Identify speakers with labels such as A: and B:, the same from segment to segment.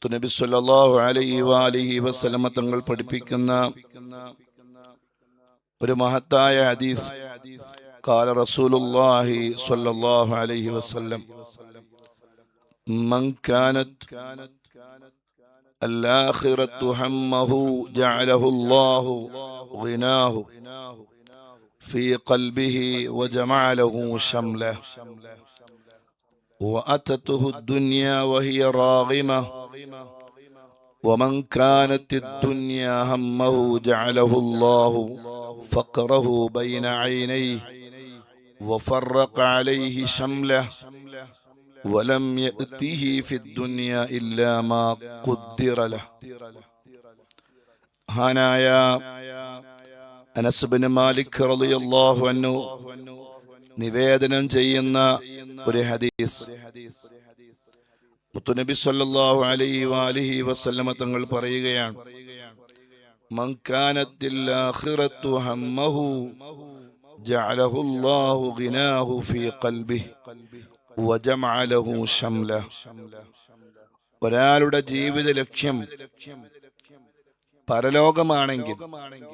A: മുത്തുനബി സല്ലല്ലാഹു അലൈഹി വസല്ലമ തങ്ങൾ പഠിപ്പിക്കുന്ന ഒരു മഹത്തായ ഹദീസ്. ഖാല റസൂലുള്ളാഹി സ്വല്ലല്ലാഹു അലൈഹി വസല്ലം മൻ കാനത് الآخرة همه جعله الله غناه في قلبه وجمع له شمله وأتته الدنيا وهي راغمة ومن كانت الدنيا همه جعله الله فقره بين عينيه وفرق عليه شمله ولم يأته في الدنيا إلا ما قدر له. ഹാനായ അനസ് ഇബ്നു മാലിക് റളിയല്ലാഹു അൻഹു നിവേദനം ചെയ്യുന്ന ഒരു ഹദീസ്. മുത്തുനബി സല്ലല്ലാഹു അലൈഹി വസല്ലമ തങ്ങൾ പറയുകയാണ്, മൻ കാനത്തിൽ ആഖിറത്തു ഹമ്മഹു ജഅലഹു അല്ലാഹു ഗിനാഹു ഫീ ഖൽബിഹി വജമഅ ലഹു ശംലഹ. ഒരാളുടെ ജീവിത ലക്ഷ്യം പരലോകമാണെങ്കിൽ,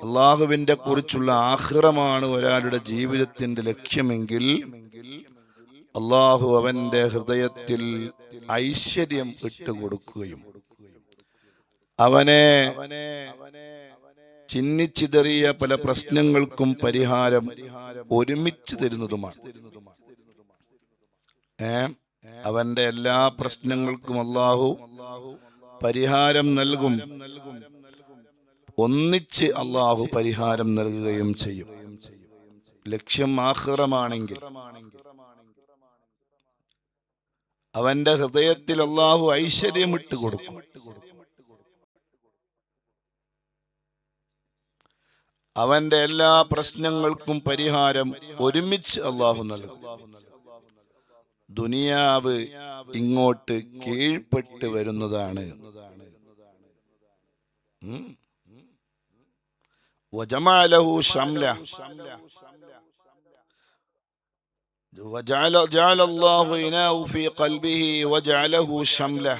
A: അള്ളാഹുവിന്റെ കുറിച്ചുള്ള ആഖിറമാണ് ഒരാളുടെ ജീവിതത്തിന്റെ ലക്ഷ്യമെങ്കിൽ, അള്ളാഹു അവന്റെ ഹൃദയത്തിൽ ഐശ്വര്യം ഇട്ടുകൊടുക്കുകയും അവനെ ചിന്നിച്ചിതറിയ പല പ്രശ്നങ്ങൾക്കും പരിഹാരം ഒരുമിച്ച് തരുന്നതുമാണ്. അവന്റെ എല്ലാ പ്രശ്നങ്ങൾക്കും അള്ളാഹു പരിഹാരം നൽകും, ഒന്നിച്ച് അള്ളാഹു പരിഹാരം നൽകുകയും ചെയ്യും. ലക്ഷ്യം ആഖിറമാണെങ്കിൽ അവന്റെ ഹൃദയത്തിൽ അള്ളാഹു ഐശ്വര്യം ഇട്ട് കൊടുക്കും. അവന്റെ എല്ലാ പ്രശ്നങ്ങൾക്കും പരിഹാരം ഒരുമിച്ച് അള്ളാഹു നൽകും. ദുനിയാവ് ഇങ്ങോട്ട് കീഴ്പ്പെട്ട് വരുന്നതാണ്. വജമഅ ലഹു ശംലഹ وجعل الله غناه في قلبه وجعله شمله.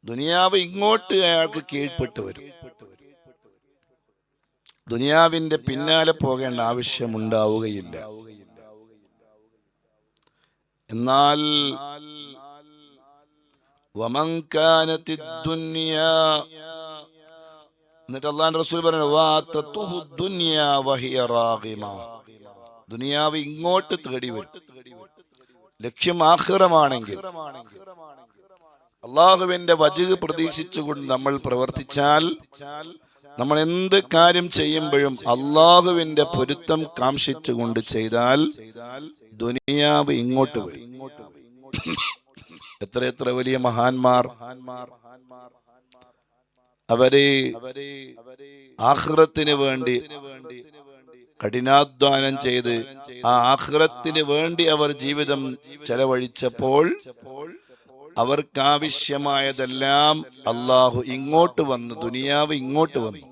A: ദുനിയാവ് ഇങ്ങോട്ട് അയാൾക്ക് കീഴ്പ്പെട്ട് വരും. ദുനിയാവിന്റെ പിന്നാലെ പോകേണ്ട ആവശ്യമുണ്ടാവുകയില്ല. എന്നാൽ വമൻ കാനത്തിദ് ദുനിയാ, എന്നിട്ട് അല്ലാഹുവിന്റെ റസൂൽ പറഞ്ഞു, വാതതുഹു ദുനിയാ വഹിയ റാഗിമ. ദുനിയാവ് ഇങ്ങോട്ട് തേടി വരും. ലക്ഷ്യം ആഖിറമാണെങ്കിൽ അള്ളാഹുവിന്റെ വജ്ഹ് പ്രതീക്ഷിച്ചുകൊണ്ട് നമ്മൾ പ്രവർത്തിച്ചാൽ, നമ്മൾ എന്ത് കാര്യം ചെയ്യുമ്പോഴും അള്ളാഹുവിന്റെ പൊരുത്തം കാംക്ഷിച്ചുകൊണ്ട് ചെയ്താൽ ദുനിയാവ് ഇങ്ങോട്ട് വരും. എത്ര വലിയ മഹാന്മാർ അവര് ആഖിറത്തിന് വേണ്ടി കഠിനാധ്വാനം ചെയ്ത് ആ ആഖിറത്തിന് വേണ്ടി അവർ ജീവിതം ചെലവഴിച്ചപ്പോൾ അവർക്കാവശ്യമായതെല്ലാം അള്ളാഹു ഇങ്ങോട്ട് വന്ന്, ദുനിയാവ് ഇങ്ങോട്ട് വന്നു,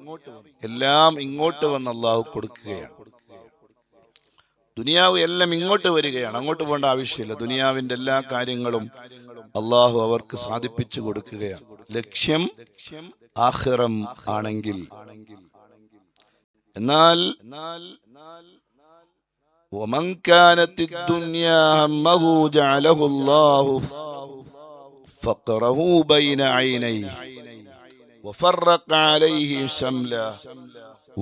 A: എല്ലാം ഇങ്ങോട്ട് വന്ന് അള്ളാഹു കൊടുക്കുകയാണ്. ദുനിയാവ് എല്ലാം ഇങ്ങോട്ട് വരികയാണ്, അങ്ങോട്ട് പോകേണ്ട ആവശ്യമില്ല. ദുനിയാവിന്റെ എല്ലാ കാര്യങ്ങളും അള്ളാഹു അവർക്ക് സാധിപ്പിച്ചു കൊടുക്കുകയാണ്. ലക്ഷ്യം ആഖിറം ആണെങ്കിൽ. എന്നാൽ വമൻ കാനത്തിദ് ദുനിയാ ഹമ്മഹു ജഅലഹു അല്ലാഹു ഫഖറഹു ബൈന ഐനൈഹി വഫറഖ അലൈഹി ശംലഹ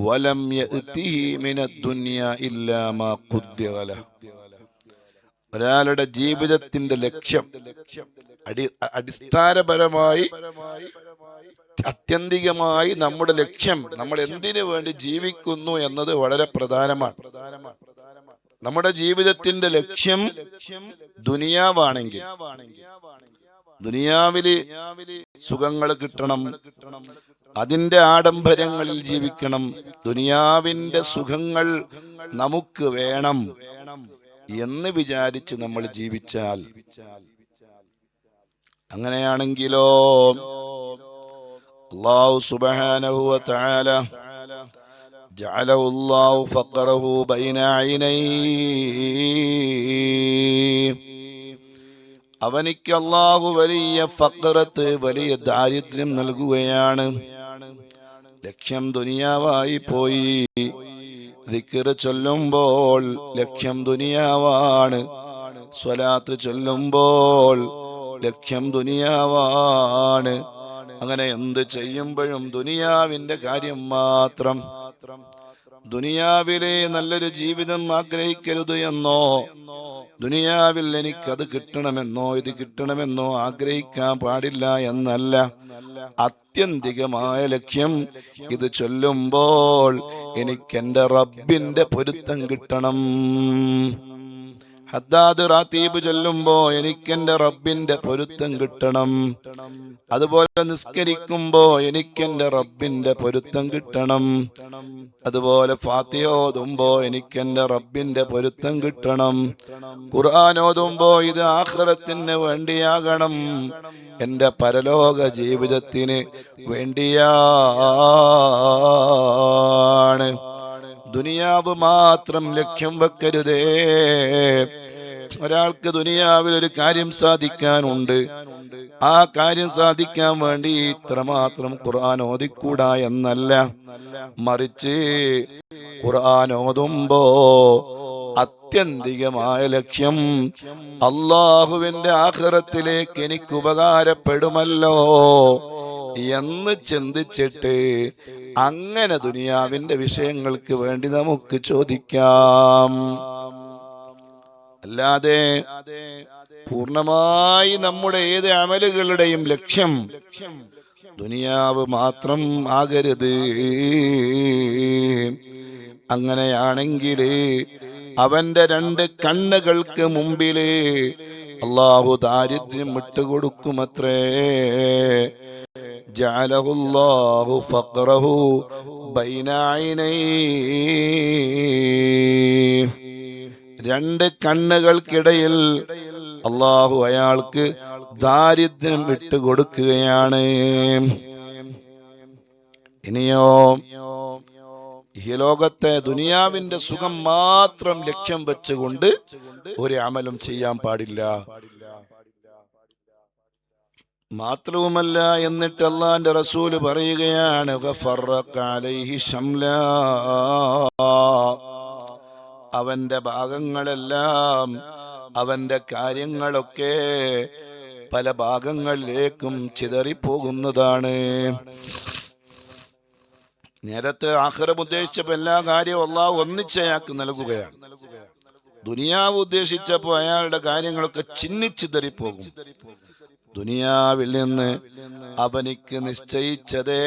A: വലം യഅതിഹി മിനദ് ദുനിയാ ഇല്ലാ മാ ഖുദ്ദിറ ലഹു. ഒരാളുടെ ജീവിതത്തിന്റെ ലക്ഷ്യം അടിസ്ഥാനപരമായി, ആത്യന്തികമായി നമ്മുടെ ലക്ഷ്യം, നമ്മൾ എന്തിനു വേണ്ടി ജീവിക്കുന്നു എന്നത് വളരെ പ്രധാനമാണ്. നമ്മുടെ ജീവിതത്തിന്റെ ലക്ഷ്യം ദുനിയാവാണെങ്കിൽ, ദുനിയാവില് സുഖങ്ങൾ കിട്ടണം, അതിന്റെ ആഡംബരങ്ങളിൽ ജീവിക്കണം, ദുനിയാവിന്റെ സുഖങ്ങൾ നമുക്ക് വേണം എന്ന് വിചാരിച്ച് നമ്മൾ ജീവിച്ചാൽ, അങ്ങനെയാണെങ്കിലോ അല്ലാഹു സുബ്ഹാനഹു വ തആല ജഅലഹു അല്ലാഹു ഫഖറഹു ബൈന ഐനൈഹി, അവനിക്ക് അല്ലാഹു വലിയ ഫഖറത്ത്, വലിയ ദാരിദ്ര്യം നൽകുകയാണ്. ലക്ഷ്യം ദുനിയാവായി പോയി. ദിക്ർ ചൊല്ലുമ്പോൾ ലക്ഷ്യം ദുനിയാവാണ്. സ്വലാത്ത് ചൊല്ലുമ്പോൾ ലക്ഷ്യം ദുനിയാവാണ്. അങ്ങനെ എന്ത് ചെയ്യുമ്പോഴും ദുനിയാവിന്റെ കാര്യം മാത്രം. ദുനിയാവിലെ നല്ലൊരു ജീവിതം ആഗ്രഹിക്കരുത് എന്നോ, ദുനിയാവിൽ എനിക്കത് കിട്ടണമെന്നോ ഇത് കിട്ടണമെന്നോ ആഗ്രഹിക്കാൻ പാടില്ല എന്നല്ല. ആത്യന്തികമായ ലക്ഷ്യം ഇത് ചൊല്ലുമ്പോൾ എനിക്കെന്റെ റബ്ബിന്റെ പൊരുത്തം കിട്ടണം. ഹദ്ദാദ് റാത്തീബ് ചൊല്ലുമ്പോ എനിക്കെന്റെ റബ്ബിന്റെ പൊരുത്തം കിട്ടണം. അതുപോലെ നിസ്കരിക്കുമ്പോ എനിക്കെന്റെ റബ്ബിന്റെ പൊരുത്തം കിട്ടണം. അതുപോലെ ഫാത്തിഹ ഓതുമ്പോ എനിക്കെന്റെ റബ്ബിന്റെ പൊരുത്തം കിട്ടണം. ഖുർആൻ ഓതുമ്പോ ഇത് ആഖിറത്തിന് വേണ്ടിയാകണം, എന്റെ പരലോക ജീവിതത്തിന് വേണ്ടിയാണ്. ദുനിയാവ് മാത്രം ലക്ഷ്യം വെക്കരുതേ. ഒരാൾക്ക് ദുനിയാവിൽ ഒരു കാര്യം സാധിക്കാനുണ്ട്, ആ കാര്യം സാധിക്കാൻ വേണ്ടി ഇത്രമാത്രം ഖുർആൻ ഓതിക്കൂടാ എന്നല്ല. മറിച്ച് ഖുർആൻ ഓതുമ്പോ ആത്യന്തികമായ ലക്ഷ്യം അല്ലാഹുവിന്റെ ആഖിറത്തിലേക്ക് എനിക്ക് ഉപകാരപ്പെടുമല്ലോ എന്ന് ചിന്തിച്ചിട്ട് അങ്ങനെ ദുനിയാവിന്റെ വിഷയങ്ങൾക്ക് വേണ്ടി നമുക്ക് ചോദിക്കാം. അല്ലാതെ പൂർണ്ണമായി നമ്മുടെ ഏത് അമലുകളുടെയും ലക്ഷ്യം ദുനിയാവ് മാത്രം ആകരുത്. അങ്ങനെയാണെങ്കിൽ അവന്റെ രണ്ട് കണ്ണുകൾക്ക് മുമ്പില് അല്ലാഹു ദാരിദ്ര്യം വിട്ടുകൊടുക്കുമത്രേ. ജഅലഹുല്ലാഹു ഫഖറഹു ബൈന ഐനൈഹി. രണ്ട് കണ്ണുകൾക്കിടയിൽ അല്ലാഹു അയാൾക്ക് ദാരിദ്ര്യം വിട്ടുകൊടുക്കുകയാണ്. ഇനിയോ ഈ ലോകത്തെ ദുനിയാവിന്റെ സുഖം മാത്രം ലക്ഷ്യം വെച്ചുകൊണ്ട് ഒരു അമലും ചെയ്യാൻ പാടില്ല. മാത്രവുമല്ല, എന്നിട്ട് അല്ലാഹുവിന്റെ റസൂല് പറയുകയാണ്, ഫഫറഖ അലൈഹി ശംലാ. അവന്റെ ഭാഗങ്ങളെല്ലാം, അവന്റെ കാര്യങ്ങളൊക്കെ പല ഭാഗങ്ങളിലേക്കും ചിതറിപ്പോകുന്നതാണ്. നേരത്തെ ആഖിറം ഉദ്ദേശിച്ചപ്പോ എല്ലാ കാര്യവും അല്ലാഹു ഒന്നിച്ച് അയാൾക്ക് നൽകുകയാണ്. ദുനിയാവ് ഉദ്ദേശിച്ചപ്പോ അയാളുടെ കാര്യങ്ങളൊക്കെ ചിന്നിച്ചിതറിപ്പോകും. ദുനിയാവിൽ നിന്ന് അവനിക്ക് നിശ്ചയിച്ചതേ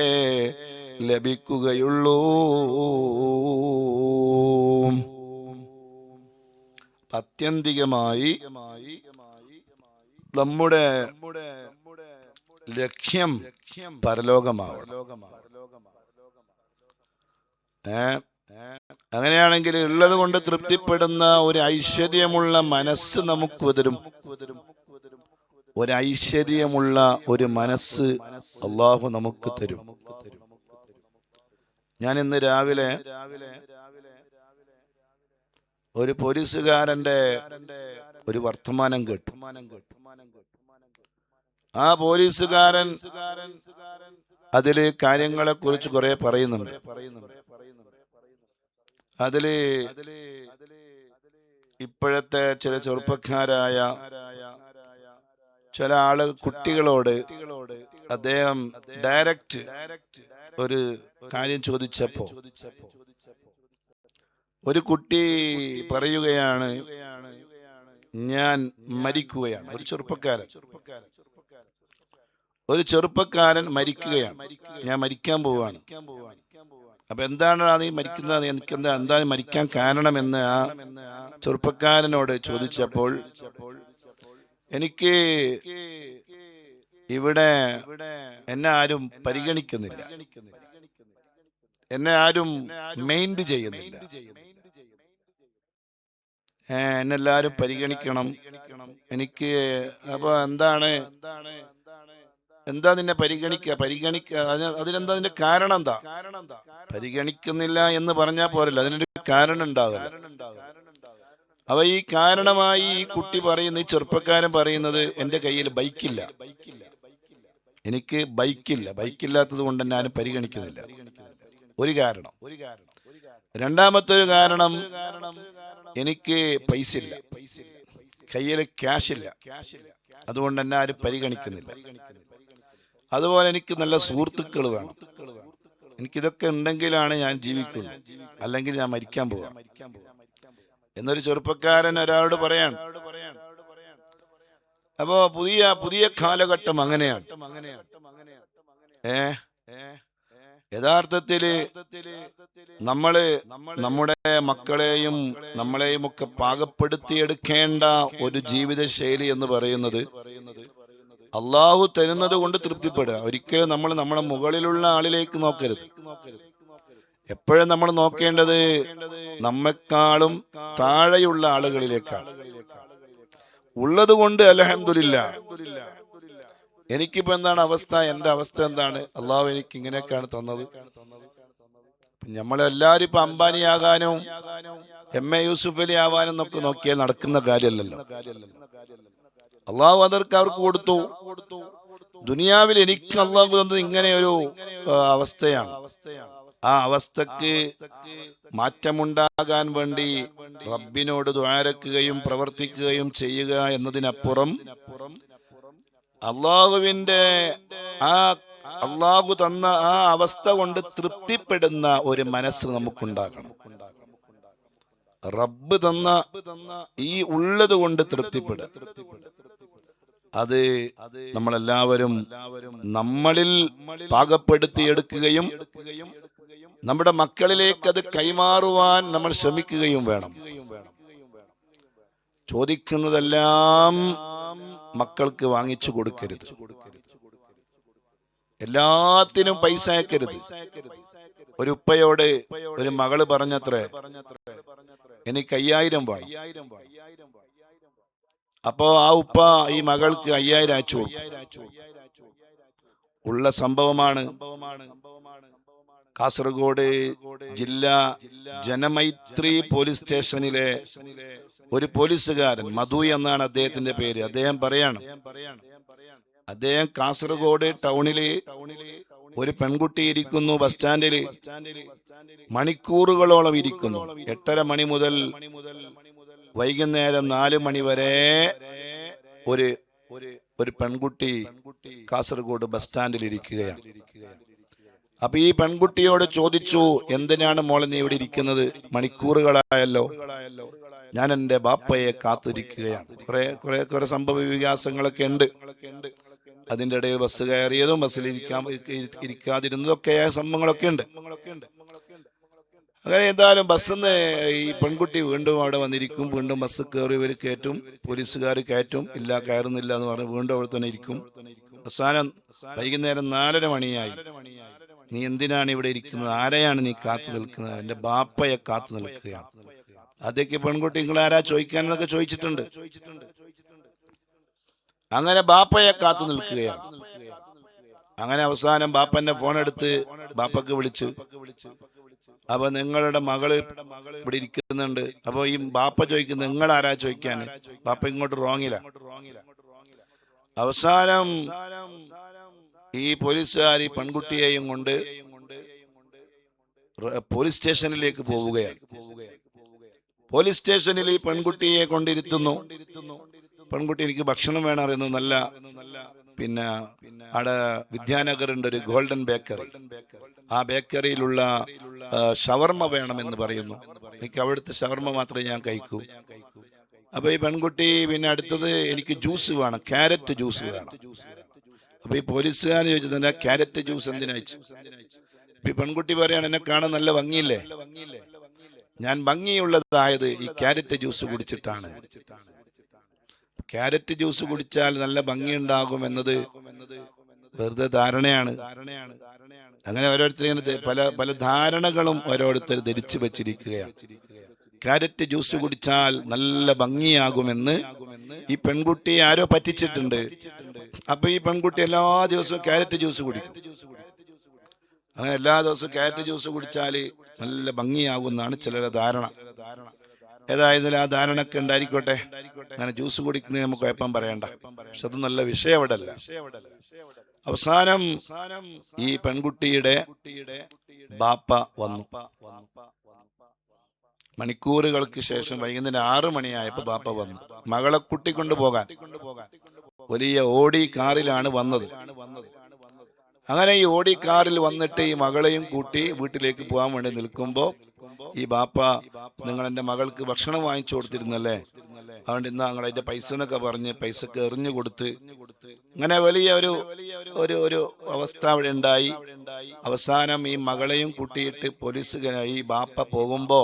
A: ലഭിക്കുകയുള്ളൂ. ആത്യന്തികമായി നമ്മുടെ ലക്ഷ്യം പരലോകമാവണം. അങ്ങനെയാണെങ്കിൽ ഉള്ളത് കൊണ്ട് തൃപ്തിപ്പെടുന്ന ഒരു ഐശ്വര്യമുള്ള മനസ്സ് നമുക്ക് തരും. ഒരു ഐശ്വര്യമുള്ള ഒരു മനസ്സ് അല്ലാഹു നമുക്ക് തരും. ഞാൻ ഇന്ന് രാവിലെ ഒരു പോലീസുകാരന്റെ ഒരു വർത്തമാനം കേട്ടു. ആ പോലീസുകാരൻ അതില് കാര്യങ്ങളെ കുറിച്ച് കുറെ പറയുന്നുണ്ട്. അതില് ഇപ്പോഴത്തെ ചില ചെറുപ്പക്കാരായ ചില കുട്ടികളോട് അദ്ദേഹം ഡയറക്റ്റ് ഒരു കാര്യം ചോദിച്ചപ്പോ ഒരു കുട്ടി പറയുകയാണ്, ഞാൻ മരിക്കുകയാണ്. ഒരു ചെറുപ്പക്കാരൻ മരിക്കുകയാണ്, ഞാൻ മരിക്കാൻ പോവുകയാണ്. അപ്പൊ എന്താണ് നീ മരിക്കുന്നത്, എന്താ മരിക്കാൻ കാരണമെന്ന് ആ ചെറുപ്പക്കാരനോട് ചോദിച്ചപ്പോൾ, എനിക്ക് ഇവിടെ എന്നെ ആരും പരിഗണിക്കുന്നില്ല, എന്നെ ആരും മെയിൻഡ് ചെയ്യുന്നില്ല, എന്നെല്ലാരും പരിഗണിക്കണം. എനിക്ക് അപ്പൊ എന്താ നിന്നെ അതിനെന്താ അതിന്റെ കാരണം? എന്താ പരിഗണിക്കുന്നില്ല എന്ന് പറഞ്ഞാൽ പോരല്ലോ, അതിനൊരു കാരണം ഉണ്ടാവില്ല. അവ ഈ കാരണമായി ഈ കുട്ടി പറയുന്ന, ഈ ചെറുപ്പക്കാരൻ പറയുന്നത്, എൻ്റെ കയ്യിൽ ബൈക്കില്ല, എനിക്ക് ബൈക്കില്ലാത്തത് കൊണ്ട് തന്നെ ആരും പരിഗണിക്കുന്നില്ല. ഒരു കാരണം. രണ്ടാമത്തെ ഒരു കാരണം, എനിക്ക് പൈസ ഇല്ല, കയ്യിൽ ക്യാഷ് ഇല്ല, അതുകൊണ്ട് തന്നെ ആരും പരിഗണിക്കുന്നില്ല. അതുപോലെ എനിക്ക് നല്ല സുഹൃത്തുക്കൾ വേണം, എനിക്കിതൊക്കെ ഉണ്ടെങ്കിലാണ് ഞാൻ ജീവിക്കുള്ളൂ, അല്ലെങ്കിൽ ഞാൻ മരിക്കാൻ പോവാം എന്നൊരു ചെറുപ്പക്കാരൻ ഒരാളോട് പറയാണ്. അപ്പോ പുതിയ കാലഘട്ടം അങ്ങനെയാണ്. യഥാർത്ഥത്തില് നമ്മള് നമ്മുടെ മക്കളെയും നമ്മളെയും ഒക്കെ പാകപ്പെടുത്തിയെടുക്കേണ്ട ഒരു ജീവിത ശൈലി എന്ന് പറയുന്നത് അള്ളാഹു തരുന്നത് കൊണ്ട് തൃപ്തിപ്പെടുക. ഒരിക്കലും നമ്മൾ നമ്മുടെ മുകളിലുള്ള ആളിലേക്ക് നോക്കരുത്. എപ്പോഴും നമ്മൾ നോക്കേണ്ടത് നമ്മെക്കാളും താഴെയുള്ള ആളുകളിലേക്കാണ്. ഉള്ളത് കൊണ്ട് അൽഹംദുലില്ലാഹ്. എനിക്കിപ്പോ എന്താണ് അവസ്ഥ, എന്റെ അവസ്ഥ എന്താണ്, അള്ളാഹു എനിക്ക് ഇങ്ങനെയൊക്കെയാണ് തന്നത്. നമ്മളെല്ലാരും ഇപ്പൊ അംബാനിയാകാനും MA യൂസുഫ് അലി ആവാനും എന്നൊക്കെ നോക്കിയാൽ നടക്കുന്ന കാര്യമല്ലല്ലോ. അള്ളാഹു അവർക്ക് കൊടുത്തു. ദുനിയാവിൽ എനിക്ക് അള്ളാഹു തന്നത് ഇങ്ങനെ ഒരു അവസ്ഥയാണ്. ആ അവസ്ഥക്ക് മാറ്റമുണ്ടാകാൻ വേണ്ടി റബ്ബിനോട് ദുആരക്കുകയും പ്രവർത്തിക്കുകയും ചെയ്യുക എന്നതിനപ്പുറം അള്ളാഹുവിന്റെ അള്ളാഹു തന്ന ആ അവസ്ഥ കൊണ്ട് തൃപ്തിപ്പെടുന്ന ഒരു മനസ്സ് നമുക്കുണ്ടാകണം. റബ്ബ് തന്ന ഈ ഉള്ളത് കൊണ്ട് തൃപ്തിപ്പെടുക, അത് നമ്മളെല്ലാവരും നമ്മളിൽ പാകപ്പെടുത്തിയെടുക്കുകയും നമ്മുടെ മക്കളിലേക്ക് അത് കൈമാറുവാൻ നമ്മൾ ശ്രമിക്കുകയും വേണം. ചോദിക്കുന്നതെല്ലാം മക്കൾക്ക് വാങ്ങിച്ചു കൊടുക്കരുത്, എല്ലാത്തിനും പൈസ അയക്കരുത്. ഒരു ഉപ്പയോട് ഒരു മകള് പറഞ്ഞത്രേ, എനിക്ക് 5000 വേണം. അപ്പോ ആ ഉപ്പ ഈ മകൾക്ക് 5000 അയച്ചു. ഉള്ള സംഭവമാണ്. കാസർഗോഡ് ജില്ലാ ജനമൈത്രി പോലീസ് സ്റ്റേഷനിലെ ഒരു പോലീസുകാരൻ, മധു എന്നാണ് അദ്ദേഹത്തിന്റെ പേര്, അദ്ദേഹം പറയാണ്, അദ്ദേഹം കാസർഗോഡ് ടൗണില് ഒരു പെൺകുട്ടി ഇരിക്കുന്നു ബസ് സ്റ്റാൻഡില്, മണിക്കൂറുകളോളം ഇരിക്കുന്നു. 8:30 മണി മുതൽ വൈകുന്നേരം 4 മണി വരെ ഒരു പെൺകുട്ടി കാസർഗോഡ് ബസ് സ്റ്റാൻഡിൽ ഇരിക്കുകയാണ്. അപ്പൊ ഈ പെൺകുട്ടിയോട് ചോദിച്ചു, എന്തിനാണ് മോളെ നീ ഇവിടെ ഇരിക്കുന്നത്? മണിക്കൂറുകളായല്ലോ, ഞാൻ എൻ്റെ ബാപ്പയെ കാത്തിരിക്കുകയാണ്. കുറെ സംഭവ വികാസങ്ങളൊക്കെ ഉണ്ട്. അതിൻ്റെ ഇടയിൽ ബസ് കയറിയതും ബസ്സിൽ ഇരിക്കാതിരുന്നതൊക്കെ സംഭവങ്ങളൊക്കെ ഉണ്ട്. അങ്ങനെ എന്തായാലും ബസ്സിന്ന് ഈ പെൺകുട്ടി വീണ്ടും അവിടെ വന്നിരിക്കും. വീണ്ടും ബസ് കയറി ഇവർ കയറ്റും, പോലീസുകാർ കയറ്റും. ഇല്ല, കയറുന്നില്ല എന്ന് പറഞ്ഞ് വീണ്ടും അവിടെ തന്നെ ഇരിക്കും. അവസാനം വൈകുന്നേരം 4:30 മണിയായി. നീ എന്തിനാണ് ഇവിടെ ഇരിക്കുന്നത്? ആരെയാണ് നീ കാത്തു നിൽക്കുന്നത്? എൻ്റെ ബാപ്പയെ കാത്തു നിൽക്കുകയാണ്. അതേക്ക് പെൺകുട്ടി, നിങ്ങൾ ആരാ ചോദിക്കാനെന്നൊക്കെ ചോദിച്ചിട്ടുണ്ട്. അങ്ങനെ ബാപ്പയെ കാത്തു നിൽക്കുകയാണ്. അങ്ങനെ അവസാനം ബാപ്പന്റെ ഫോൺ എടുത്ത് ബാപ്പക്ക് വിളിച്ചു. അപ്പൊ നിങ്ങളുടെ മകള് ഇവിടെ ഇരിക്കുന്നുണ്ട്. അപ്പൊ ഈ ബാപ്പ ചോദിക്കുന്നു, നിങ്ങൾ ആരാ ചോദിക്കാൻ? ബാപ്പ ഇങ്ങോട്ട് റോങ്ങില്ല. അവസാനം ഈ പോലീസുകാർ ഈ പെൺകുട്ടിയെയും കൊണ്ട് പോലീസ് സ്റ്റേഷനിലേക്ക് പോവുകയാണ്. പോലീസ് സ്റ്റേഷനിൽ ഈ പെൺകുട്ടിയെ കൊണ്ടിരുത്തുന്നു. പെൺകുട്ടി, എനിക്ക് ഭക്ഷണം വേണം അറിയുന്നു. നല്ല പിന്നെ അവിടെ വിദ്യാനഗറുണ്ട് ഒരു ഗോൾഡൻ ബേക്കറി, ആ ബേക്കറിയിലുള്ള ഷവർമ വേണമെന്ന് പറയുന്നു. എനിക്ക് അവിടുത്തെ ഷവർമ മാത്രമേ ഞാൻ കഴിക്കൂ. അപ്പൊ ഈ പെൺകുട്ടി പിന്നെ അടുത്തത്, എനിക്ക് ജ്യൂസ് വേണം, ക്യാരറ്റ് ജ്യൂസ് വേണം. അപ്പൊ ഈ പോലീസുകാരൻ ചോദിച്ചത്, ക്യാരറ്റ് ജ്യൂസ് എന്തിനയച്ചു? ഈ പെൺകുട്ടി പറയാണ്, എന്നെ കാണാൻ നല്ല ഭംഗിയില്ലേ, ഞാൻ ഭംഗിയുള്ളതായത് ഈ ക്യാരറ്റ് ജ്യൂസ് കുടിച്ചിട്ടാണ്. ക്യാരറ്റ് ജ്യൂസ് കുടിച്ചാൽ നല്ല ഭംഗിയുണ്ടാകും എന്നത് വെറുതെ ധാരണയാണ്. അങ്ങനെ ഓരോരുത്തരും പല ധാരണകളും ഓരോരുത്തർ ധരിച്ചു വെച്ചിരിക്കുകയാണ്. ക്യാരറ്റ് ജ്യൂസ് കുടിച്ചാൽ നല്ല ഭംഗിയാകുമെന്ന് ഈ പെൺകുട്ടിയെ ആരോ പറ്റിച്ചിട്ടുണ്ട്. അപ്പൊ ഈ പെൺകുട്ടി എല്ലാ ദിവസവും ക്യാരറ്റ് ജ്യൂസ് കുടിക്കും. അങ്ങനെ എല്ലാ ദിവസവും ക്യാരറ്റ് ജ്യൂസ് കുടിച്ചാൽ നല്ല ഭംഗിയാകുമെന്നാണ് ചിലരുടെ ധാരണ. ഏതായാലും ആ ധാരണയൊക്കെ ഉണ്ടായിരിക്കോട്ടെ. അങ്ങനെ ജ്യൂസ് കുടിക്കുന്നത് നമുക്ക് കുഴപ്പം പറയണ്ട. പക്ഷെ അത് നല്ല വിഷയം അവിടെ അല്ല. അവസാനം ഈ പെൺകുട്ടിയുടെ ബാപ്പ വന്നു. മണിക്കൂറുകൾക്ക് ശേഷം വൈകുന്നേരം 6 മണിയായപ്പോ ബാപ്പ വന്നു മകളെ കൂട്ടിക്കൊണ്ടു പോകാൻ. വലിയ ഓടി കാറിലാണ് വന്നത്. അങ്ങനെ ഈ ഓടി കാറിൽ വന്നിട്ട് ഈ മകളെയും കൂട്ടി വീട്ടിലേക്ക് പോകാൻ വേണ്ടി നിൽക്കുമ്പോ ഈ ബാപ്പ, നിങ്ങൾ എന്റെ മകൾക്ക് ഭക്ഷണം വാങ്ങിച്ചു കൊടുത്തിരുന്നല്ലേ, അതുകൊണ്ട് ഇന്ന് ഞങ്ങൾ അതിന്റെ പൈസ എന്നൊക്കെ പറഞ്ഞ് പൈസക്ക് എറിഞ്ഞു കൊടുത്ത്, അങ്ങനെ വലിയ ഒരു അവസ്ഥ അവിടെ ഉണ്ടായി. അവസാനം ഈ മകളെയും കൂട്ടിയിട്ട് പോലീസുകാരായി ബാപ്പ പോകുമ്പോ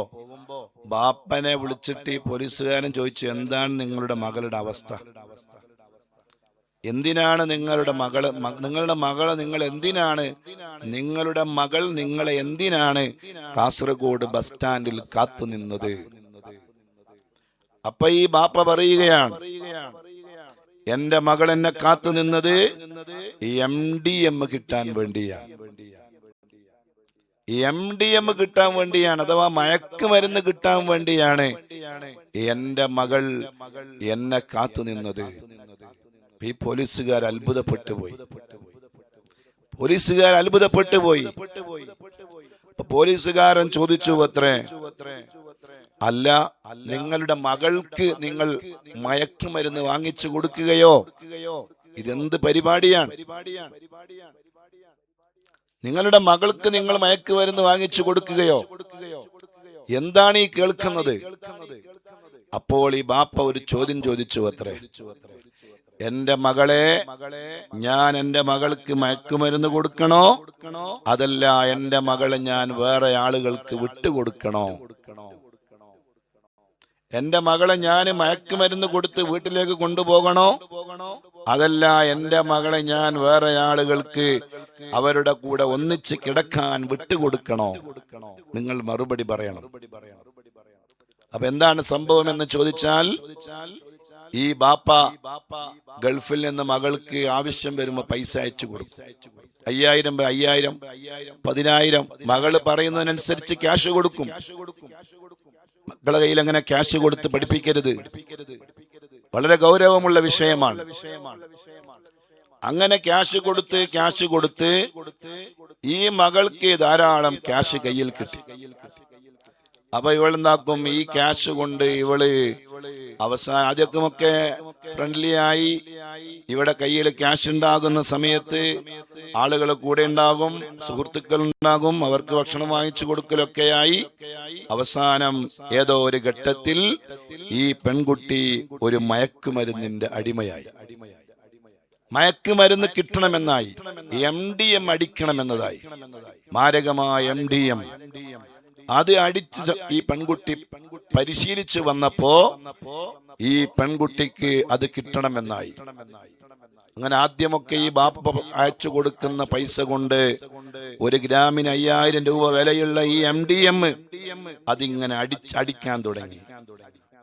A: ബാപ്പനെ വിളിച്ചിട്ട് ഈ പോലീസുകാരൻ ചോദിച്ചു, എന്താണ് നിങ്ങളുടെ മകളുടെ അവസ്ഥ? എന്തിനാണ് നിങ്ങളുടെ മകള് നിങ്ങളെ എന്തിനാണ് കാസർഗോഡ് ബസ് സ്റ്റാൻഡിൽ കാത്തു നിന്നത്? അപ്പൊ ഈ ബാപ്പ പറയുകയാണ്, എന്റെ മകൾ എന്നെ കാത്തു നിന്നത് MDM കിട്ടാൻ വേണ്ടിയാണ്. MDM കിട്ടാൻ വേണ്ടിയാണ്, അഥവാ മയക്കുമരുന്ന് കിട്ടാൻ വേണ്ടിയാണ് എന്റെ മകൾ എന്നെ കാത്തു നിന്നത്. ഈ പോലീസുകാർ അത്ഭുതപ്പെട്ടു പോയി. പോലീസുകാരൻ ചോദിച്ചു അത്രേ, അല്ല, നിങ്ങളുടെ മകൾക്ക് നിങ്ങൾ മയക്കുമരുന്ന് വാങ്ങിച്ചു കൊടുക്കുകയോ? ഇതെന്ത് പരിപാടിയാണ്? നിങ്ങളുടെ മകൾക്ക് നിങ്ങൾ മയക്കുമരുന്ന് വാങ്ങിച്ചു കൊടുക്കുകയോ? എന്താണ് ഈ കേൾക്കുന്നത്? അപ്പോൾ ഈ ബാപ്പ ഒരു ചോദ്യം ചോദിച്ചു അത്രേ, എന്റെ മകളെ ഞാൻ എന്റെ മകൾക്ക് മയക്കുമരുന്ന് കൊടുക്കണോ, അതല്ല എന്റെ മകളെ ഞാൻ വേറെ ആളുകൾക്ക് വിട്ടുകൊടുക്കണോ? എന്റെ മകളെ ഞാൻ മയക്കുമരുന്ന് കൊടുത്ത് വീട്ടിലേക്ക് കൊണ്ടുപോകണോ, അതല്ല എന്റെ മകളെ ഞാൻ വേറെ ആളുകൾക്ക് അവരുടെ കൂടെ ഒന്നിച്ച് കിടക്കാൻ വിട്ടുകൊടുക്കണോ? നിങ്ങൾ മറുപടി പറയണം. അപ്പൊ എന്താണ് സംഭവം എന്ന് ചോദിച്ചാൽ, ഈ ബാപ്പ ഗൾഫിൽ നിന്ന് മകൾക്ക് ആവശ്യം വരുമ്പോ പൈസ അയച്ചു കൊടുക്കും. 5000, 10,000 മകള് പറയുന്നതിനനുസരിച്ച് ക്യാഷ് കൊടുക്കും. മക്കളെ കയ്യിൽ അങ്ങനെ ക്യാഷ് കൊടുത്ത് പഠിപ്പിക്കരുത്, വളരെ ഗൗരവമുള്ള വിഷയമാണ്. അങ്ങനെ ക്യാഷ് കൊടുത്ത് ഈ മകൾക്ക് ധാരാളം ക്യാഷ് കയ്യിൽ കിട്ടി. അപ്പൊ ഇവളെന്താക്കും, ഈ ക്യാഷ് കൊണ്ട് ഇവള് ആദ്യമൊക്കെ ഫ്രണ്ട്ലി ആയി. ഇവിടെ കയ്യിൽ ക്യാഷ് ഉണ്ടാകുന്ന സമയത്ത് ആളുകൾ കൂടെ ഉണ്ടാകും, സുഹൃത്തുക്കൾ ഉണ്ടാകും, അവർക്ക് ഭക്ഷണം വാങ്ങിച്ചു കൊടുക്കലൊക്കെയായി. അവസാനം ഏതോ ഒരു ഘട്ടത്തിൽ ഈ പെൺകുട്ടി ഒരു മയക്കുമരുന്നിന്റെ അടിമയായി. മയക്കുമരുന്ന് കിട്ടണമെന്നായി, MDM അടിക്കണമെന്നതായി, മാരകമായ MDM. അത് അടിച്ച് ഈ പെൺകുട്ടി പരിശീലിച്ചു വന്നപ്പോ ഈ പെൺകുട്ടിക്ക് അത് കിട്ടണമെന്നായി. അങ്ങനെ ആദ്യമൊക്കെ ഈ ബാപ്പ അയച്ചു കൊടുക്കുന്ന പൈസ കൊണ്ട് 1 ഗ്രാമിന് 5000 രൂപ വിലയുള്ള ഈ MDM അതിങ്ങനെ അടിക്കാൻ തുടങ്ങി.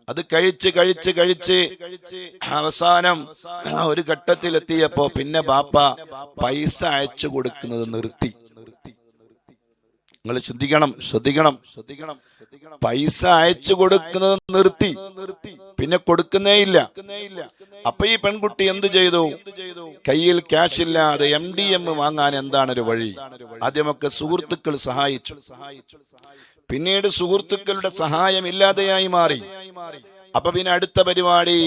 A: അത് കഴിച്ച് അവസാനം ഒരു ഘട്ടത്തിലെത്തിയപ്പോ പിന്നെ ബാപ്പ പൈസ അയച്ചു കൊടുക്കുന്നത് നിർത്തി. നിങ്ങൾ ശ്രദ്ധിക്കണം. പൈസ അയച്ചു കൊടുക്കുന്നത് നിർത്തി, പിന്നെ കൊടുക്കുന്നേ ഇല്ല. അപ്പൊ ഈ പെൺകുട്ടി എന്തു ചെയ്തു? കയ്യിൽ ക്യാഷ് ഇല്ലാതെ MDM വാങ്ങാൻ എന്താണ് ഒരു വഴി? ആദ്യമൊക്കെ സുഹൃത്തുക്കൾ സഹായിച്ചു, പിന്നീട് സുഹൃത്തുക്കളുടെ സഹായം ഇല്ലാതെയായി മാറി. അപ്പൊ പിന്നെ അടുത്ത പരിപാടി,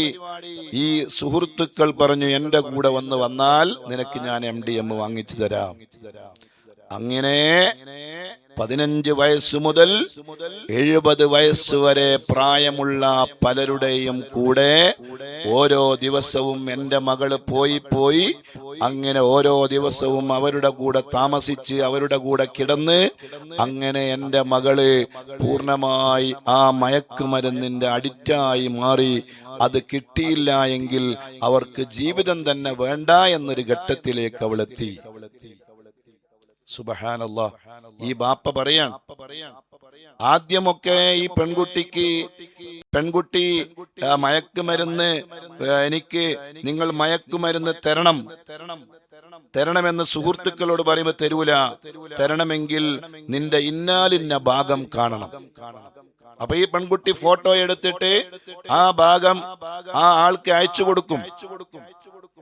A: ഈ സുഹൃത്തുക്കൾ പറഞ്ഞു, എന്റെ കൂടെ വന്നാൽ നിനക്ക് ഞാൻ MDM വാങ്ങിച്ചു തരാം. അങ്ങനെ 15 വയസ്സ് മുതൽ 70 വയസ്സ് വരെ പ്രായമുള്ള പലരുടെയും കൂടെ ഓരോ ദിവസവും എന്റെ മകള് പോയി അങ്ങനെ ഓരോ ദിവസവും അവരുടെ കൂടെ താമസിച്ച് അവരുടെ കൂടെ കിടന്ന് അങ്ങനെ എന്റെ മകള് പൂർണ്ണമായി ആ മയക്കുമരുന്നിന്റെ അഡിക്റ്റായി മാറി. അത് കിട്ടിയില്ല എങ്കിൽ അവർക്ക് ജീവിതം തന്നെ വേണ്ട എന്നൊരു ഘട്ടത്തിലേക്ക് അവളെത്തി. സുബ്ഹാനല്ലാഹ്. ഈ ബാപ്പ പറയാൻ, ആദ്യമൊക്കെ ഈ പെൺകുട്ടി മയക്കുമരുന്ന്, എനിക്ക് നിങ്ങൾ മയക്കുമരുന്ന് തരണമെന്ന് സുഹൃത്തുക്കളോട് പറയുമ്പോ തരൂല. തരണമെങ്കിൽ നിന്റെ ഇന്നാലിന്ന ഭാഗം കാണണം. അപ്പൊ ഈ പെൺകുട്ടി ഫോട്ടോ എടുത്തിട്ട് ആ ഭാഗം ആ ആൾക്ക് അയച്ചു കൊടുക്കും.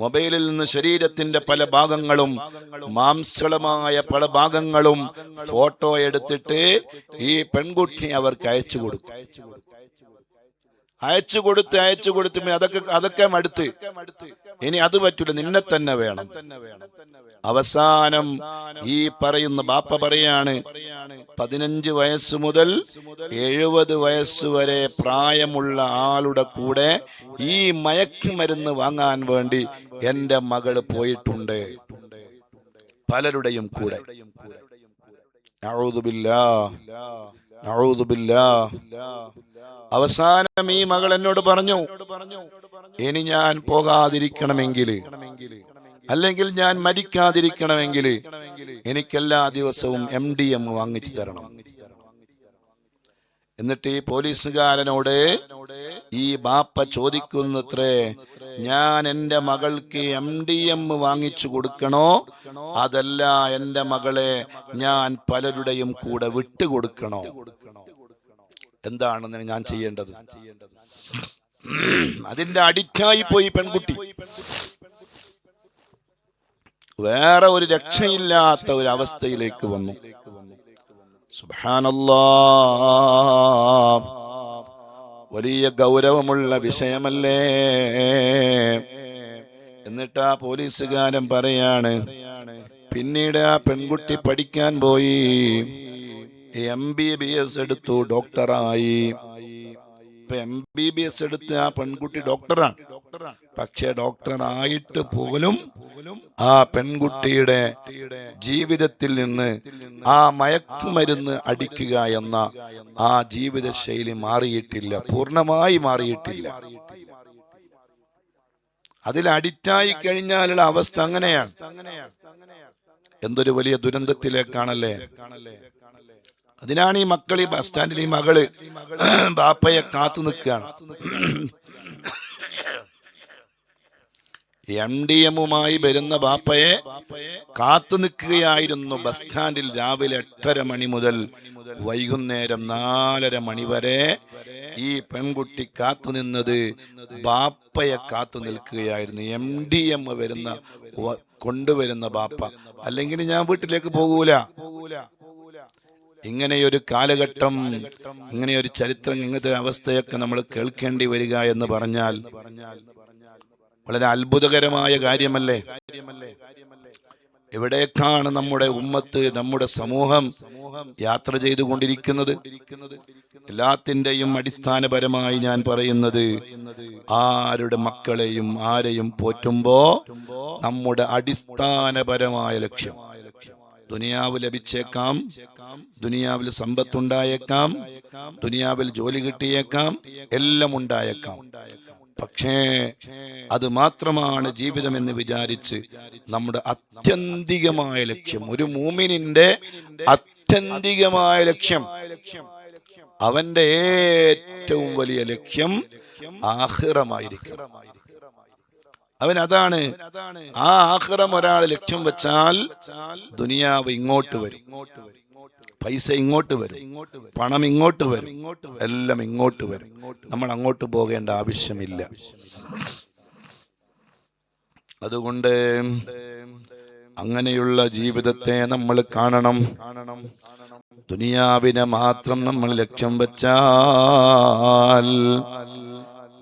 A: മൊബൈലിൽ നിന്ന് ശരീരത്തിന്റെ പല ഭാഗങ്ങളും മാംസളമായ പല ഭാഗങ്ങളും ഫോട്ടോ എടുത്തിട്ട് ഈ പെൺകുട്ടി അവർക്ക് അയച്ചു കൊടുക്കും. അയച്ചു കൊടുത്ത് അതൊക്കെ മടുത്ത് ഇനി അത് പറ്റൂല, നിന്നെ തന്നെ വേണം. അവസാനം ഈ പറയുന്ന ബാപ്പ പറയാണ്, 15 വയസ്സ് മുതൽ 70 വയസ്സ് വരെ പ്രായമുള്ള ആളുടെ കൂടെ ഈ മയക്കുമരുന്ന് വാങ്ങാൻ വേണ്ടി എന്റെ മകള് പോയിട്ടുണ്ട്, പലരുടെയും കൂടെ. നഊദു ബില്ലാഹ്. അവസാനം ഈ മകൾ എന്നോട് പറഞ്ഞു, ഇനി ഞാൻ പോകാതിരിക്കണമെങ്കിൽ, അല്ലെങ്കിൽ ഞാൻ മരിക്കാതിരിക്കണമെങ്കിൽ എനിക്കെല്ലാ ദിവസവും MDM വാങ്ങിച്ചു തരണം. എന്നിട്ട് ഈ പോലീസുകാരനോട് ഈ ബാപ്പ ചോദിക്കുന്നത്രേ, ഞാൻ എന്റെ മകൾക്ക് MDM വാങ്ങിച്ചു കൊടുക്കണോ, അതല്ല എന്റെ മകളെ ഞാൻ പലരുടെയും കൂടെ വിട്ടുകൊടുക്കണോ? എന്താണ് ഞാൻ ചെയ്യേണ്ടത്? അതിന്റെ അഡിക്റ്റായി പോയി പെൺകുട്ടി. വേറെ ഒരു രക്ഷയില്ലാത്ത ഒരു അവസ്ഥയിലേക്ക് വന്നു. സുബ്ഹാനല്ലാഹ്, വലിയ ഗൗരവമുള്ള വിഷയമല്ലേ? എന്നിട്ട് ആ പോലീസുകാരൻ പറയാണ്, പിന്നീട് ആ പെൺകുട്ടി പഠിക്കാൻ പോയി, MBBS എടുത്തു, ഡോക്ടറായി. ഇപ്പൊ MBBS എടുത്ത് ആ പെൺകുട്ടി ഡോക്ടറാണ്. പക്ഷെ ഡോക്ടറായിട്ട് പോലും ആ പെൺകുട്ടിയുടെ ജീവിതത്തിൽ നിന്ന് ആ മയക്കുമരുന്ന് അടിക്കുക എന്ന ആ ജീവിത ശൈലി മാറിയിട്ടില്ല, പൂർണ്ണമായി മാറിയിട്ടില്ല. അതിൽ അഡിക്റ്റായി കഴിഞ്ഞാലുള്ള അവസ്ഥ അങ്ങനെയാണ്. എന്തൊരു വലിയ ദുരന്തത്തിലേക്കാണല്ലേ? അതിനാണ് ഈ മക്കൾ, ഈ ബസ് സ്റ്റാൻഡിൽ ഈ മകള് ബാപ്പയെ കാത്തു നിൽക്കുകയാണ്. MDMുമായി വരുന്ന ബാപ്പയെ കാത്തു നിൽക്കുകയായിരുന്നു ബസ് സ്റ്റാൻഡിൽ. രാവിലെ 8:30 മണി മുതൽ വൈകുന്നേരം 4:30 മണി വരെ ഈ പെൺകുട്ടി കാത്തു നിന്നത് ബാപ്പയെ കാത്തു നിൽക്കുകയായിരുന്നു. MDM കൊണ്ടുവരുന്ന ബാപ്പ, അല്ലെങ്കിൽ ഞാൻ വീട്ടിലേക്ക് പോകൂല. ഇങ്ങനെയൊരു കാലഘട്ടം, ഇങ്ങനെയൊരു ചരിത്രം, ഇങ്ങനത്തെ അവസ്ഥയൊക്കെ നമ്മൾ കേൾക്കേണ്ടി വരിക എന്ന് പറഞ്ഞാൽ വളരെ അത്ഭുതകരമായ കാര്യമല്ലേ? എവിടേക്കാണ് നമ്മുടെ ഉമ്മത്ത്, നമ്മുടെ സമൂഹം യാത്ര ചെയ്തുകൊണ്ടിരിക്കുന്നത്? എല്ലാത്തിൻ്റെയും അടിസ്ഥാനപരമായി ഞാൻ പറയുന്നത്, ആരുടെ മക്കളെയും ആരെയും പോറ്റുമ്പോ നമ്മുടെ അടിസ്ഥാനപരമായ ലക്ഷ്യം, ദുനിയാവ് ലഭിച്ചേക്കാം, ദുനിയാവിൽ സമ്പത്തുണ്ടായേക്കാം, ദുനിയാവിൽ ജോലി കിട്ടിയേക്കാം, എല്ലാം ഉണ്ടായേക്കാം. പക്ഷേ അത് മാത്രമാണ് ജീവിതം എന്ന് വിചാരിച്ച് നമ്മുടെ ആത്യന്തികമായ ലക്ഷ്യം, ഒരു മൂമിനിന്റെ ആത്യന്തികമായ ലക്ഷ്യം, അവന്റെ ഏറ്റവും വലിയ ലക്ഷ്യം ആഖിറമായിരിക്കും. അവൻ അതാണ്. ആ ആഖിറം ഒരാൾ ലക്ഷ്യം വെച്ചാൽ ദുനിയാവ് ഇങ്ങോട്ട് വരും, പൈസ ഇങ്ങോട്ട് വരും, പണം ഇങ്ങോട്ട് വരും, എല്ലാം ഇങ്ങോട്ട് വരും. നമ്മൾ അങ്ങോട്ട് പോകേണ്ട ആവശ്യമില്ല. അതുകൊണ്ട് അങ്ങനെയുള്ള ജീവിതത്തെ നമ്മൾ കാണണം. ദുനിയാവിനെ മാത്രം നമ്മൾ ലക്ഷ്യം വെച്ചാൽ,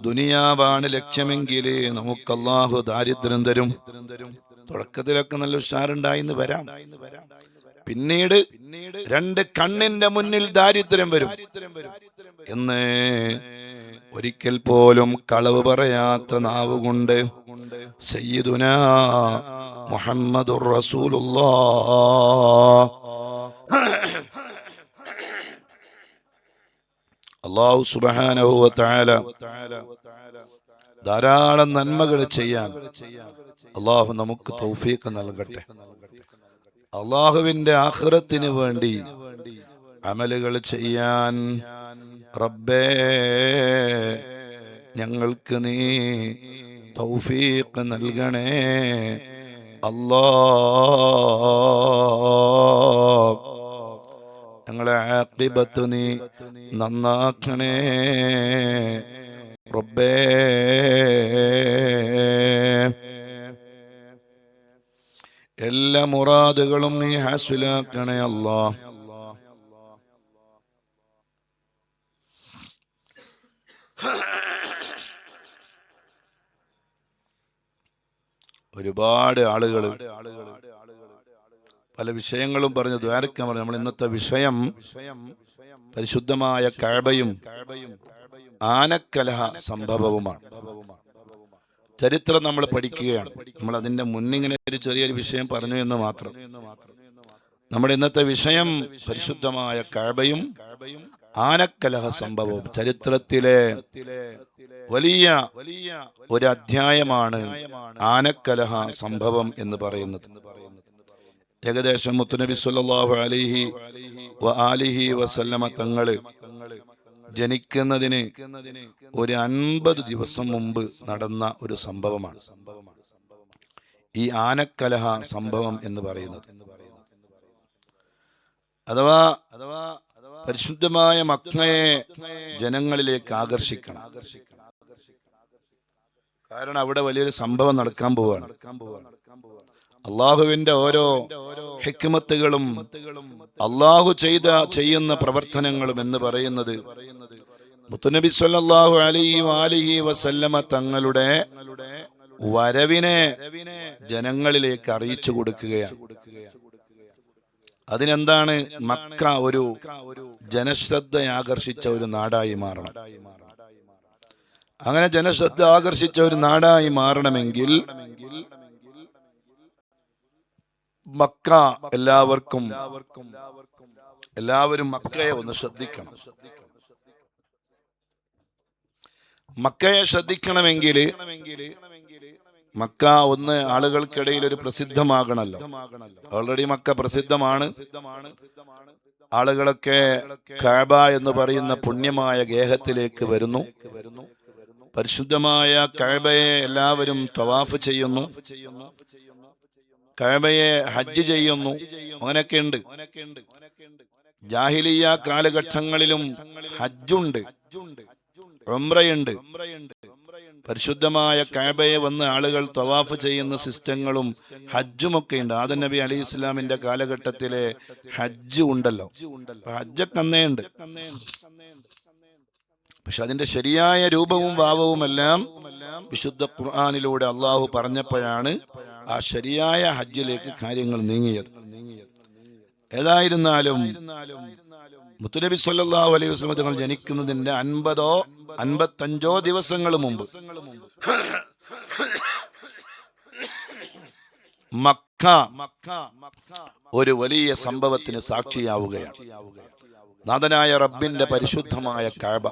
A: ദുനിയാവാണ് ലക്ഷ്യമെങ്കിൽ നമുക്ക് അല്ലാഹു ദാരിദ്ര്യം തരും. തുടക്കത്തിലൊക്കെ നല്ല ഉഷാറുണ്ടായിന്ന് വരാം, പിന്നീട് 2 കണ്ണിന്റെ മുന്നിൽ ദാരിദ്ര്യം വരും. എന്ന് ഒരിക്കൽ പോലും കളവ് പറയാത്ത നാവുകൊണ്ട് സയ്യിദുനാ മുഹമ്മദുർ റസൂലുള്ളാഹ് അല്ലാഹു സുബ്ഹാനഹു വ തആല ധാരാളം നന്മകൾ ചെയ്യാൻ അല്ലാഹു നമുക്ക് തൗഫീഖ് നൽകട്ടെ. അല്ലാഹുവിന്റെ ആഖിറത്തിന് വേണ്ടി അമലുകൾ ചെയ്യാൻ റബ്ബേ ഞങ്ങൾക്ക് നീ തൗഫീഖ് നൽകണേ അല്ലാഹ്. ഞങ്ങളെ ആഖിബത്ത് നീ നന്നാക്കണേ റബ്ബേ. എല്ലാ മുറാദുകളും നീ ഹാസിലാക്കണേ അല്ലാഹ്. ഒരുപാട് ആളുകൾ പല വിഷയങ്ങളും പറഞ്ഞു ദ്വാരക്കാൻ പറഞ്ഞു. നമ്മൾ ഇന്നത്തെ വിഷയം പരിശുദ്ധമായ കഅബയും ആനക്കലഹ സംഭവവുമാണ്. ചരിത്രം നമ്മൾ പഠിക്കുകയാണ്. നമ്മൾ അതിന്റെ മുന്നിങ്ങനെ ഒരു ചെറിയൊരു വിഷയം പറഞ്ഞു എന്ന് മാത്രം. നമ്മുടെ ഇന്നത്തെ വിഷയം പരിശുദ്ധമായ കഅബയും ആനക്കലഹ സംഭവവും. ചരിത്രത്തിലെ വലിയ ഒരു അധ്യായമാണ് ആനക്കലഹ സംഭവം എന്ന് പറയുന്നത്. ഏകദേശം മുത്തുനബി സല്ലല്ലാഹു അലൈഹി വആലിഹി വസല്ലമ തങ്ങള് ജനിക്കുന്നതിന് ഒരു 50 ദിവസം മുമ്പ് നടന്ന ഒരു സംഭവമാണ് ഈ ആനക്കലഹ സംഭവം എന്ന് പറയുന്നത്. അഥവാ പരിശുദ്ധമായ മക്കയെ ജനങ്ങളിലേക്ക് ആകർഷിക്കണം. കാരണം അവിടെ വലിയൊരു സംഭവം നടക്കാൻ പോവാണ്. അള്ളാഹുവിന്റെ ഓരോ ഹിക്മത്തുകളും അള്ളാഹു ചെയ്യുന്ന പ്രവർത്തനങ്ങളും എന്ന് പറയുന്നത് മുത്തുനബി സല്ലല്ലാഹു അലൈഹി വസല്ലമ തങ്ങളുടെ വരവിനെ ജനങ്ങളിലേക്ക് അറിയിച്ചു കൊടുക്കുകയാണ്. അതിനെന്താണ്? മക്ക ഒരു ജനശ്രദ്ധ ആകർഷിച്ച ഒരു നാടായി മാറണം. അങ്ങനെ ജനശ്രദ്ധ ആകർഷിച്ച ഒരു നാടായി മാറണമെങ്കിൽ മക്ക എല്ലാവരും മക്കയെ ഒന്ന് ശ്രദ്ധിക്കണം. മക്കയെ ശ്രദ്ധിക്കണമെങ്കിൽ മക്ക ഒന്ന് ആളുകൾക്കിടയിൽ ഒരു പ്രസിദ്ധമാകണല്ലോ. ഓൾറെഡി മക്ക പ്രസിദ്ധമാണ്. ആളുകളൊക്കെ കഅബ എന്ന് പറയുന്ന പുണ്യമായ ഗേഹത്തിലേക്ക് വരുന്നു. പരിശുദ്ധമായ കഅബയെ എല്ലാവരും തവാഫ് ചെയ്യുന്നു, കഅബയെ ഹജ്ജ് ചെയ്യുന്നു. അങ്ങനെയൊക്കെ ഉണ്ട്. ജാഹിലിയ്യ കാലഘട്ടങ്ങളിലും ഹജ്ജുണ്ട്, ഉംറയുണ്ട്. പരിശുദ്ധമായ കഅബയെ വന്ന് ആളുകൾ തവാഫ് ചെയ്യുന്ന സിസ്റ്റങ്ങളും ഹജ്ജുമൊക്കെ ഉണ്ട്. ആദം നബി അലൈഹി ഇസ്ലാമിന്റെ കാലഘട്ടത്തിലെ ഹജ്ജ് ഉണ്ടല്ലോ. ഹജ്ജൊക്കെ അന്നേ ഉണ്ട്. പക്ഷെ അതിന്റെ ശരിയായ രൂപവും ഭാവവും എല്ലാം വിശുദ്ധ ഖുർആനിലൂടെ അള്ളാഹു പറഞ്ഞപ്പോഴാണ് ആ ശരിയായ ഹജ്ജിലേക്ക് കാര്യങ്ങൾ നീങ്ങിയത്. ഏതായിരുന്നാലും മുത്തുനബി സല്ലല്ലാഹു അലൈഹി വസല്ലം തങ്ങൾ ജനിക്കുന്നതിന്റെ 50ഓ 55ഓ ദിവസങ്ങൾ മുമ്പ് മക്ക ഒരു വലിയ സംഭവത്തിന് സാക്ഷിയാവുകയാണ്. നാഥനായ റബ്ബിന്റെ പരിശുദ്ധമായ കഅബ.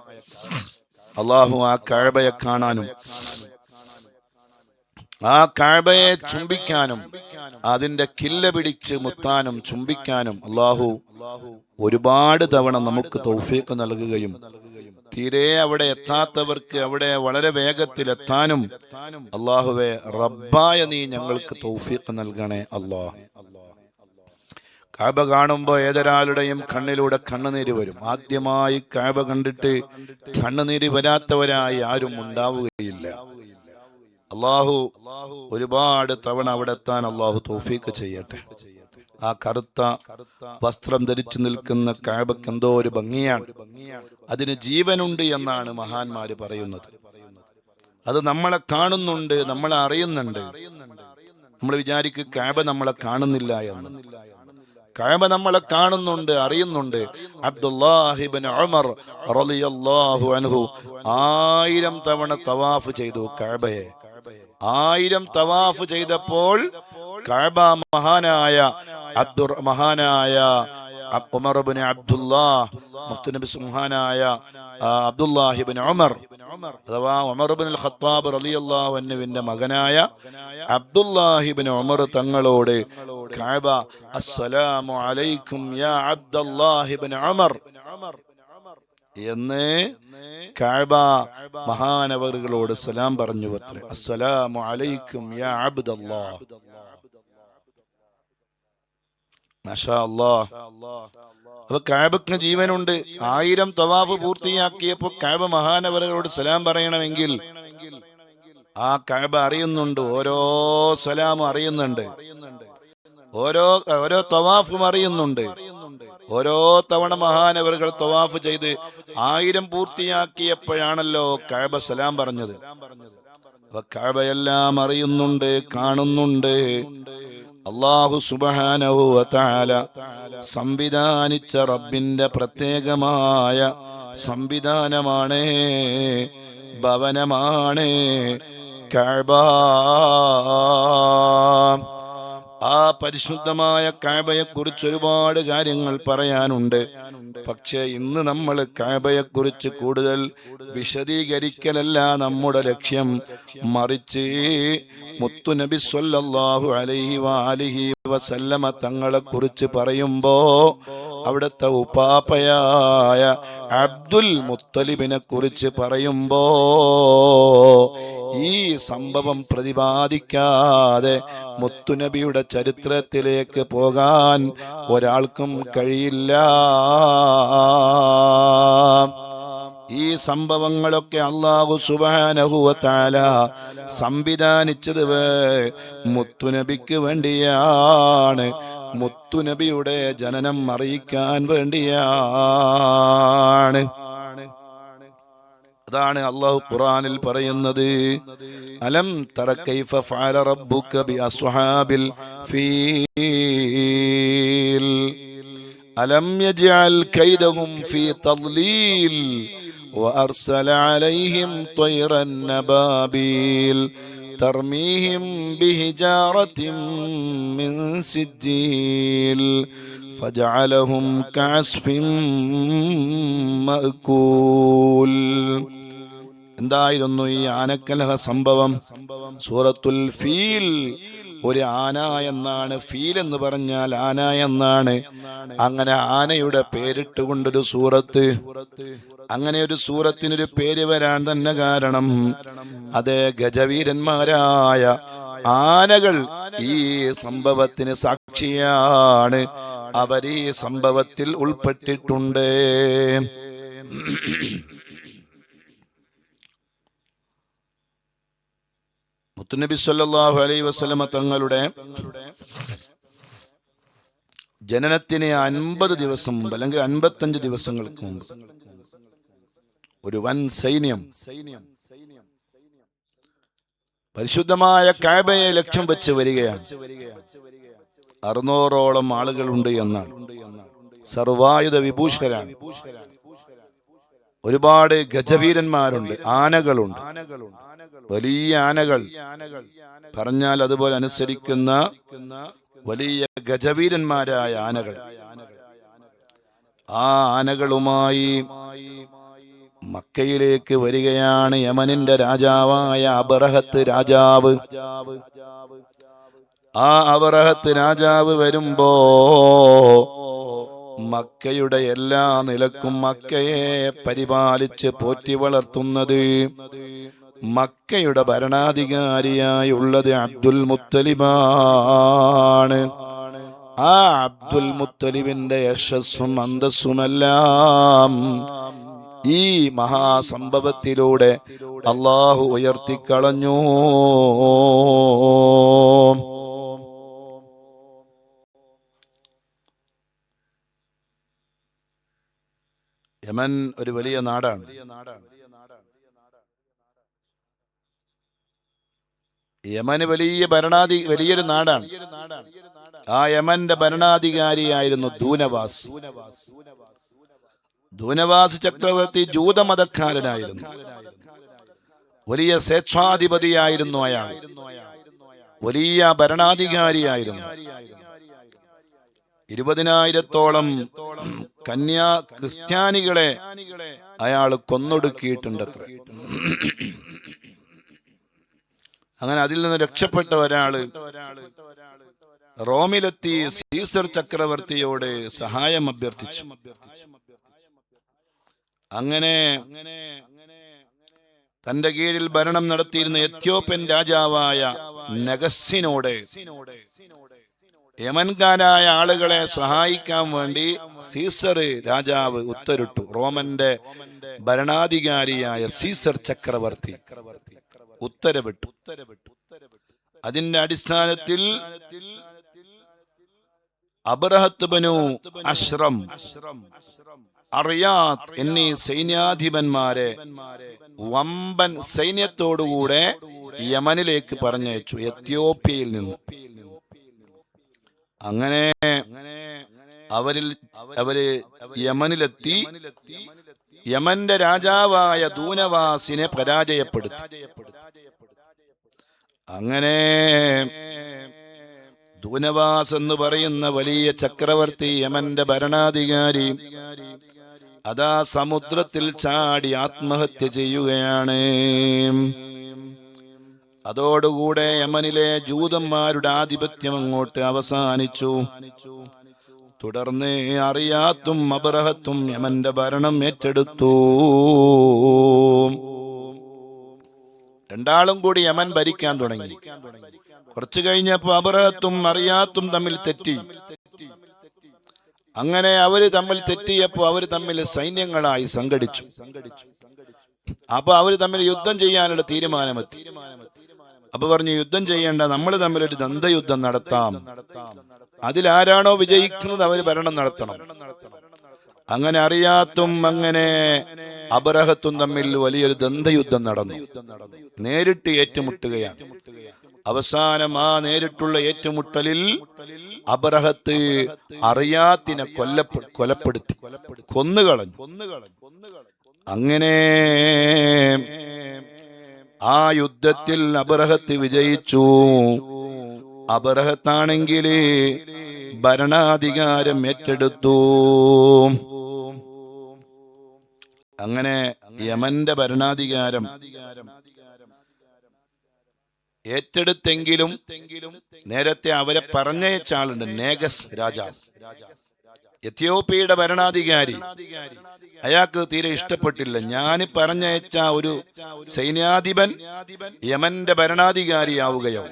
A: അള്ളാഹു ആ കഅബയെ കാണാനും ആ കഅബയെ ചുംബിക്കാനും അതിന്റെ കില്ല പിടിച്ച് മുത്താനും ചുംബിക്കാനും അള്ളാഹു ഒരുപാട് തവണ നമുക്ക് തൗഫീഖ് നൽകുകയും തീരെ അവിടെ എത്താത്തവർക്ക് അവിടെ വളരെ വേഗത്തിൽ എത്താനും അള്ളാഹുവേ റബ്ബായ നീ ഞങ്ങൾക്ക് തൗഫീഖ് നൽകണേ അല്ലാഹ്. കഅബ കാണുമ്പോൾ ഏതൊരാളുടെയും കണ്ണിലൂടെ കണ്ണുനീര് വരും. ആദ്യമായി കഅബ കണ്ടിട്ട് കണ്ണുനീര് വരാത്തവരായി ആരും ഉണ്ടാവുകയില്ല. അള്ളാഹു ഒരുപാട് തവണ അവിടെ എത്താൻ അള്ളാഹു തൗഫീഖ് ചെയ്യട്ടെ. ആ കറുത്ത വസ്ത്രം ധരിച്ചു നിൽക്കുന്ന കഅബക്ക് എന്തോ ഒരു ഭംഗിയാണ്. അതിന് ജീവനുണ്ട് എന്നാണ് മഹാന്മാര് പറയുന്നത്. അത് നമ്മളെ കാണുന്നുണ്ട്, നമ്മളെ അറിയുന്നുണ്ട്. നമ്മൾ വിചാരിക്കും കഅബ നമ്മളെ കാണുന്നില്ല എന്ന്. കഅബ നമ്മളെ കാണുന്നുണ്ട്, അറിയുന്നുണ്ട്. അബ്ദുല്ലാഹി ഇബ്നു ഉമർ റളിയല്ലാഹു അൻഹു 1000 തവണ തവാഫ് ചെയ്തു കഅബയെ. 1000 തവാഫ് ചെയ്തപ്പോൾ കഅബ മഹാനായ ഉമർ ഇബ്നു അബ്ദുല്ലാഹ് മുത്തുനബി സുബ്ഹാനായ അബ്ദുല്ലാഹി ഇബ്നു ഉമർ അഥവാ ഉമർ ഇബ്നുൽ ഖത്താബ് റളിയല്ലാഹു അൻഹുവിന്റെ മകനായ അബ്ദുല്ലാഹി ഇബ്നു ഉമർ തങ്ങളോട് കഅബ അസ്സലാമു അലൈക്കും യാ അബ്ദുല്ലാഹി ഇബ്നു ഉമർ എന്ന് കഅബ മഹാനവറുകളോട് സലാം പറഞ്ഞു അത്രേ. അസ്സലാമു അലൈക്കും യാ അബ്ദുല്ലാഹ്. മാഷാ അല്ലാഹ്. അപ്പൊ കഅബക്ക് ജീവനുണ്ട്. 1000 തവാഫ് പൂർത്തിയാക്കിയപ്പോ കഅബ മഹാനവറുകളോട് സലാം പറയണമെങ്കിൽ ആ കഅബ അറിയുന്നുണ്ട്, ഓരോ സലാമും അറിയുന്നുണ്ട്, ഓരോ ഓരോ തവാഫും അറിയുന്നുണ്ട്. ഓരോ തവണ മഹാനവറുകൾ തവാഫ് ചെയ്ത് 1000 പൂർത്തിയാക്കിയപ്പോഴാണല്ലോ കഅബ സലാം പറഞ്ഞത്. അപ്പൊ കഅബയെല്ലാം അറിയുന്നുണ്ട്, കാണുന്നുണ്ട്. അല്ലാഹു സുബ്ഹാനഹു വ തആല സംവിധാനിച്ച റബ്ബിന്റെ പ്രത്യേകമായ സംവിധാനമാണ്, ഭവനമാണ് കഅബ. ആ പരിശുദ്ധമായ കഅബയെ കുറിച്ച് ഒരുപാട് കാര്യങ്ങൾ പറയാനുണ്ട്. പക്ഷേ ഇന്ന് നമ്മൾ കഅബയെ കുറിച്ച് കൂടുതൽ വിശദീകരിക്കലല്ല നമ്മുടെ ലക്ഷ്യം. മറിച്ച് മുത്തുനബി സ്വല്ലല്ലാഹു അലൈഹി വആലിഹി വസല്ലമ തങ്ങളെ കുറിച്ച് പറയുമ്പോ അവിടുത്തെ ഉപ്പാപ്പയായ അബ്ദുൽ മുത്തലിബിനെ കുറിച്ച് പറയുമ്പോ ഈ സംഭവം പ്രതിപാദിക്കാതെ മുത്തുനബിയുടെ ചരിത്രത്തിലേക്ക് പോകാൻ ഒരാൾക്കും കഴിയില്ല. ഈ സംഭവങ്ങളൊക്കെ അല്ലാഹു സുബ്ഹാനഹു വ തആല സംവിധാനിച്ചത് മുത്തുനബിക്ക് വേണ്ടിയാണ്, മുത്തുനബിയുടെ ജനനം അറിയിക്കാൻ വേണ്ടിയാണ്. അതാണ് അല്ലാഹു ഖുർആനിൽ പറയുന്നത്, അലം തറ കൈഫ ഫഅല റബ്ബുക ബി അസ്ഹാബിൽ ഫീൽ അലം യജ്അൽ കൈദഹും ഫീ തദ്ലീൽ വഅർസല അലൈഹിം ത്വയ്റൻ നബാബീൽ തർമീഹിം ബിഹിജാറത്തിൻ മിൻ സിജ്ജീൽ ഫജഅലഹും കഅസ്ഫിൻ മഅകൂൽ. എന്തായിരുന്നു ഈ ആനക്കലഹ സംഭവം? സൂറത്തുൽ ഫീൽ. ഒരു ആന എന്നാണ്, ഫീൽ എന്ന് പറഞ്ഞാൽ ആന എന്നാണ്. അങ്ങനെ ആനയുടെ പേരിട്ടുകൊണ്ടൊരു സൂറത്ത്, അങ്ങനെ ഒരു സൂറത്തിനൊരു പേര് വരാൻ തന്നെ കാരണം അത് ഗജവീരന്മാരായ ആനകൾ ഈ സംഭവത്തിന് സാക്ഷിയാണ്. അവർ ഈ സംഭവത്തിൽ ഉൾപ്പെട്ടിട്ടുണ്ട്. മുത്തുനബി സല്ലല്ലാഹു അലൈഹി വസല്ലമ തങ്ങളുടെ ജനനത്തിന് 50 ദിവസം മുമ്പ് അല്ലെങ്കിൽ 55 ദിവസങ്ങൾക്ക് മുമ്പ് ഒരു വൻ സൈന്യം പരിശുദ്ധമായ കഅബയെ ലക്ഷ്യം വെച്ച് വരികയാണ്. 600ഓളം ആളുകളുണ്ട് എന്നാണ്. സർവായുധ വിഭൂഷരാണ്. ഒരുപാട് ഗജവീരന്മാരുണ്ട്, ആനകളുണ്ട്, വലിയ ആനകൾ പറഞ്ഞാൽ അതുപോലെ അനുസരിക്കുന്ന വലിയ ഗജവീരന്മാരായ ആനകൾ. ആ ആനകളുമായി മക്കയിലേക്ക് വരികയാണ് യമനിന്റെ രാജാവായ അബറഹത്ത് രാജാവ്. ആ അബറഹത്ത് രാജാവ് വരുമ്പോ മക്കയുടെ എല്ലാ നിലക്കും മക്കയെ പരിപാലിച്ച് പോറ്റി വളർത്തുന്നത്, മക്കയുടെ ഭരണാധികാരിയായുള്ളത് അബ്ദുൽ മുത്തലിബാണ്. ആ അബ്ദുൽ മുത്തലിബിന്റെ യശസ്സും അന്തസ്സുമെല്ലാം ഈ മഹാസംഭവത്തിലൂടെ അല്ലാഹു ഉയർത്തിക്കളഞ്ഞു. യമൻ ഒരു വലിയ നാടാണ്. യമന് വലിയൊരു നാടാണ്. ആ യമന്റെ ഭരണാധികാരിയായിരുന്നു ദൂനവാസ്. ദൂനവാസ് ചക്രവർത്തി ജൂതമതക്കാരനായിരുന്നു. വലിയ സ്വേച്ഛാധിപതിയായിരുന്നു. അയാൾ വലിയ ഭരണാധികാരിയായിരുന്നു. 20,000-ഓളം ക്രിസ്ത്യാനികളെ അയാൾ കൊന്നൊടുക്കിയിട്ടുണ്ടത്ര. അങ്ങനെ അതിൽ നിന്ന് രക്ഷപ്പെട്ട ഒരാള് റോമിലെത്തി സീസർ ചക്രവർത്തിയോട് സഹായം അഭ്യർത്ഥിച്ചു. അങ്ങനെ തന്റെ കീഴിൽ ഭരണം നടത്തിയിരുന്ന എത്യോപ്യൻ രാജാവായ നഗസ്സിനോട് യമൻകാരായ ആളുകളെ സഹായിക്കാൻ വേണ്ടി സീസർ രാജാവ് ഉത്തരവിട്ടു. റോമന്റെ ഭരണാധികാരിയായ സീസർ ചക്രവർത്തി ഉത്തരവിട്ടു. അതിന്റെ അടിസ്ഥാനത്തിൽ അബ്രഹത്ത് ബനു അശ്രം, അർയാത്ത് എന്നീ സൈന്യാധിപന്മാരെ വമ്പൻ സൈന്യത്തോടുകൂടെ യമനിലേക്ക് പറഞ്ഞയച്ചു, എത്യോപ്യയിൽ നിന്ന്. അങ്ങനെ അവര് യമനിലെത്തി യമന്റെ രാജാവായ ദൂനവാസിനെ പരാജയപ്പെടുത്തി. അങ്ങനെ ദൂനവാസ് എന്ന് പറയുന്ന വലിയ ചക്രവർത്തി, യമന്റെ ഭരണാധികാരി, അതാ സമുദ്രത്തിൽ ചാടി ആത്മഹത്യ ചെയ്യുകയാണ്. അതോടുകൂടെ യമനിലെ ജൂതന്മാരുടെ ആധിപത്യം അങ്ങോട്ട് അവസാനിച്ചു. തുടർന്ന് അർയാത്തും അബ്രഹത്തും യമന്റെ ഭരണം ഏറ്റെടുത്തു. രണ്ടാളും കൂടി യമൻ ഭരിക്കാൻ തുടങ്ങി. കുറച്ചു കഴിഞ്ഞപ്പോ അബ്രഹത്തും അർയാത്തും തമ്മിൽ തെറ്റി. അങ്ങനെ അവര് തമ്മിൽ തെറ്റിയപ്പോ അവര് തമ്മിൽ സൈന്യങ്ങളായി സംഘടിച്ചു. അപ്പൊ അവര് തമ്മിൽ യുദ്ധം ചെയ്യാനുള്ള തീരുമാനമെത്തി. അപ്പൊ പറഞ്ഞു, യുദ്ധം ചെയ്യേണ്ട, നമ്മൾ തമ്മിലൊരു ദ്വന്ദ്വയുദ്ധം നടത്താം. അതിലാരാണോ വിജയിക്കുന്നത് അവര് ഭരണം നടത്തണം. അങ്ങനെ അർയാത്തും അങ്ങനെ അബ്രഹത്തും തമ്മിൽ വലിയൊരു ദ്വന്ദ്വയുദ്ധം നടന്നു. നേരിട്ട് ഏറ്റുമുട്ടുകയാണ്. അവസാനം ആ നേരിട്ടുള്ള ഏറ്റുമുട്ടലിൽ അബ്രഹത്ത് അർയാത്തിനെ കൊലപ്പെടുത്തി, കൊന്നുകളഞ്ഞു. അങ്ങനെ ആ യുദ്ധത്തിൽ അബ്രഹത്ത് വിജയിച്ചു. അബ്രഹത്താണെങ്കിൽ ഭരണാധികാരം ഏറ്റെടുത്തു. അങ്ങനെ യമന്റെ ഭരണാധികാരം ഏറ്റെടുത്തെങ്കിലും നേരത്തെ അവരെ പറഞ്ഞയച്ച ആളുണ്ട്, നേഗസ് രാജാവ്, എത്യോപ്യയുടെ ഭരണാധികാരി. അയാൾക്ക് തീരെ ഇഷ്ടപ്പെട്ടില്ല. ഞാൻ പറഞ്ഞയച്ച ഒരു സൈന്യാധിപൻ യമന്റെ ഭരണാധികാരിയാവുകയോ.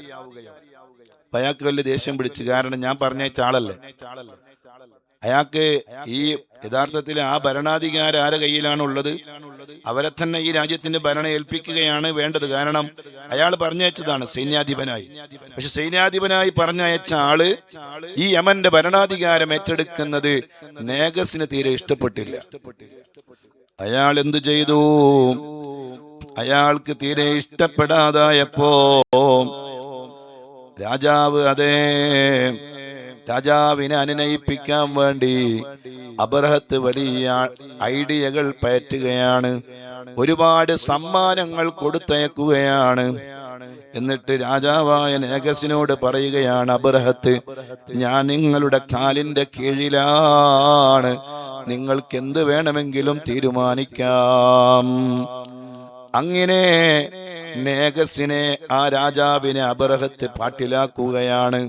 A: അയാൾക്ക് വലിയ ദേഷ്യം പിടിച്ചു. കാരണം ഞാൻ പറഞ്ഞയച്ച ആളല്ലേ. അയാൾക്ക് ഈ യഥാർത്ഥത്തിൽ ആ ഭരണാധികാരം ആരുടെ കയ്യിലാണുള്ളത്? അവരെ തന്നെ ഈ രാജ്യത്തിന്റെ ഭരണം ഏൽപ്പിക്കുകയാണ് വേണ്ടത്. കാരണം അയാൾ പറഞ്ഞയച്ചതാണ് സൈന്യാധിപനായി. പക്ഷെ സൈന്യാധിപനായി പറഞ്ഞയച്ച ആള് ഈ യമന്റെ ഭരണാധികാരം ഏറ്റെടുക്കുന്നത് നേഗസിന് തീരെ ഇഷ്ടപ്പെട്ടില്ല. അയാൾ എന്തു ചെയ്തു? അയാൾക്ക് തീരെ ഇഷ്ടപ്പെടാതായപ്പോ രാജാവിനെ അനുനയിപ്പിക്കാൻ വേണ്ടി അബ്രഹത്ത് വലിയ ഐഡിയകൾ പയറ്റുകയാണ്. ഒരുപാട് സമ്മാനങ്ങൾ കൊടുത്തയക്കുകയാണ്. എന്നിട്ട് രാജാവായ നേഗസിനോട് പറയുകയാണ്, അബ്രഹത്ത്, ഞാൻ നിങ്ങളുടെ കാലിന്റെ കീഴിലാണ്, നിങ്ങൾക്ക് എന്ത് വേണമെങ്കിലും തീരുമാനിക്കാം. അങ്ങനെ നേഗസിനെ, ആ രാജാവിനെ അബ്രഹത്ത് പാട്ടിലാക്കുകയാണ്.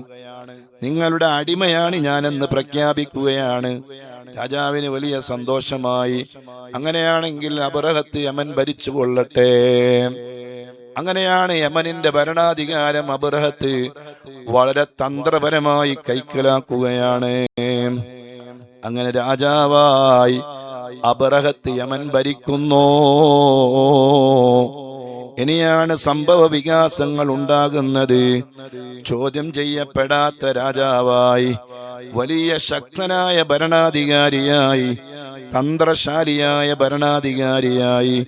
A: നിങ്ങളുടെ അടിമയാണ് ഞാനെന്ന് പ്രഖ്യാപിക്കുകയാണ്. രാജാവിന് വലിയ സന്തോഷമായി. അങ്ങനെയാണെങ്കിൽ അബ്രഹത്ത് യമൻ ഭരിച്ചു കൊള്ളട്ടെ. അങ്ങനെയാണ് യമനിന്റെ ഭരണാധികാരം അബ്രഹത്ത് വളരെ തന്ത്രപരമായി കൈക്കലാക്കുകയാണ്. അങ്ങനെ രാജാവായി അബ്രഹത്ത് യമൻ ഭരിക്കുന്നു. ഇനിയാണ് സംഭവ വികാസങ്ങൾ ഉണ്ടാകുന്നത്. ചോദ്യം ചെയ്യപ്പെടാത്ത രാജാവായി, വലിയ ശക്തനായ ഭരണാധികാരിയായി, തന്ത്രശാലിയായ ഭരണാധികാരിയായി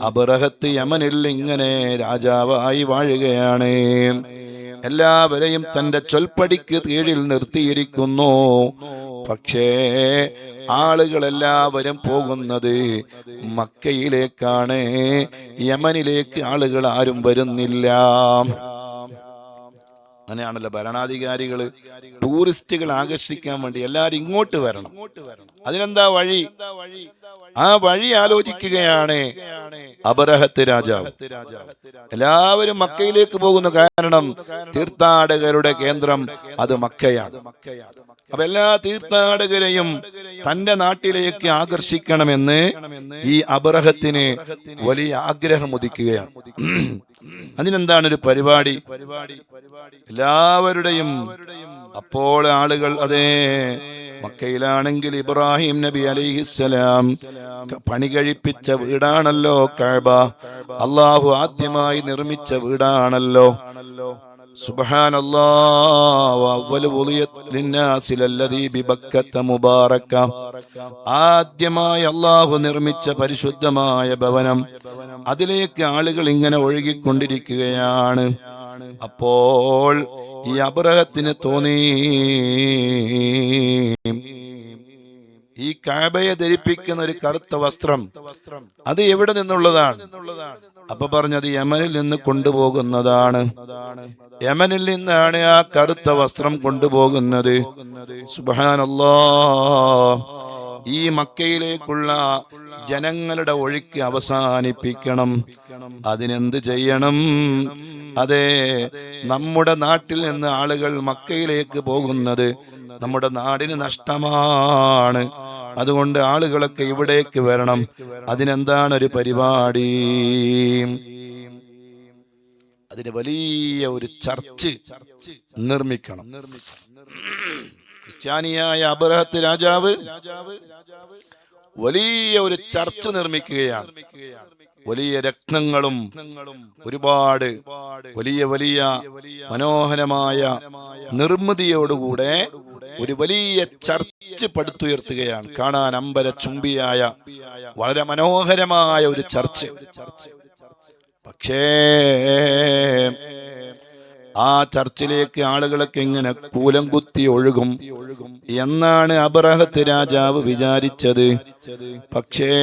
A: അബ്രഹത്ത് യമനിൽ ഇങ്ങനെ രാജാവായി വാഴുകയാണ്. എല്ലാവരെയും തന്റെ ചൊൽപ്പടിക്ക് കീഴിൽ നിർത്തിയിരിക്കുന്നു. പക്ഷേ ആളുകളെല്ലാവരും പോകുന്നത് മക്കയിലേക്കാണ്. യമനിലേക്ക് ആളുകൾ ആരും വരുന്നില്ല. അങ്ങനെയാണല്ലോ ഭരണാധികാരികള് ടൂറിസ്റ്റുകൾ ആകർഷിക്കാൻ വേണ്ടി എല്ലാരും ഇങ്ങോട്ട് വരണം. അതിനെന്താ വഴി? ആ വഴി ആലോചിക്കുകയാണ് അബ്രഹത്ത് രാജാവ്. എല്ലാവരും മക്കയിലേക്ക് പോകുന്നു. കാരണം തീർത്ഥാടകരുടെ കേന്ദ്രം അത് മക്കയാണ്. അപ്പൊ എല്ലാ തീർത്ഥാടകരെയും തന്റെ നാട്ടിലേക്ക് ആകർഷിക്കണമെന്ന് ഈ അബ്രഹത്തിന് വലിയ ആഗ്രഹം ഉദിക്കുകയാണ്. അതിനെന്താണ് ഒരു പരിപാടി? എല്ലാവരുടെയും അപ്പോൾ ആളുകൾ അതേ മക്കയിലാണെങ്കിൽ ഇബ്രാഹിം നബി അലൈഹിസ്സലാം പണി കഴിപ്പിച്ച വീടാണല്ലോ കഅബ. അല്ലാഹു ആദ്യമായി നിർമ്മിച്ച വീടാണല്ലോ. സുബ്ഹാനല്ലാഹ് വഅവ്വലു വുളിയത് ലിന്നാസി ലല്ലദീ ബിബക്കത മുബാറക. ആദ്യമായി അല്ലാഹു നിർമ്മിച്ച പരിശുദ്ധമായ ഭവനം, അതിലേക്ക് ആളുകൾ ഇങ്ങനെ ഒഴുകിക്കൊണ്ടിരിക്കുകയാണ്. അപ്പോൾ ഈ അബ്രഹത്തിന് തോന്നി, ഈ കഅബയെ ധരിപ്പിക്കുന്ന ഒരു കറുത്ത വസ്ത്രം അത് എവിടെ നിന്നുള്ളതാണ്? അപ്പൊ പറഞ്ഞത് യമനിൽ നിന്ന് കൊണ്ടുപോകുന്നതാണ്. യമനിൽ നിന്നാണ് ആ കറുത്ത വസ്ത്രം കൊണ്ടുപോകുന്നത്. സുബ്ഹാനല്ലാഹ്. ഈ മക്കയിലേക്കുള്ള ജനങ്ങളുടെ ഒഴുക്ക് അവസാനിപ്പിക്കണം. അതിനെന്ത് ചെയ്യണം? അതെ, നമ്മുടെ നാട്ടിൽ നിന്ന് ആളുകൾ മക്കയിലേക്ക് പോകുന്നത് നമ്മുടെ നാടിന് നഷ്ടമാണ്. അതുകൊണ്ട് ആളുകളൊക്കെ ഇവിടേക്ക് വരണം. അതിനെന്താണ് ഒരു പരിപാടി? അതിന് വലിയ ഒരു ചർച്ച് നിർമ്മിക്കണം. ക്രിസ്ത്യാനിയായ അബ്രഹത്ത് രാജാവ് വലിയ ഒരു ചർച്ച് നിർമ്മിക്കുകയാണ്. വലിയ രത്നങ്ങളും ഒരുപാട് വലിയ വലിയ മനോഹരമായ നിർമ്മിതിയോടുകൂടെ ഒരു വലിയ ചർച്ച് പടുത്തുയർത്തുകയാണ്. കാണാൻ അമ്പര ചുംബിയായ വളരെ മനോഹരമായ ഒരു ചർച്ച്. പക്ഷേ ആ ചർച്ചിലേക്ക് ആളുകളൊക്കെ ഇങ്ങനെ കൂലം കുത്തി ഒഴുകും എന്നാണ് അബ്രഹത്ത് രാജാവ് വിചാരിച്ചത്. പക്ഷേ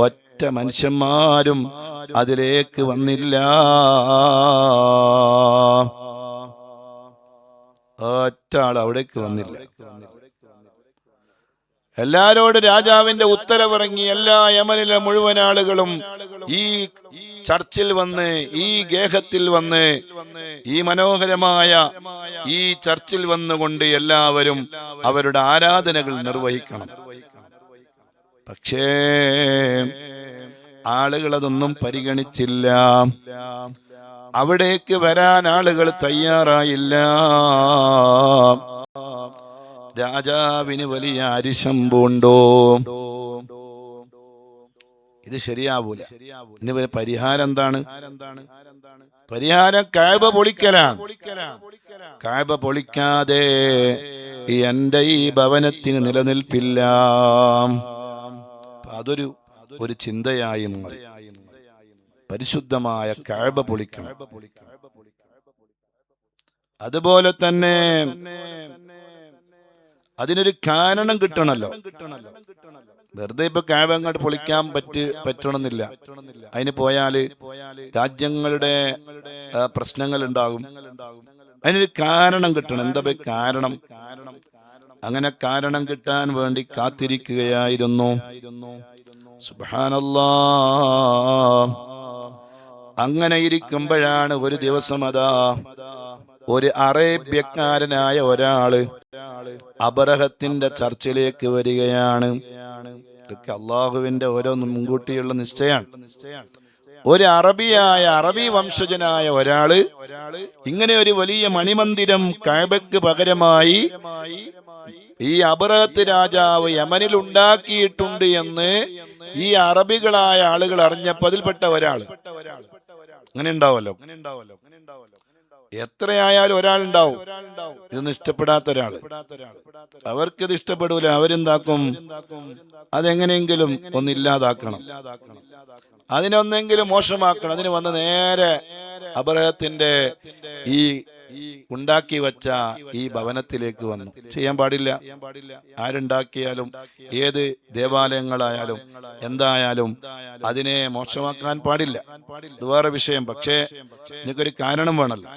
A: ഒറ്റ മനുഷ്യന്മാരും അതിലേക്ക് വന്നില്ല. ഒറ്റ ആൾ അവിടേക്ക് വന്നില്ല. എല്ലാരോടും രാജാവിന്റെ ഉത്തരവിറങ്ങി. എല്ലാ യമനിലെ മുഴുവൻ ആളുകളും ഈ ചർച്ചിൽ വന്ന്, ഈ ഗേഹത്തിൽ വന്ന്, ഈ മനോഹരമായ ഈ ചർച്ചിൽ വന്നുകൊണ്ട് എല്ലാവരും അവരുടെ ആരാധനകൾ നിർവഹിക്കണം. പക്ഷേ ആളുകൾ അതൊന്നും പരിഗണിച്ചില്ല. അവിടേക്ക് വരാൻ ആളുകൾ തയ്യാറായില്ല. രാജാവിന് വലിയ അരിശം പൂണ്ടോ. ഇത് ശരിയാവൂല. ഇതിന് പരിഹാരം എന്താണ്? പരിഹാരം കഅബ പൊളിക്കലാണ്. കഅബ പൊളിക്കാതെ എന്റെ ഈ ഭവനത്തിന് നിലനിൽപ്പില്ല. അതൊരു ചിന്തയായി മാറി. പരിശുദ്ധമായ കഅബ പൊളിക്കണം. അതുപോലെ തന്നെ അതിനൊരു കാരണം കിട്ടണല്ലോ. വെറുതെ ഇപ്പൊ കഅബ അങ്ങോട്ട് പൊളിക്കാൻ പറ്റണമെന്നില്ല. അതിന് പോയാല് രാജ്യങ്ങളുടെ പ്രശ്നങ്ങൾ ഉണ്ടാകും. അതിനൊരു കാരണം കിട്ടണം. എന്താ കാരണം? അങ്ങനെ കാരണം കിട്ടാൻ വേണ്ടി കാത്തിരിക്കുകയായിരുന്നു. സുബ്ഹാനല്ലാഹ്. അങ്ങനെ ഇരിക്കുമ്പോഴാണ് ഒരു ദിവസം ഒരു അറേബ്യക്കാരനായ ഒരാള് അബ്രഹത്തിന്റെ ചർച്ചിലേക്ക് വരികയാണ്. ഇതൊക്കെ അള്ളാഹുവിന്റെ ഓരോ മുൻകൂട്ടിയുള്ള നിശ്ചയാണ്. ഒരു അറബി വംശജനായ ഒരാള് ഇങ്ങനെ ഒരു വലിയ മണിമന്ദിരം കഅബയ്ക്ക് പകരമായി ഈ അബ്രഹത്ത് രാജാവ് യമനിൽ ഉണ്ടാക്കിയിട്ടുണ്ട് എന്ന് ഈ അറബികളായ ആളുകൾ അറിഞ്ഞപ്പോ അതിൽപ്പെട്ട ഒരാള്. അങ്ങനെ ഉണ്ടാവല്ലോ. എത്രയായാലും ഒരാളുണ്ടാവും ഇതൊന്നും ഇഷ്ടപ്പെടാത്ത ഒരാള്. അവർക്കിത് ഇഷ്ടപ്പെടൂല. അവരെന്താക്കും? അതെങ്ങനെയെങ്കിലും ഒന്നില്ലാതാക്കണം, അതിനൊന്നെങ്കിലും മോശമാക്കണം. അതിന് വന്ന് നേരെ അബ്രഹത്തിന്റെ ഈ ഉണ്ടാക്കി വച്ച ഈ ഭവനത്തിലേക്ക് വന്നു. ചെയ്യാൻ പാടില്ല. ആരുണ്ടാക്കിയാലും ഏത് ദേവാലയങ്ങളായാലും എന്തായാലും അതിനെ മോശമാക്കാൻ പാടില്ല. ഇത് വേറെ വിഷയം. പക്ഷേ എനിക്കൊരു കാരണം വേണമല്ലോ.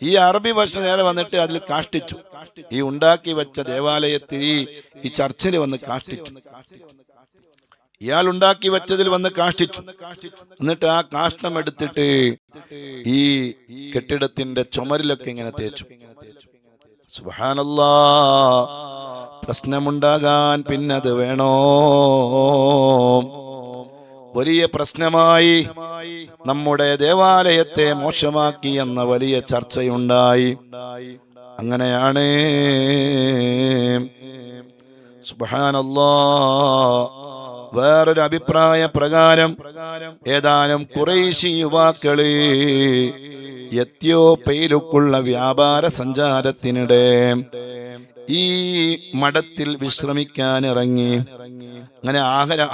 A: ഈ അറബി ഭാഷ നേരെ വന്നിട്ട് അതിൽ കാഷ്ടിച്ചു. ഈ ഉണ്ടാക്കി വെച്ച ദേവാലയത്തിൽ ഈ ചർച്ചിൽ വന്ന് കാഷ്ടിച്ചു. ഇയാൾ ഉണ്ടാക്കി വെച്ചതിൽ വന്ന് കാഷ്ടിച്ചു. എന്നിട്ട് ആ കാഷ്ടം എടുത്തിട്ട് ഈ കെട്ടിടത്തിന്റെ ചുമരിലൊക്കെ ഇങ്ങനെ തേച്ചു. സുബ്ഹാനല്ലാഹ്. പ്രശ്നമുണ്ടാകാൻ പിന്നത് വേണോ? വലിയ പ്രശ്നമായി. നമ്മുടെ ദേവാലയത്തെ മോശമാക്കി എന്ന വലിയ ചർച്ചയുണ്ടായി. അങ്ങനെയാണ് സുബ്ഹാനല്ലാഹ് വേറൊരു അഭിപ്രായ പ്രകാരം ഏതാനും ഖുറൈശി യുവാക്കള് എത്യോപ്യയിലേക്കുള്ള വ്യാപാര സഞ്ചാരത്തിനിടെ ഈ മഠത്തിൽ വിശ്രമിക്കാൻ ഇറങ്ങി. അങ്ങനെ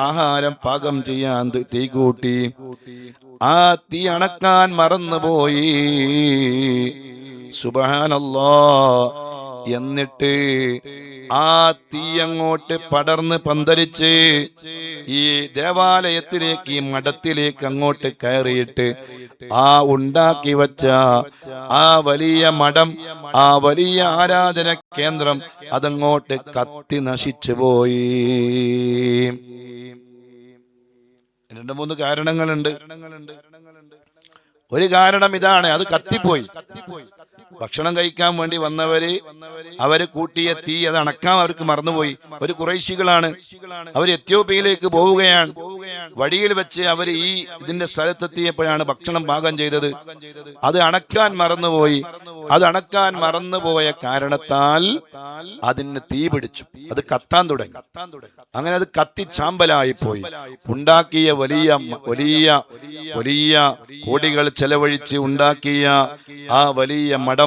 A: ആഹാരം പാകം ചെയ്യാൻ തീ കൂട്ടി. ആ തീ അണക്കാൻ മറന്നുപോയി. സുബ്ഹാനല്ലാഹ്. എന്നിട്ട് ആ തീ അങ്ങോട്ട് പടർന്ന് പന്തലിച്ച് ഈ ദേവാലയത്തിലേക്ക്, ഈ മഠത്തിലേക്ക് അങ്ങോട്ട് കയറിയിട്ട് ആ ഉണ്ടാക്കി വച്ച ആ വലിയ മഠം, ആ വലിയ ആരാധന കേന്ദ്രം അതങ്ങോട്ട് കത്തി നശിച്ചു പോയി. 2-3 കാരണങ്ങളുണ്ട്. ഒരു കാരണം ഇതാണ്, അത് കത്തിപ്പോയി. ഭക്ഷണം കഴിക്കാൻ വേണ്ടി വന്നവര് അവര് കൂട്ടിയ തീ അത് അണക്കാൻ അവർക്ക് മറന്നുപോയി. ഒരു ഖുറൈശികളാണ്, അവർ എത്യോപ്യയിലേക്ക് പോവുകയാണ്. വഴിയിൽ വെച്ച് അവർ ഇതിന്റെ സ്ഥലത്തെത്തിയപ്പോഴാണ് ഭക്ഷണം പാകം ചെയ്തത്. അത് അണക്കാൻ മറന്നുപോയി. അത് അണക്കാൻ മറന്നുപോയ കാരണത്താൽ അതിന് തീ പിടിച്ചു, അത് കത്താൻ തുടങ്ങി. അങ്ങനെ അത് കത്തിച്ചാമ്പലായി പോയി. ഉണ്ടാക്കിയ വലിയ വലിയ വലിയ കോടികൾ ചെലവഴിച്ച് ഉണ്ടാക്കിയ ആ വലിയ മഠം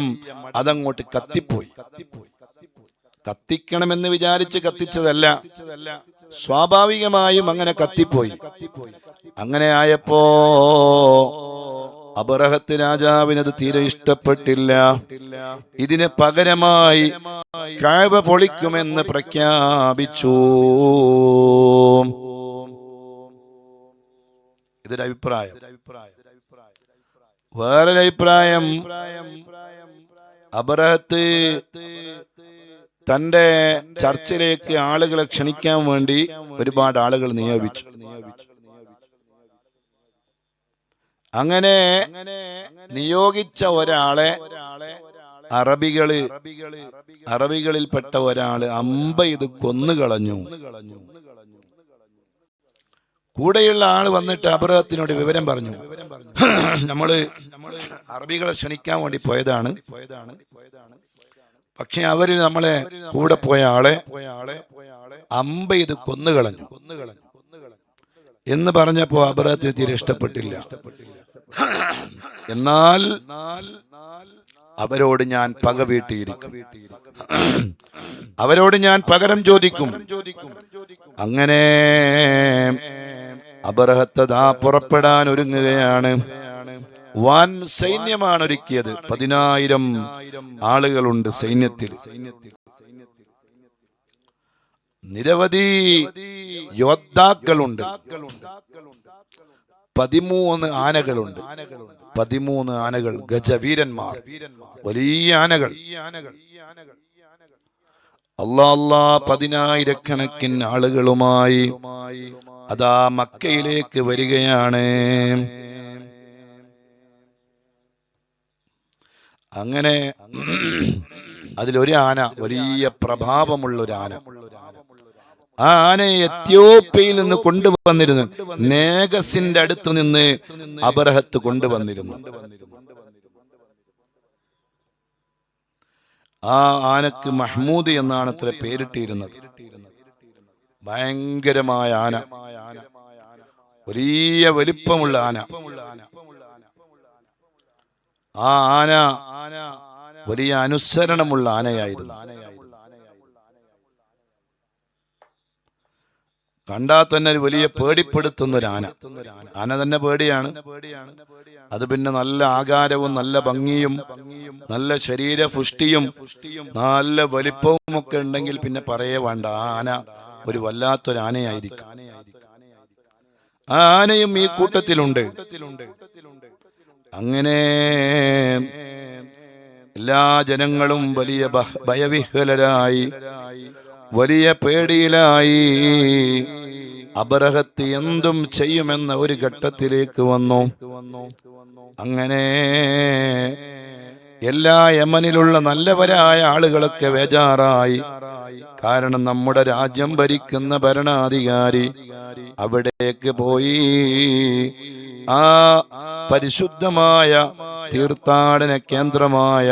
A: അതങ്ങോട്ട് കത്തിപ്പോയി. കത്തിക്കണമെന്ന് വിചാരിച്ച് കത്തിച്ചതല്ല, സ്വാഭാവികമായും അങ്ങനെ കത്തിപ്പോയി. അങ്ങനെ ആയപ്പോ അബറഹത്ത് രാജാവിനത് തീരെ ഇഷ്ടപ്പെട്ടില്ല. ഇതിന് പകരമായി കഅബ പൊളിക്കുമെന്ന് പ്രഖ്യാപിച്ചു. ഇതൊരു അഭിപ്രായം. വേറൊരു അഭിപ്രായം, അബറഹത്ത് തന്റെ ചർച്ചിലേക്ക് ആളുകളെ ക്ഷണിക്കാൻ വേണ്ടി ഒരുപാട് ആളുകൾ നിയോഗിച്ചു. അങ്ങനെ നിയോഗിച്ച ഒരാളെ അറബികളിൽപ്പെട്ട ഒരാള് ഇത് കൊന്നുകളഞ്ഞു. കൂടെയുള്ള ആള് വന്നിട്ട് അബറഹത്തിനോട് വിവരം പറഞ്ഞു, നമ്മള് അറബികളെ ക്ഷണിക്കാൻ വേണ്ടി പോയതാണ്, പക്ഷെ അവര് നമ്മളെ കൂടെ പോയ ആളെ ഇത് കൊന്നുകളഞ്ഞു എന്ന് പറഞ്ഞപ്പോ അബറഹത്തിന് തീരെ ഇഷ്ടപ്പെട്ടില്ല. എന്നാൽ അവരോട് ഞാൻ പക വീട്ടിയിരിക്കും, അവരോട് ഞാൻ പകരം ചോദിക്കും. അങ്ങനെ അബറഹത്ത് പുറപ്പെടാൻ ഒരുങ്ങുകയാണ്. വൻ സൈന്യമാണ് ഒരുക്കിയത്. 10,000 ആളുകളുണ്ട് സൈന്യത്തിൽ. നിരവധി യോദ്ധാക്കളുണ്ട്. 13 ആനകളുണ്ട്. 13 ആനകൾ, ഗജവീരന്മാർ, വലിയ ആനകൾ. അല്ലാ 10,000-കണക്കിന് ആളുകളുമായി അതാ മക്കയിലേക്ക് വരികയാണ്. അങ്ങനെ അതിലൊരു ആന, വലിയ പ്രഭാവമുള്ളൊരു ആന. ആ ആനയെ എത്യോപ്യയിൽ നിന്ന് കൊണ്ടുവന്നിരുന്നു. നേഗസിന്റെ അടുത്ത് നിന്ന് അബറഹത്ത് കൊണ്ടുവന്നിരുന്നു. ആ ആനക്ക് മഹ്മൂദ് എന്നാണ് അത്ര പേരിട്ടിരുന്നത്. ഭയങ്കരമായ ആന, വലിയ വലിപ്പമുള്ള ആന. ആ ആന വലിയ അനുസരണമുള്ള ആനയായിരുന്നു. കണ്ടാൽ തന്നെ ഒരു വലിയ പേടിപ്പെടുത്തുന്ന ഒരു ആന. ആന തന്നെ പേടിയാണ്. അത് പിന്നെ നല്ല ആകാരവും നല്ല ഭംഗിയും നല്ല ശരീരപുഷ്ടിയും നല്ല വലിപ്പവും ഒക്കെ ഉണ്ടെങ്കിൽ പിന്നെ പറയേ വേണ്ട. ആ ആന ഒരു വല്ലാത്തൊരു ആനയായിരിക്കും. ആ ആനയും ഈ കൂട്ടത്തിലുണ്ട്. അങ്ങനെ എല്ലാ ജനങ്ങളും വലിയ ഭയവിഹ്വലരായി, വലിയ പേടിയിലായി. അബറഹത്ത് എന്തും ചെയ്യുമെന്ന ഒരു ഘട്ടത്തിലേക്ക് വന്നു. അങ്ങനെ എല്ലാ യമനിലുള്ള നല്ലവരായ ആളുകളൊക്കെ ബേജാറായി. കാരണം നമ്മുടെ രാജ്യം ഭരിക്കുന്ന ഭരണാധികാരി അവിടേക്ക് പോയി ആ പരിശുദ്ധമായ തീർത്ഥാടന കേന്ദ്രമായ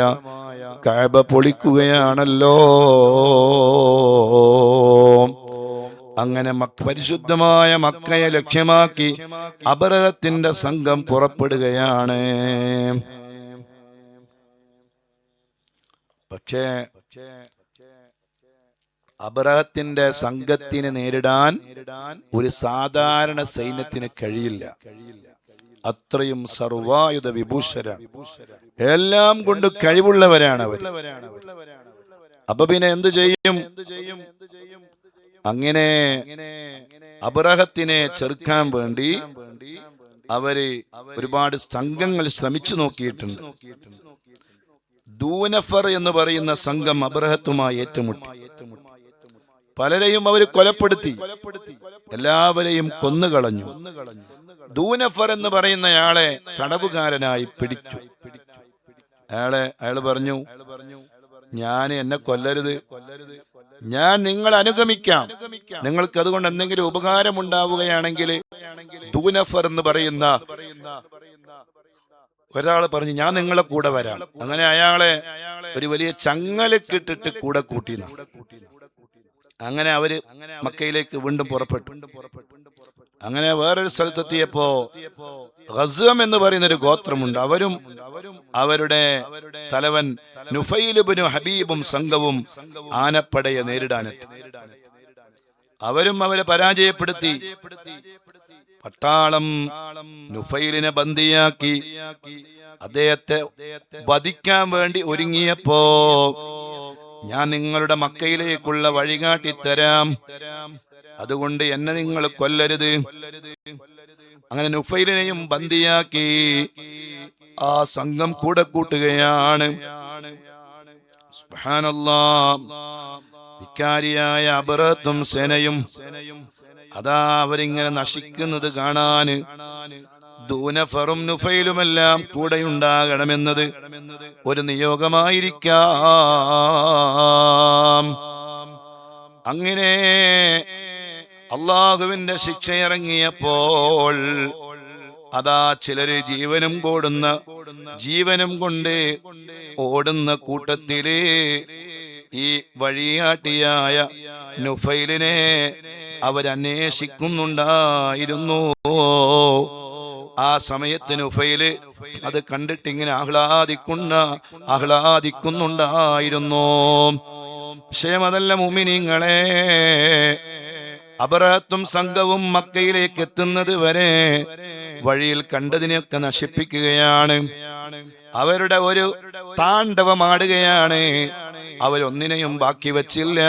A: കഅബ പൊളിക്കുകയാണല്ലോ. അങ്ങനെ പരിശുദ്ധമായ മക്കയെ ലക്ഷ്യമാക്കി അബറഹത്തിന്റെ സംഘം പുറപ്പെടുകയാണ്. പക്ഷേ അബറഹത്തിന്റെ സംഘത്തിനെ നേരിടാൻ ഒരു സാധാരണ സൈന്യത്തിന് കഴിയില്ല. അത്രയും സർവായുധ വിഭൂഷരാണ്, എല്ലാം കൊണ്ട് കഴിവുള്ളവരാണ് അവർ. അപ്പൊ പിന്നെ എന്തു ചെയ്യും? അങ്ങനെ അബറഹത്തിനെ ചെറുക്കാൻ വേണ്ടി അവര് ഒരുപാട് സംഘങ്ങൾ ശ്രമിച്ചു നോക്കിയിട്ടുണ്ട്. ദൂനഫർ എന്ന് പറയുന്ന സംഘം അബറഹത്തുമായി ഏറ്റുമുട്ടി. പലരെയും അവർ കൊലപ്പെടുത്തി, എല്ലാവരെയും കൊന്നുകളഞ്ഞു. ദൂനഫർ എന്ന് പറയുന്നയാളെ തടവുകാരനായി പിടിച്ചു. അയാള് പറഞ്ഞു, എന്നെ കൊല്ലരുത്, ഞാൻ നിങ്ങളെ അനുഗമിക്കാം, നിങ്ങൾക്ക് അതുകൊണ്ട് എന്തെങ്കിലും ഉപകാരം ഉണ്ടാവുകയാണെങ്കിൽ. ദൂനഫർ എന്ന് പറയുന്ന ഒരാള് പറഞ്ഞു, ഞാൻ നിങ്ങളെ കൂടെ വരാം. അങ്ങനെ അയാളെ ഒരു വലിയ ചങ്ങലക്കിട്ടിട്ട് കൂടെ കൂട്ടി. അങ്ങനെ അവര് മക്കയിലേക്ക് വീണ്ടും പുറപ്പെട്ടു. അങ്ങനെ വേറൊരു സ്ഥലത്തെത്തിയപ്പോ ഗസ്വം എന്ന് പറയുന്ന ഒരു ഗോത്രമുണ്ട്. അവരും അവരുടെ തലവൻ നുഫൈൽ ഇബ്നു ഹബീബും സംഘവും ആനപ്പടയെ നേരിടാനെത്തി. അവരും അവരെ പരാജയപ്പെടുത്തി. പട്ടാളം നുഫൈലിനെ ബന്ദിയാക്കി അദ്ദേഹത്തെ വധിക്കാൻ വേണ്ടി ഒരുങ്ങിയപ്പോ, ഞാൻ നിങ്ങളുടെ മക്കയിലേക്കുള്ള വഴികാട്ടിത്തരാം, അതുകൊണ്ട് എന്നെ നിങ്ങൾ കൊല്ലരുത്. അങ്ങനെ നുഫൈലിനെയും ബന്ദിയാക്കി ആ സംഘം കൂടെ കൂട്ടുകയാണ്. സുബ്ഹാനല്ലാഹ്. ധിക്കാരിയായ അബറഹത്തും സേനയും അതാ അവരിങ്ങനെ നശിക്കുന്നത് കാണാന് ദൂനഫറും നുഫൈലുമെല്ലാം കൂടെയുണ്ടാകണമെന്നത് ഒരു നിയോഗമായിരിക്കാം. അങ്ങനെ അള്ളാഹുവിന്റെ ശിക്ഷ ഇറങ്ങിയപ്പോൾ അതാ ചിലര് ജീവനും കൊണ്ട് ഓടുന്ന കൂട്ടത്തില് ഈ വഴിയാട്ടിയായ നുഫൈലിനെ അവരന്വേഷിക്കുന്നുണ്ടായിരുന്നു. ആ സമയത്ത് നുഫൈല് അത് കണ്ടിട്ട് ഇങ്ങനെ ആഹ്ലാദിക്കുന്നുണ്ടായിരുന്നു. വിഷയമതല്ല മുഅ്മിനീങ്ങളെ, അബറഹത്തും സംഘവും മക്കയിലേക്ക് എത്തുന്നത് വരെ വഴിയിൽ കണ്ടതിനെയൊക്കെ നശിപ്പിക്കുകയാണ്. അവരുടെ ഒരു താണ്ഡവമാടുകയാണ്. അവരൊന്നിനെയും ബാക്കി വച്ചില്ല.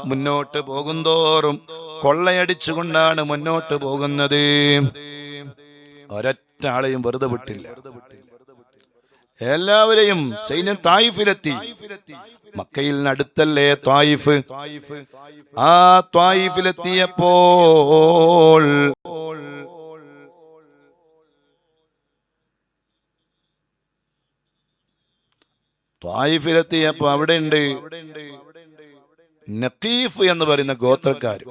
A: മുന്നോട്ട് പോകുന്തോറും കൊള്ളയടിച്ചുകൊണ്ടാണ് മുന്നോട്ട് പോകുന്നത്. ഒരൊറ്റ ആളെയും വെറുതെ വിട്ടില്ല. എല്ലാവരെയും സൈന്യം തായിഫിലെത്തി. മക്കയിൽ അടുത്തല്ലേ ത്വായിഫ്. ആ ത്വായിഫിലെത്തിയപ്പോൾ അവിടെ ഉണ്ട് നഖീഫ് എന്ന് പറയുന്ന ഗോത്രക്കാര്.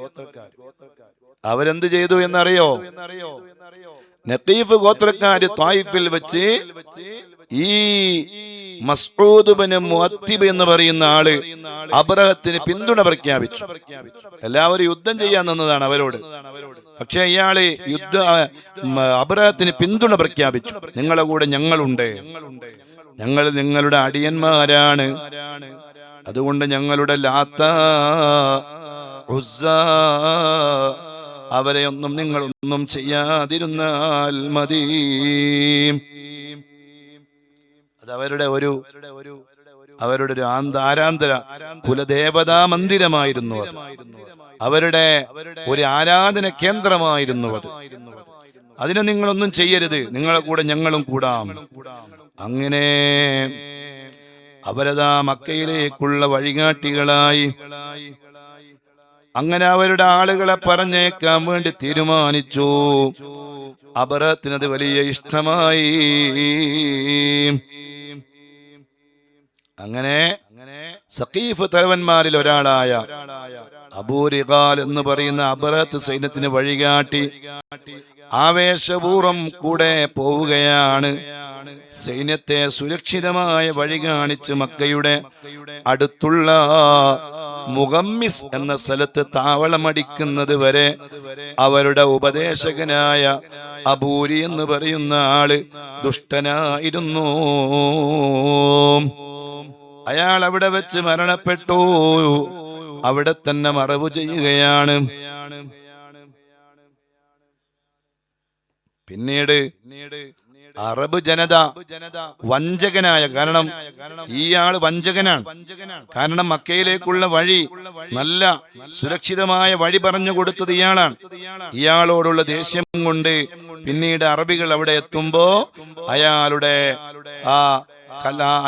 A: അവരെന്ത് ചെയ്തു എന്നറിയോ? നഖീഫ് ഗോത്രക്കാര് ത്വായിഫിൽ വെച്ച് ഈ മസ്ഊദ് ഇബ്നു മുഅത്തിബ് എന്ന് പറയുന്ന ആള് അബ്രഹത്തിന് പിന്തുണ പ്രഖ്യാപിച്ചു. എല്ലാവരും യുദ്ധം ചെയ്യാൻ നിന്നതാണ് അവരോട്. പക്ഷെ ഇയാള് അബ്രഹത്തിന് പിന്തുണ പ്രഖ്യാപിച്ചു. നിങ്ങളുടെ കൂടെ ഞങ്ങളുണ്ട്, ഞങ്ങൾ നിങ്ങളുടെ അടിയന്മാരാണ്, അതുകൊണ്ട് ഞങ്ങളുടെ ലാത്ത ഉസ്സ അവരെ നിങ്ങളൊന്നും ചെയ്യാതിരുന്നാൽ മതി. അത് അവരുടെ ഒരു ആരാന്തര കുലദേവതാ മന്ദിരമായിരുന്നു. അത് അവരുടെ ഒരു ആരാധന കേന്ദ്രമായിരുന്നു. അതിനെ നിങ്ങളൊന്നും ചെയ്യരുത്, നിങ്ങളെ കൂടെ ഞങ്ങളും കൂടാം. അങ്ങനെ അവരതാ മക്കയിലേക്കുള്ള വഴികാട്ടികളായി. അങ്ങനെ അവരുടെ ആളുകളെ പറഞ്ഞേക്കാൻ വേണ്ടി തീരുമാനിച്ചു. അബറഹത്തിനത് വലിയ ഇഷ്ടമായി. അങ്ങനെ സഖീഫ് തലവന്മാരിൽ ഒരാളായ അബൂ റിഗാൽ എന്ന് പറയുന്ന അബറത്ത് സൈന്യത്തിന് വഴികാട്ടി ആവേശപൂർവം കൂടെ പോവുകയാണ്. സൈന്യത്തെ സുരക്ഷിതമായ വഴി കാണിച്ച് മക്കയുടെ അടുത്തുള്ള മുഗമ്മിസ് എന്ന സ്ഥലത്ത് താവളമടിക്കുന്നത് വരെ അവരുടെ ഉപദേശകനായ അബൂരി എന്ന് പറയുന്ന ആള് ദുഷ്ടനായിരുന്നു. അയാൾ അവിടെ വെച്ച് മരണപ്പെട്ടു. അവിടെ തന്നെ മറവ് ചെയ്യുകയാണ്. പിന്നീട് അറബ് ജനത വഞ്ചകനായ, കാരണം ഇയാൾ വഞ്ചകനാണ്. കാരണം മക്കയിലേക്കുള്ള വഴി, നല്ല സുരക്ഷിതമായ വഴി പറഞ്ഞു കൊടുത്തത് ഇയാളാണ്. ഇയാളോടുള്ള ദേഷ്യം കൊണ്ട് പിന്നീട് അറബികൾ അവിടെ എത്തുമ്പോ അയാളുടെ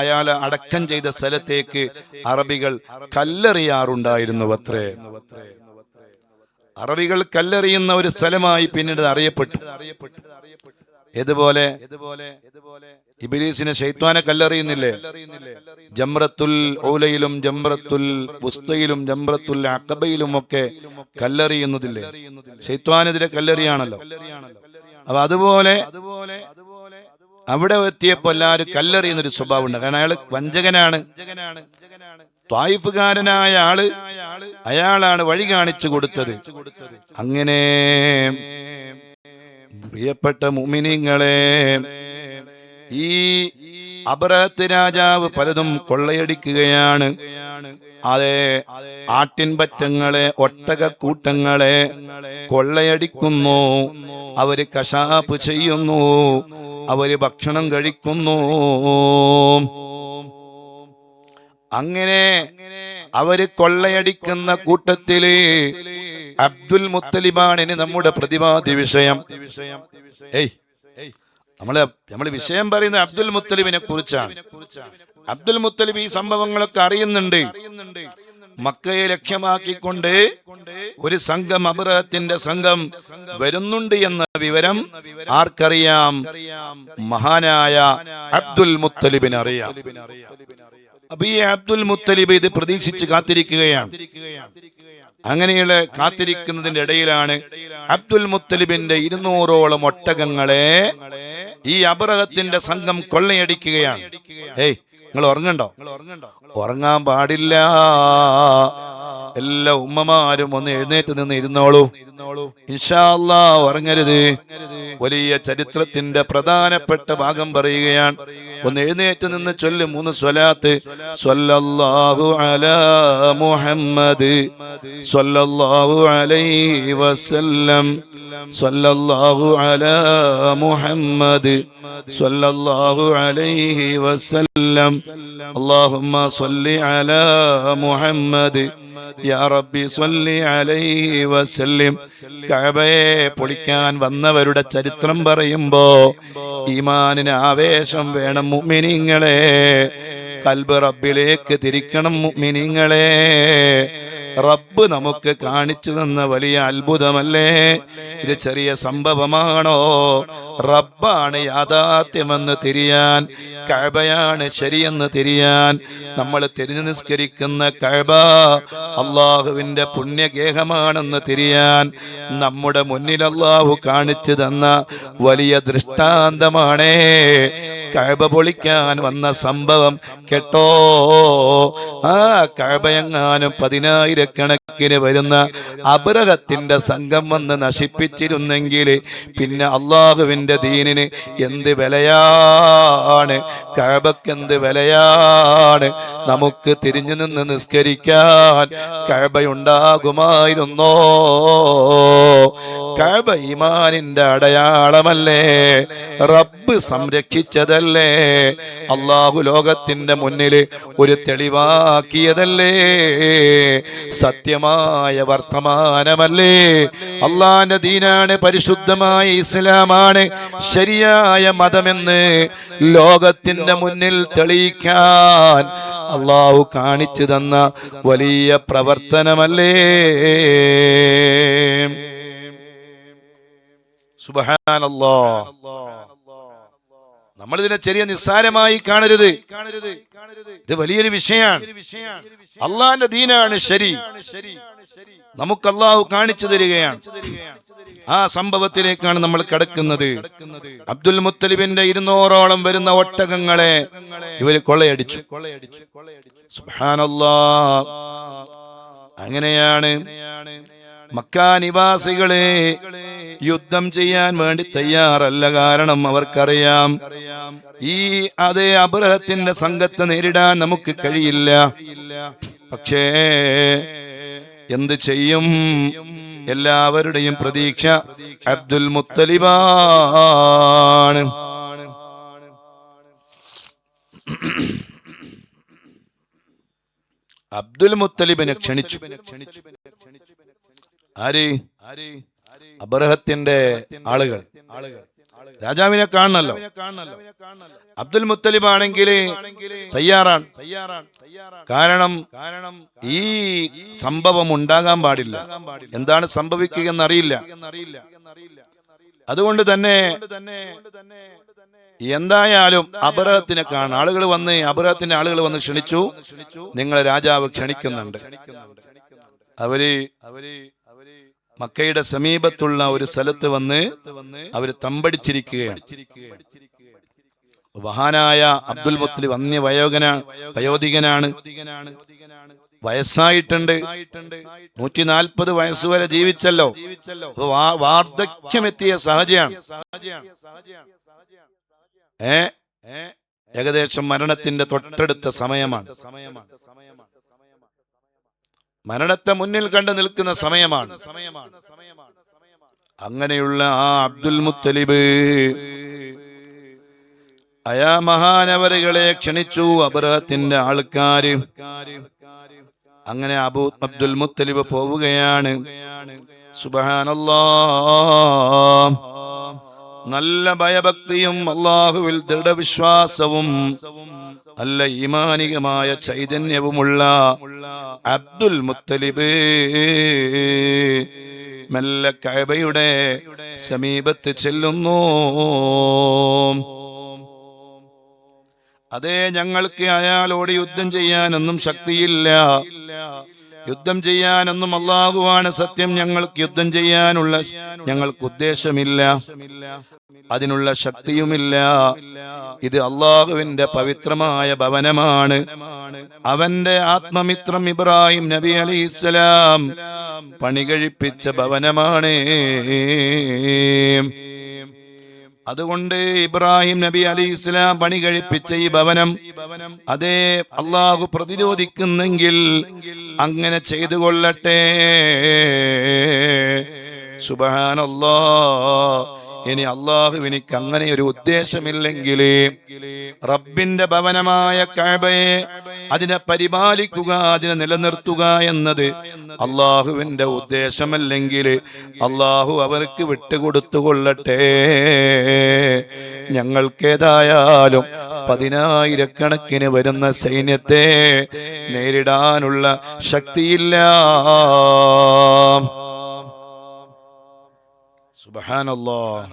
A: അയാൾ അടക്കം ചെയ്ത സ്ഥലത്തേക്ക് അറബികൾ കല്ലെറിയാറുണ്ടായിരുന്നു അത്രേ. അറബികൾ കല്ലെറിയുന്ന ഒരു സ്ഥലമായി പിന്നീട് അറിയപ്പെട്ടു. ഇതുപോലെ ഇബ്ലീസിനെ ശൈത്വാനെ കല്ലെറിയുന്നില്ലേ? ജംറത്തുൽ ഊലയിലും ജംറത്തുൽ വുസ്തയിലും ജംറത്തുൽ അഖബയിലും ഒക്കെ കല്ലെറിയുന്നതില്ലേ? ശൈത്വാനെതിരെ കല്ലെറിയാണല്ലോ. അപ്പൊ അതുപോലെ അവിടെ എത്തിയപ്പോ എല്ലാവരും കല്ലെറിയുന്നൊരു സ്വഭാവം ഉണ്ട്. കാരണം അയാൾ വഞ്ചകനാണ്. ത്വായിഫുകാരനായ ആള്, അയാളാണ് വഴി കാണിച്ചു കൊടുത്തത്. അങ്ങനെ പ്രിയപ്പെട്ട മുഅ്മിനീങ്ങളെ, ഈ അബ്റഹത്ത് രാജാവ് പലതും കൊള്ളയടിക്കുകയാണ്. അതെ, ആട്ടിൻപറ്റങ്ങളെ, ഒട്ടകക്കൂട്ടങ്ങളെ കൊള്ളയടിക്കുന്നു. അവര് കശാപ്പ് ചെയ്യുന്നു, അവര് ഭക്ഷണം കഴിക്കുന്നു. അങ്ങനെ അവര് കൊള്ളയടിക്കുന്ന കൂട്ടത്തില് അബ്ദുൽ മുത്തലിബാണിന് നമ്മുടെ പ്രതിപാദ്യ വിഷയം. നമ്മള് വിഷയം പറയുന്നത് അബ്ദുൽ മുത്തലിബിനെ കുറിച്ചാണ്. അബ്ദുൽ മുത്തലിബ് ഈ സംഭവങ്ങളൊക്കെ അറിയുന്നുണ്ട്. മക്കയെ ലക്ഷ്യമാക്കിക്കൊണ്ട് ഒരു സംഘം, അബ്റഹത്തിന്റെ സംഘം വരുന്നുണ്ട് എന്ന വിവരം ആർക്കറിയാം? മഹാനായ അബ്ദുൽ മുത്തലിബിന് അറിയാം. അപ്പൊ ഈ അബ്ദുൽ മുത്തലിബ് ഇത് പ്രതീക്ഷിച്ച് കാത്തിരിക്കുകയാണ്. അങ്ങനെയുള്ള കാത്തിരിക്കുന്നതിന്റെ ഇടയിലാണ് അബ്ദുൽ മുത്തലിബിന്റെ 200ഓളം ഒട്ടകങ്ങളെ ഈ അബ്റഹത്തിന്റെ സംഘം കൊള്ളയടിക്കുകയാണ്. നിങ്ങൾ ഉറങ്ങണ്ടോ? ഉറങ്ങാൻ പാടില്ല. എല്ലാ ഉമ്മമാരും ഒന്ന് എഴുന്നേറ്റ് നിന്ന് ഇരുന്നോളൂ. ഇൻഷാ അല്ലാഹ് ഉറങ്ങരുത്. വലിയ ചരിത്രത്തിന്റെ പ്രധാനപ്പെട്ട ഭാഗം പറയുകയാണ്. ഒന്ന് എഴുന്നേറ്റ് നിന്ന് ചൊല്ല് 3 സ്വലാത്ത്. സ്വല്ലല്ലാഹു അലാ മുഹമ്മദ് സ്വല്ലല്ലാഹു അലൈഹി വസല്ലം. സ്വല്ലല്ലാഹു അലാ മുഹമ്മദ് സ്വല്ലല്ലാഹു അലൈഹി വസല്ലം. അല്ലാഹുമ്മ സ്വല്ലി അലാ മുഹമ്മദ് യാ റബ്ബി സ്വല്ലി അലൈഹി വസല്ലം. കഅബയെ പൊളിക്കാൻ വന്നവരുടെ ചരിത്രം പറയുമ്പോ ഈമാനിന് ആവേശം വേണം മുഅ്മിനീങ്ങളെ. ഖൽബ് റബ്ബിലേക്ക് തിരിക്കണം മുഅ്മിനീങ്ങളെ. റബ്ബ് നമുക്ക് കാണിച്ചു തന്ന വലിയ അത്ഭുതമല്ലേ ഇത്? ചെറിയ സംഭവമാണോ? റബ്ബാണ് യാഥാർത്ഥ്യമെന്ന് തിരിയാൻ, കഅബയാണ് ശരിയെന്ന് തിരിയാൻ, നമ്മൾ തിരിഞ്ഞു നിസ്കരിക്കുന്ന കഅബ അള്ളാഹുവിന്റെ പുണ്യഗേഹമാണെന്ന് തിരിയാൻ നമ്മുടെ മുന്നിൽ അള്ളാഹു കാണിച്ചു തന്ന വലിയ ദൃഷ്ടാന്തമാണേ കഅബ പൊളിക്കാൻ വന്ന സംഭവം. കേട്ടോ, ആ കഅബയെങ്ങാനും 10,000 വരുന്ന അബ്റഹത്തിന്റെ സംഘം വന്ന് നശിപ്പിച്ചിരുന്നെങ്കിൽ പിന്നെ അള്ളാഹുവിന്റെ ദീനിന് എന്ത് വിലയാണ്, കഅബക്ക് എന്ത് വിലയാണ്. നമുക്ക് തിരിഞ്ഞു നിന്ന് നിസ്കരിക്കാൻ കഅബയുണ്ടാകുമായിരുന്നോ? കഅബ ഈമാനിന്റെ അടയാളമല്ലേ? റബ്ബ് സംരക്ഷിച്ചതല്ലേ? അള്ളാഹു ലോകത്തിന്റെ മുന്നിൽ ഒരു തെളിവാക്കിയതല്ലേ? സത്യമായ വർത്തമാനമല്ലേ? അള്ളാന്റെ ദീനാണ്, പരിശുദ്ധമായ ഇസ്ലാമാണ് ശരിയായ മതമെന്ന് ലോകത്തിന്റെ മുന്നിൽ തെളിയിക്കാൻ അള്ളാഹു കാണിച്ചു തന്ന വലിയ പ്രവർത്തനമല്ലേ? സുബ്ഹാനല്ലാഹ്. നമ്മളിതിനെ ചെറിയ നിസ്സാരമായി കാണരുത്. ഇത് വലിയൊരു വിഷയമാണ്. അള്ളാന്റെ ദീനാണ് ശരി. നമുക്ക് അല്ലാഹു കാണിച്ചു തരികയാണ്. ആ സംഭവത്തിലേക്കാണ് നമ്മൾ കടക്കുന്നത്. അബ്ദുൽ മുത്തലിബിന്റെ 200ഓളം വരുന്ന ഒട്ടകങ്ങളെ ഇവര് കൊള്ളയടിച്ചു. സുബ്ഹാനല്ലാഹ്. അങ്ങനെയാണ് മക്കാ നിവാസികളെ യുദ്ധം ചെയ്യാൻ വേണ്ടി തയ്യാറല്ല. കാരണം അവർക്കറിയാം ഈ അതേ അബ്രഹത്തിന്റെ സംഘത്തെ നേരിടാൻ നമുക്ക് കഴിയില്ല. പക്ഷേ എന്ത് ചെയ്യും? എല്ലാവരുടെയും പ്രതീക്ഷ അബ്ദുൽ മുത്തലിബാണ്. അബ്ദുൽ മുത്തലിബിനെ ക്ഷണിച്ചു. ആര്? അബ്രഹത്തിന്റെ ആളുകൾ. രാജാവിനെ കാണണല്ലോ. അബ്ദുൽ മുത്തലിബ് ആണെങ്കിൽ തയ്യാറാണ്. കാരണം ഈ സംഭവം ഉണ്ടാകാൻ പാടില്ല. എന്താണ് സംഭവിക്കുക എന്നറിയില്ല. അതുകൊണ്ട് തന്നെ എന്തായാലും അബ്രഹത്തിനെ കാണാൻ അബ്രഹത്തിന്റെ ആളുകൾ വന്ന് ക്ഷണിച്ചു. നിങ്ങളെ രാജാവ് ക്ഷണിക്കുന്നുണ്ട്. അവര് മക്കയുടെ സമീപത്തുള്ള ഒരു സ്ഥലത്ത് വന്ന് അവര് തമ്പടിച്ചിരിക്കുകയാണ്. മഹാനായ അബ്ദുൽ മുത്തലിബ് വയോധികനാണ്. വയസ്സായിട്ടുണ്ട്. 140 വയസ്സുവരെ ജീവിച്ചല്ലോ. വാർദ്ധക്യമെത്തിയ സഹജയാണ്. ഏകദേശം മരണത്തിന്റെ തൊട്ടടുത്ത സമയമാണ്. മരണത്തെ മുന്നിൽ കണ്ടു നിൽക്കുന്ന സമയമാണ്. അങ്ങനെയുള്ള ആ അബ്ദുൽ മുത്തലിബ് അയാ മഹാനവറുകളെ ക്ഷണിച്ചു. അബ്രഹത്തിന്റെ ആൾക്കാര്. അങ്ങനെ അബ്ദുൽ മുത്തലിബ് പോവുകയാണ്. സുബ്ഹാനല്ലാഹ്. നല്ല ഭയഭക്തിയും അല്ലാഹുവിൽ ദൃഢവിശ്വാസവും നല്ല ഈമാനികമായ ചൈതന്യവുമുള്ള അബ്ദുൽ മുത്തലിബ് മെല്ലെ കഅബയുടെ സമീപത്ത് ചെല്ലുന്നു. അതേ, ഞങ്ങൾക്ക് അയാളോട് യുദ്ധം ചെയ്യാനൊന്നും ശക്തിയില്ല. യുദ്ധം ചെയ്യാനൊന്നും അല്ലാഹുവാണ് സത്യം. ഞങ്ങൾക്ക് യുദ്ധം ചെയ്യാനുള്ള ഞങ്ങൾക്ക് ഉദ്ദേശമില്ല, അതിനുള്ള ശക്തിയുമില്ല. ഇത് അല്ലാഹുവിന്റെ പവിത്രമായ ഭവനമാണ്. അവന്റെ ആത്മമിത്രം ഇബ്രാഹിം നബി അലൈഹിസ്സലാം പണി കഴിപ്പിച്ച ഭവനമാണ്. അതുകൊണ്ട് ഇബ്രാഹിം നബി അലൈഹിസ്സലാം പണി കഴിപ്പിച്ച ഈ ഭവനം അതേ അല്ലാഹു പ്രതിരോധിക്കുന്നെങ്കിൽ അങ്ങനെ ചെയ്തു കൊള്ളട്ടെ. സുബ്ഹാനല്ലാഹ്. ഇനി അല്ലാഹുവിനിക്ക് അങ്ങനെ ഒരു ഉദ്ദേശമില്ലെങ്കിൽ റബ്ബിന്റെ ഭവനമായ കഅബയെ അതിനെ പരിപാലിക്കുക, അതിനെ നിലനിർത്തുക എന്നത് അല്ലാഹുവിന്റെ ഉദ്ദേശമല്ലെങ്കിൽ അല്ലാഹു അവർക്ക് വിട്ടുകൊടുത്തുകൊള്ളട്ടെ. ഞങ്ങൾക്കേതായാലും 10,000 വരുന്ന സൈന്യത്തെ നേരിടാനുള്ള ശക്തിയില്ല. സുബ്ഹാനല്ലാഹ്.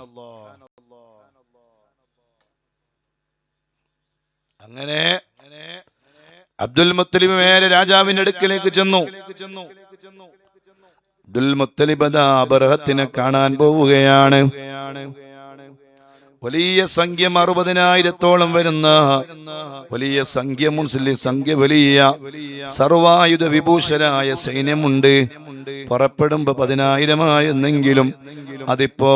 A: അങ്ങനെ അബ്ദുൽ മുത്തലിബ് നേരെ രാജാവിന്റെ അടുക്കലേക്ക് ചെന്നു. അബ്ദുൽ മുത്തലിബ് അബ്രഹത്തിനെ കാണാൻ പോവുകയാണ്. വലിയ സംഖ്യം 60,000-ഓളം വരുന്ന വലിയ സംഖ്യ വലിയ സർവായുധ വിഭൂഷരായ സൈന്യമുണ്ട്. പുറപ്പെടുമ്പോ 10,000 അതിപ്പോ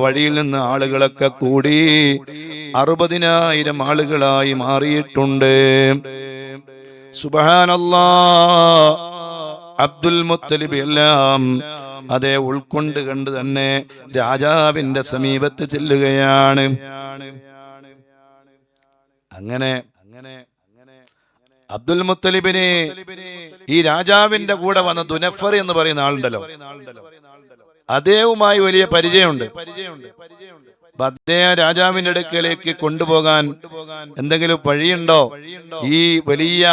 A: വഴിയിൽ നിന്ന് ആളുകളൊക്കെ കൂടി 60,000 ആളുകളായി മാറിയിട്ടുണ്ട്. സുബ്ഹാനല്ലാഹ്. അബ്ദുൽ മുത്തലിബ് എല്ലാം അതേ ഉൾക്കൊണ്ട് കണ്ട് തന്നെ രാജാവിന്റെ സമീപത്ത് ചെല്ലുകയാണ്. അങ്ങനെ അബ്ദുൽ മുത്തലിബിനെ ഈ രാജാവിന്റെ കൂടെ വന്ന ദുനഫർ എന്ന് പറയുന്ന ആളുണ്ടല്ലോ, അദ്ദേഹവുമായി വലിയ പരിചയമുണ്ട്. അദ്ദേഹം രാജാവിന്റെ അടുക്കലേക്ക് കൊണ്ടുപോകാൻ എന്തെങ്കിലും വഴിയുണ്ടോ? ഈ വലിയ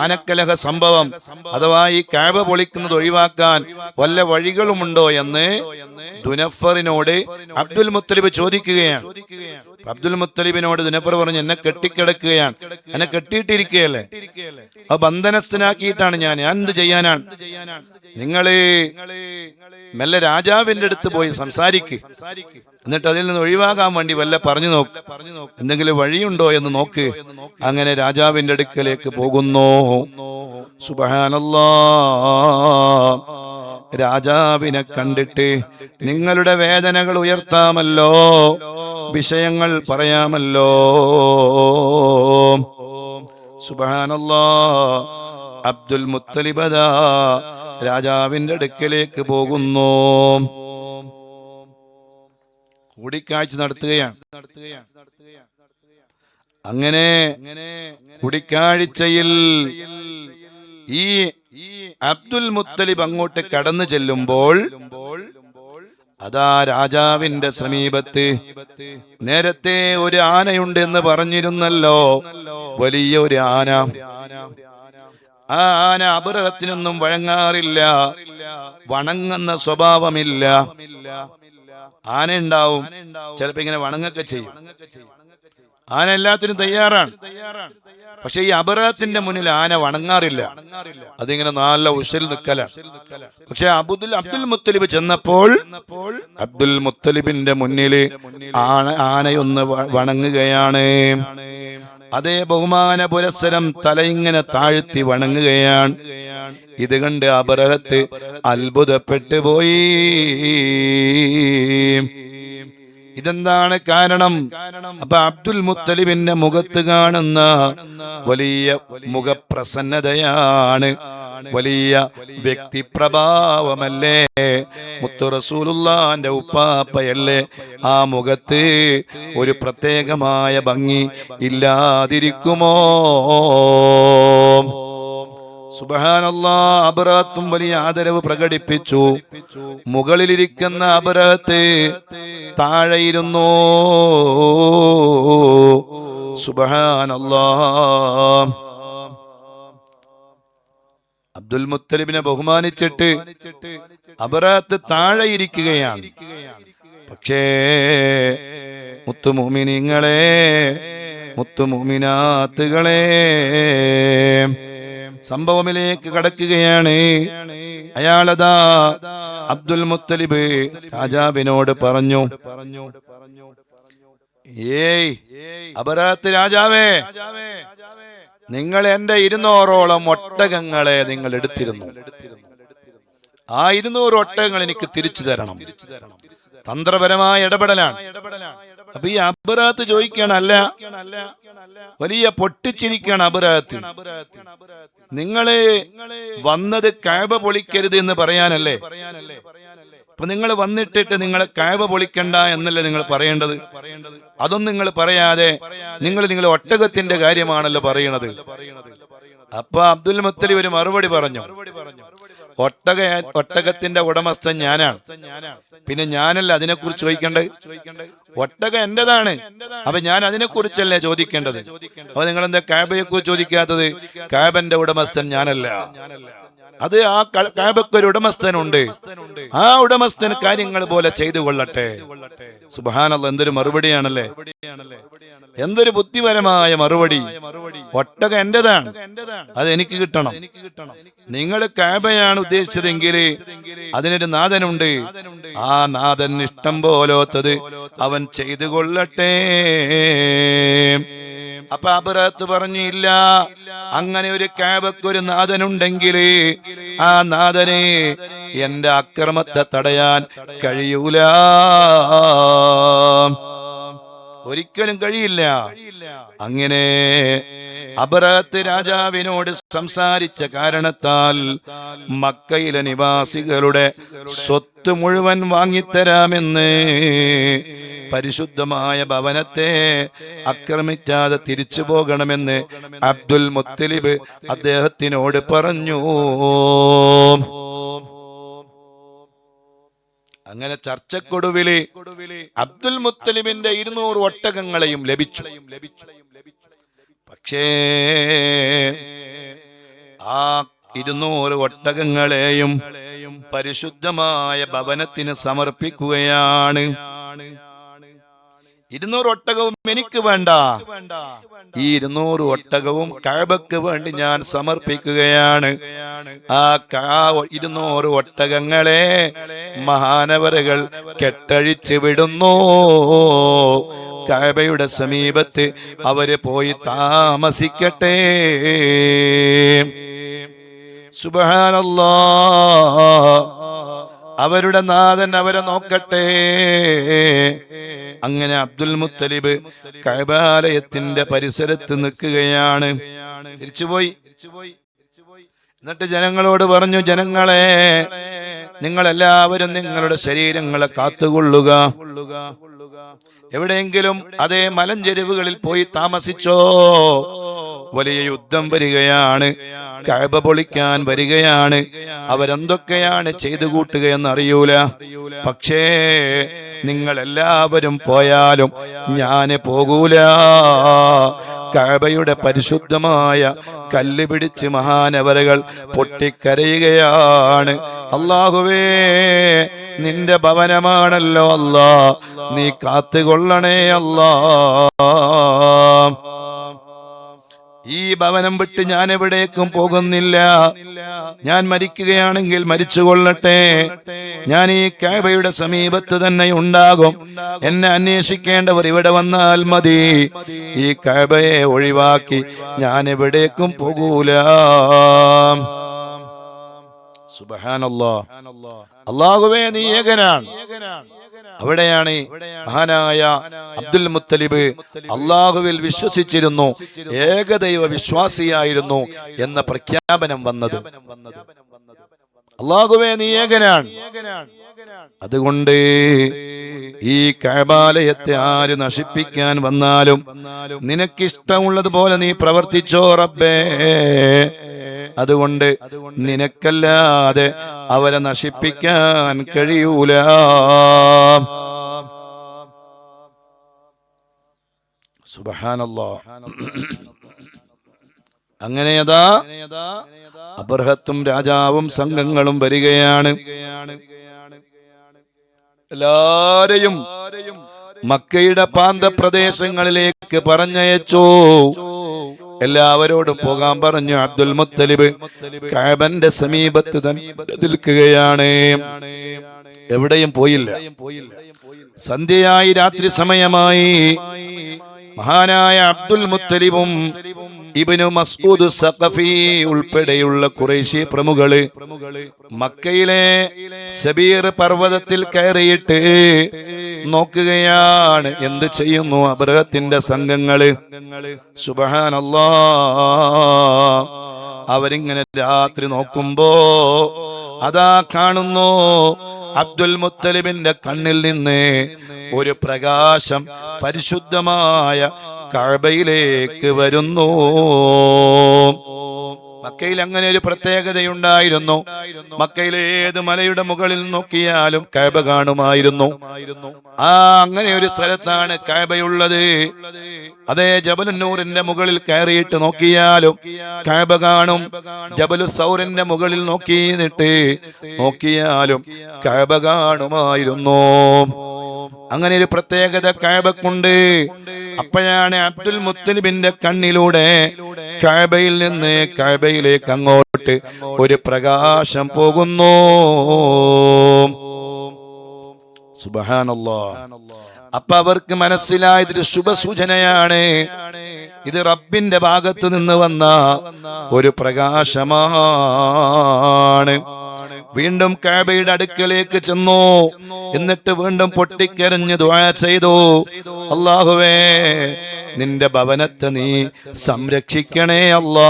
A: ആനക്കലഹ സംഭവം അഥവാ ഈ കഅബ പൊളിക്കുന്നത് ഒഴിവാക്കാൻ വല്ല വഴികളുമുണ്ടോ എന്ന് ദുനഫറിനോട് അബ്ദുൽ മുത്തലിബ് ചോദിക്കുകയാണ്. അബ്ദുൽ മുത്തലിബിനോട് ജനഫർ പറഞ്ഞു, എന്നെ കെട്ടിക്കിടക്കുകയാണ്, എന്നെ കെട്ടിയിട്ടിരിക്കുകയല്ലേ, ആ ബന്ധനസ്ഥനാക്കിയിട്ടാണ് ഞാൻ എന്ത് ചെയ്യാനാണ്? നിങ്ങള് മെല്ലെ രാജാവിന്റെ അടുത്ത് പോയി സംസാരിക്ക്, എന്നിട്ട് അതിൽ നിന്ന് ഒഴിവാകാൻ വേണ്ടി വല്ല പറഞ്ഞു നോക്ക്, എന്തെങ്കിലും വഴിയുണ്ടോ എന്ന് നോക്ക്. അങ്ങനെ രാജാവിന്റെ അടുക്കലേക്ക് പോകുന്നു. സുബ്ഹാനല്ലാഹ്, രാജാവിനെ കണ്ടിട്ട് നിങ്ങളുടെ വേദനകൾ ഉയർത്താമല്ലോ, വിഷയങ്ങൾ പറയാമല്ലോ. സുബ്ഹാനല്ലാഹ്, അബ്ദുൽ മുത്തലിബ് രാജാവിന്റെ അടുക്കലേക്ക് പോകുന്നു. കൂടിക്കാഴ്ച നടത്തുകയാണ്. അങ്ങനെ കൂടിക്കാഴ്ചയിൽ ഈ അബ്ദുൽ മുത്തലിബ് അങ്ങോട്ട് കടന്നു ചെല്ലുമ്പോൾ അതാ രാജാവിന്റെ സമീപത്ത് നേരത്തെ ഒരു ആനയുണ്ട് എന്ന് പറഞ്ഞിരുന്നല്ലോ, വലിയ ഒരു ആന. ആ ആന അബ്രഹത്തിനൊന്നും വഴങ്ങാറില്ല, വണങ്ങുന്ന സ്വഭാവമില്ല. ആന ഉണ്ടാവും, ചിലപ്പോ ഇങ്ങനെ വണങ്ങൊക്കെ ചെയ്യും. ആന എല്ലാത്തിനും തയ്യാറാണ്. പക്ഷെ ഈ അബ്രഹത്തിന്റെ മുന്നിൽ ആന വണങ്ങാറില്ല, അതിങ്ങനെ നല്ല ഉശൽ നിൽക്കലാണ്. പക്ഷെ അബ്ദുൽ മുത്തലിബ് ചെന്നപ്പോൾ അബ്ദുൽ മുത്തലിബിന്റെ മുന്നില് ആനയൊന്ന് വണങ്ങുകയാണ്. അതേ ബഹുമാന പുരസ്സരം തലയിങ്ങനെ താഴ്ത്തി വണങ്ങുകയാണ്. ഇത് കണ്ട് അബ്രഹത്ത് അത്ഭുതപ്പെട്ടു പോയി. ഇതെന്താണ് കാരണം? അപ്പൊ അബ്ദുൽ മുത്തലിബിന്റെ മുഖത്ത് കാണുന്ന വലിയ മുഖപ്രസന്നതയാണ്, വലിയ വ്യക്തിപ്രഭാവമല്ലേ, മുത്തു റസൂലുള്ളാന്റെ ഉപ്പാപ്പയല്ലേ. ആ മുഖത്ത് ഒരു പ്രത്യേകമായ ഭംഗി ഇല്ലാതിരിക്കുമോ? സുബ്ഹാനല്ലാഹ്, അബ്രഹത്തും വലിയ ആദരവ് പ്രകടിപ്പിച്ചു. മുകളിലിരിക്കുന്ന അബ്രഹത്ത് താഴെയിരുന്നു. സുബ്ഹാനല്ലാഹ്, അബ്ദുൽ മുത്തലിബിനെ ബഹുമാനിച്ചിട്ട് അബ്രഹത്ത് താഴെ ഇരിക്കുകയാണ്. പക്ഷേ മുത്തുമുഅ്മിനീങ്ങളെ, മുത്തുമുഅ്മിനാത്തുകളെ, സംഭവമിലേക്ക് കടക്കുകയാണ്. അയാളതാ അബ്ദുൽ മുത്തലിബ് രാജാവിനോട് പറഞ്ഞു, ഏയ് അബ്രഹത്ത് രാജാവേ, നിങ്ങൾ എന്റെ 200ഓളം ഒട്ടകങ്ങളെ നിങ്ങൾ എടുത്തിരുന്നു. ആ 200 ഒട്ടകങ്ങൾ എനിക്ക് തിരിച്ചു തരണം. തന്ത്രപരമായ ഇടപെടലാണ്. അപ്പൊ ഈ അബ്രഹത്ത് ചോദിക്കുകയാണ്, അല്ല, വലിയ പൊട്ടിച്ചിരിക്കുകയാണ് അബ്രഹത്ത്, നിങ്ങള് വന്നത് കഅബ പൊളിക്കരുത് എന്ന് പറയാനല്ലേ? അപ്പൊ നിങ്ങൾ വന്നിട്ടിട്ട് നിങ്ങളെ കഅബ പൊളിക്കണ്ട എന്നല്ലേ നിങ്ങൾ പറയേണ്ടത്? അതൊന്നും നിങ്ങൾ പറയാതെ നിങ്ങൾ ഒട്ടകത്തിന്റെ കാര്യമാണല്ലോ പറയണത്. അപ്പൊ അബ്ദുൽ മുത്തലിബ് ഒരു മറുപടി പറഞ്ഞു, ഒട്ടകത്തിന്റെ ഉടമസ്ഥൻ ഞാനാണ്, പിന്നെ ഞാനല്ല അതിനെക്കുറിച്ച് ചോദിക്കേണ്ടത്. ഒട്ടകം എന്റേതാണ്, അപ്പൊ ഞാൻ അതിനെക്കുറിച്ചല്ലേ ചോദിക്കേണ്ടത്. അപ്പൊ നിങ്ങൾ എന്താ കഅബയെ കുറിച്ച് ചോദിക്കാത്തത്? കഅബന്റെ ഉടമസ്ഥൻ ഞാനല്ല, അത് ആ കഅബയ്ക്ക് ഒരു ഉടമസ്ഥനുണ്ട്, ആ ഉടമസ്ഥൻ കാര്യങ്ങൾ പോലെ ചെയ്തു കൊള്ളട്ടെ. സുബ്ഹാനല്ലാഹ്, എന്തൊരു മറുപടിയാണല്ലേ, എന്തൊരു ബുദ്ധിപരമായ മറുപടി. ഒട്ടകം എന്റേതാണ്, അത് എനിക്ക് കിട്ടണം. നിങ്ങൾ കഅബയാണ് ഉദ്ദേശിച്ചതെങ്കിൽ അതിനൊരു നാഥനുണ്ട്, ആ നാഥൻ ഇഷ്ടം പോലോത്തത് അവൻ ചെയ്തു കൊള്ളട്ടെ. അപ്പൊ അബ്രഹത്ത് പറഞ്ഞില്ല, അങ്ങനെ ഒരു കഅബയ്ക്ക് ഒരു നാഥനുണ്ടെങ്കിൽ ആ നാഥനെ എന്റെ അക്രമത്തെ തടയാൻ കഴിയൂല, ഒരിക്കലും കഴിയില്ല. അങ്ങനെ അബ്രഹത്ത് രാജാവിനോട് സംസാരിച്ച കാരണത്താൽ മക്കയിലെ നിവാസികളുടെ സ്വത്ത് മുഴുവൻ വാങ്ങിത്തരാമെന്ന്, പരിശുദ്ധമായ ഭവനത്തെ ആക്രമിക്കാതെ തിരിച്ചു പോകണമെന്ന് അബ്ദുൽ മുത്തലിബ് അദ്ദേഹത്തിനോട് പറഞ്ഞു. അങ്ങനെ ചർച്ചക്കൊടുവില് അബ്ദുൽ മുത്തലിബിന്റെ 200 ഒട്ടകങ്ങളെയും ലഭിച്ചു. പക്ഷേ ആ 200 ഒട്ടകങ്ങളെയും പരിശുദ്ധമായ ഭവനത്തിന് സമർപ്പിക്കുകയാണ്. 200 ഒട്ടകവും എനിക്ക് വേണ്ട. ഈ 200 ഒട്ടകവും കഅബക്ക് വേണ്ടി ഞാൻ സമർപ്പിക്കുകയാണ്. ആ 200 ഒട്ടകങ്ങളെ മഹാനവറുകൾ കെട്ടഴിച്ചു വിടുന്നു. കഅബയുടെ സമീപത്ത് അവര് പോയി താമസിക്കട്ടെ. സുബ്ഹാനല്ലാഹ്. അവരുടെ നാഥൻ അവരെ നോക്കട്ടെ. അങ്ങനെ അബ്ദുൽ മുത്തലിബ് കഅബാലയത്തിന്റെ പരിസരത്ത് നിൽക്കുകയാണ്. തിരിച്ചുപോയി. എന്നിട്ട് ജനങ്ങളോട് പറഞ്ഞു, ജനങ്ങളെ, നിങ്ങളെല്ലാവരും നിങ്ങളുടെ ശരീരങ്ങളെ കാത്തുകൊള്ളുക. എവിടെയെങ്കിലും അതേ മലഞ്ചെരുവുകളിൽ പോയി താമസിച്ചോ. വലിയ യുദ്ധം വരികയാണ്, കഅബ പൊളിക്കാൻ വരികയാണ്. അവരെന്തൊക്കെയാണ് ചെയ്തു കൂട്ടുകയെന്ന് അറിയൂല. പക്ഷേ നിങ്ങൾ എല്ലാവരും പോയാലും ഞാൻ പോകൂല. കഅബയുടെ പരിശുദ്ധമായ കല്ല് പിടിച്ച് മഹാനവറുകൾ പൊട്ടിക്കരയുകയാണ്. അല്ലാഹുവേ, നിന്റെ ഭവനമാണല്ലോ അല്ലാ, നീ കാത്തുകൊള്ളണേ അല്ലാ. ഈ ഭവനം വിട്ട് ഞാൻ എവിടേക്കും പോകുന്നില്ല. ഞാൻ മരിക്കുകയാണെങ്കിൽ മരിച്ചുകൊള്ളട്ടെ. ഞാൻ ഈ കഅബയുടെ സമീപത്ത് തന്നെ ഉണ്ടാകും. എന്നെ അന്വേഷിക്കേണ്ടവർ ഇവിടെ വന്നാൽ മതി. ഈ കഅബയെ ഒഴിവാക്കി ഞാൻ എവിടേക്കും പോകൂല. സുബ്ഹാനല്ലാഹ്. അല്ലാഹുവേ, നീ ഏകനാണ്. അവിടെയാണ് മഹാനായ അബ്ദുൽ മുത്തലിബ് അള്ളാഹുവിൽ വിശ്വസിച്ചിരുന്നു, ഏകദൈവ വിശ്വാസിയായിരുന്നു എന്ന പ്രഖ്യാപനം വന്നത്. അള്ളാഹുവേ, നീ ഏകനാണ്. അതുകൊണ്ട് ഈ കഅബാലയത്തെ ആര് നശിപ്പിക്കാൻ വന്നാലും നിനക്കിഷ്ടമുള്ളതുപോലെ നീ പ്രവർത്തിച്ചോ റബ്ബേ. അതുകൊണ്ട് നിനക്കല്ലാതെ അവരെ നശിപ്പിക്കാൻ കഴിയൂല. സുബ്ഹാനല്ലാഹ്. അങ്ങനെയതാ അബർഹത്തും രാജാവും സംഘങ്ങളും വരികയാണ്. എല്ലാരെയും മക്കയുടെ പ്രാന്തപ്രദേശങ്ങളിലേക്ക് പറഞ്ഞയച്ചു. എല്ലാവരോടും പോകാൻ പറഞ്ഞു. അബ്ദുൽ മുത്തലിബ് കഅബന്റെ സമീപത്ത് തന്നെ നിൽക്കുകയാണ്. എവിടെയും പോയില്ല. സന്ധ്യയായി, രാത്രി സമയമായി. മഹാനായ അബ്ദുൽ മുത്തലിബും ഇബ്നു മസ്ഊദ് സഖഫി ഉൾപ്പെടെയുള്ള ഖുറൈശി പ്രമുഖര് മക്കയിലെ സബീർ പർവ്വതത്തിൽ കയറിയിട്ട് നോക്കുകയാണ് എന്ത് ചെയ്യുന്നു അബ്രഹത്തിന്റെ സംഘങ്ങള്. സുബ്ഹാനല്ലാഹ്. അവരിങ്ങനെ രാത്രി നോക്കുമ്പോ അതാ കാണുന്നു അബ്ദുൽ മുത്തലിബിന്റെ കണ്ണിൽ നിന്ന് ഒരു പ്രകാശം പരിശുദ്ധമായ കഅബയിലേക്ക് വരുന്നു. മക്കയിൽ അങ്ങനെ ഒരു പ്രത്യേകതയുണ്ടായിരുന്നു. മക്കയിലെ ഏത് മലയുടെ മുകളിൽ നോക്കിയാലും കഅബ കാണുമായിരുന്നു. അങ്ങനെ ഒരു സ്ഥലത്താണ് കഅബയുള്ളത്. അതേ ജബലുന്നൂറിന്റെ മുകളിൽ കയറിയിട്ട് നോക്കിയാലും കഅബ കാണും. ജബലു സൗറിന്റെ മുകളിൽ നോക്കിയാലും കഅബ കാണുമായിരുന്നു. അങ്ങനെ ഒരു പ്രത്യേകത കഅബക്കുണ്ട്. അപ്പോഴാണ് അബ്ദുൽ മുത്തലിബിന്റെ കണ്ണിലൂടെ കഅബയിൽ നിന്ന് കഅബയിലേക്ക് അങ്ങോട്ട് ഒരു പ്രകാശം പോകുന്നു. സുബ്ഹാനല്ലാഹ്. അപ്പൊ അവർക്ക് മനസ്സിലായതൊരു ശുഭസൂചനയാണ്. ഇത് റബ്ബിന്റെ ഭാഗത്ത് നിന്ന് വന്ന ഒരു പ്രകാശമാണ്. വീണ്ടും കഅബയുടെ അടുക്കലേക്ക് ചെന്നു. എന്നിട്ട് വീണ്ടും പൊട്ടിക്കരഞ്ഞ് ദുആ ചെയ്തു, അല്ലാഹുവേ, നിന്റെ ഭവനത്തെ നീ സംരക്ഷിക്കണേ അല്ലാ.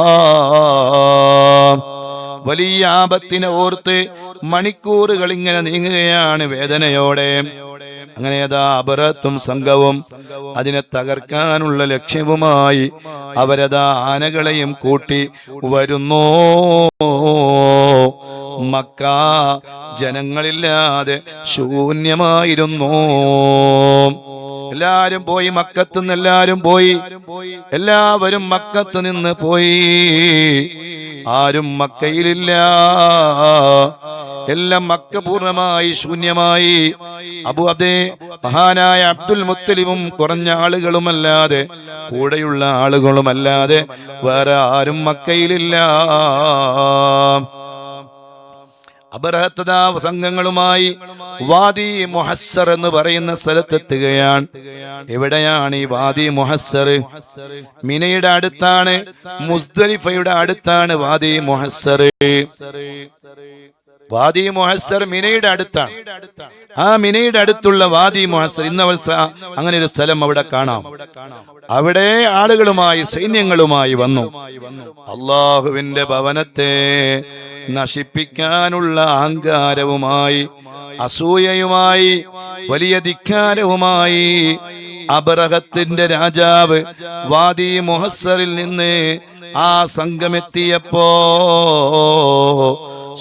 A: വലിയ ആപത്തിനെ ഓർത്ത് മണിക്കൂറുകൾ ഇങ്ങനെ നീങ്ങുകയാണ് വേദനയോടെ. അങ്ങനെ അതാ അബറത്തും സംഘവും അതിനെ തകർക്കാനുള്ള ലക്ഷ്യവുമായി അവരതാ ആനകളെയും കൂട്ടി വരുന്നു. മക്ക ജനങ്ങളില്ലാതെ ശൂന്യമായിരുന്നു. എല്ലാരും പോയി, മക്കത്തുനിന്ന് എല്ലാരും പോയി. എല്ലാവരും മക്കത്ത് നിന്ന് പോയി. ആരും മക്കയിലില്ല. എല്ലാം മക്ക പൂർണ്ണമായി ശൂന്യമായി. മഹാനായ അബ്ദുൽ മുത്തലിബും കുറഞ്ഞ ആളുകളുമല്ലാതെ, കൂടെയുള്ള ആളുകളുമല്ലാതെ വേറെ ആരും മക്കയിലില്ല. അബറഹത്തദാ സംഘങ്ങളുമായി വാദി മുഹസ്സർ എന്ന് പറയുന്ന സ്ഥലത്തെത്തുകയാണ്. എവിടെയാണ് ഈ വാദി മുഹസ്സർ? മിനയുടെ അടുത്താണ്, മുസ്ദലിഫയുടെ അടുത്താണ് വാദി മുഹസ്സർ. വാദി മുഹസ്സർ മിനയുടെ അടുത്താണ്. ആ മിനയുടെ അടുത്തുള്ള വാദി മുഹസ്സർ, ഇന്നവൽസ അങ്ങനെ ഒരു സ്ഥലം അവിടെ കാണാം. അവിടെ ആളുകളുമായി, സൈന്യങ്ങളുമായി വന്നു. അള്ളാഹുവിന്റെ ഭവനത്തെ നശിപ്പിക്കാനുള്ള അഹങ്കാരവുമായി, അസൂയയുമായി, വലിയ ധിക്കാരവുമായി അബറഹത്തിന്റെ രാജാവ് വാദി മുഹസ്സറിൽ നിന്ന് ആ സംഘമെത്തിയപ്പോ,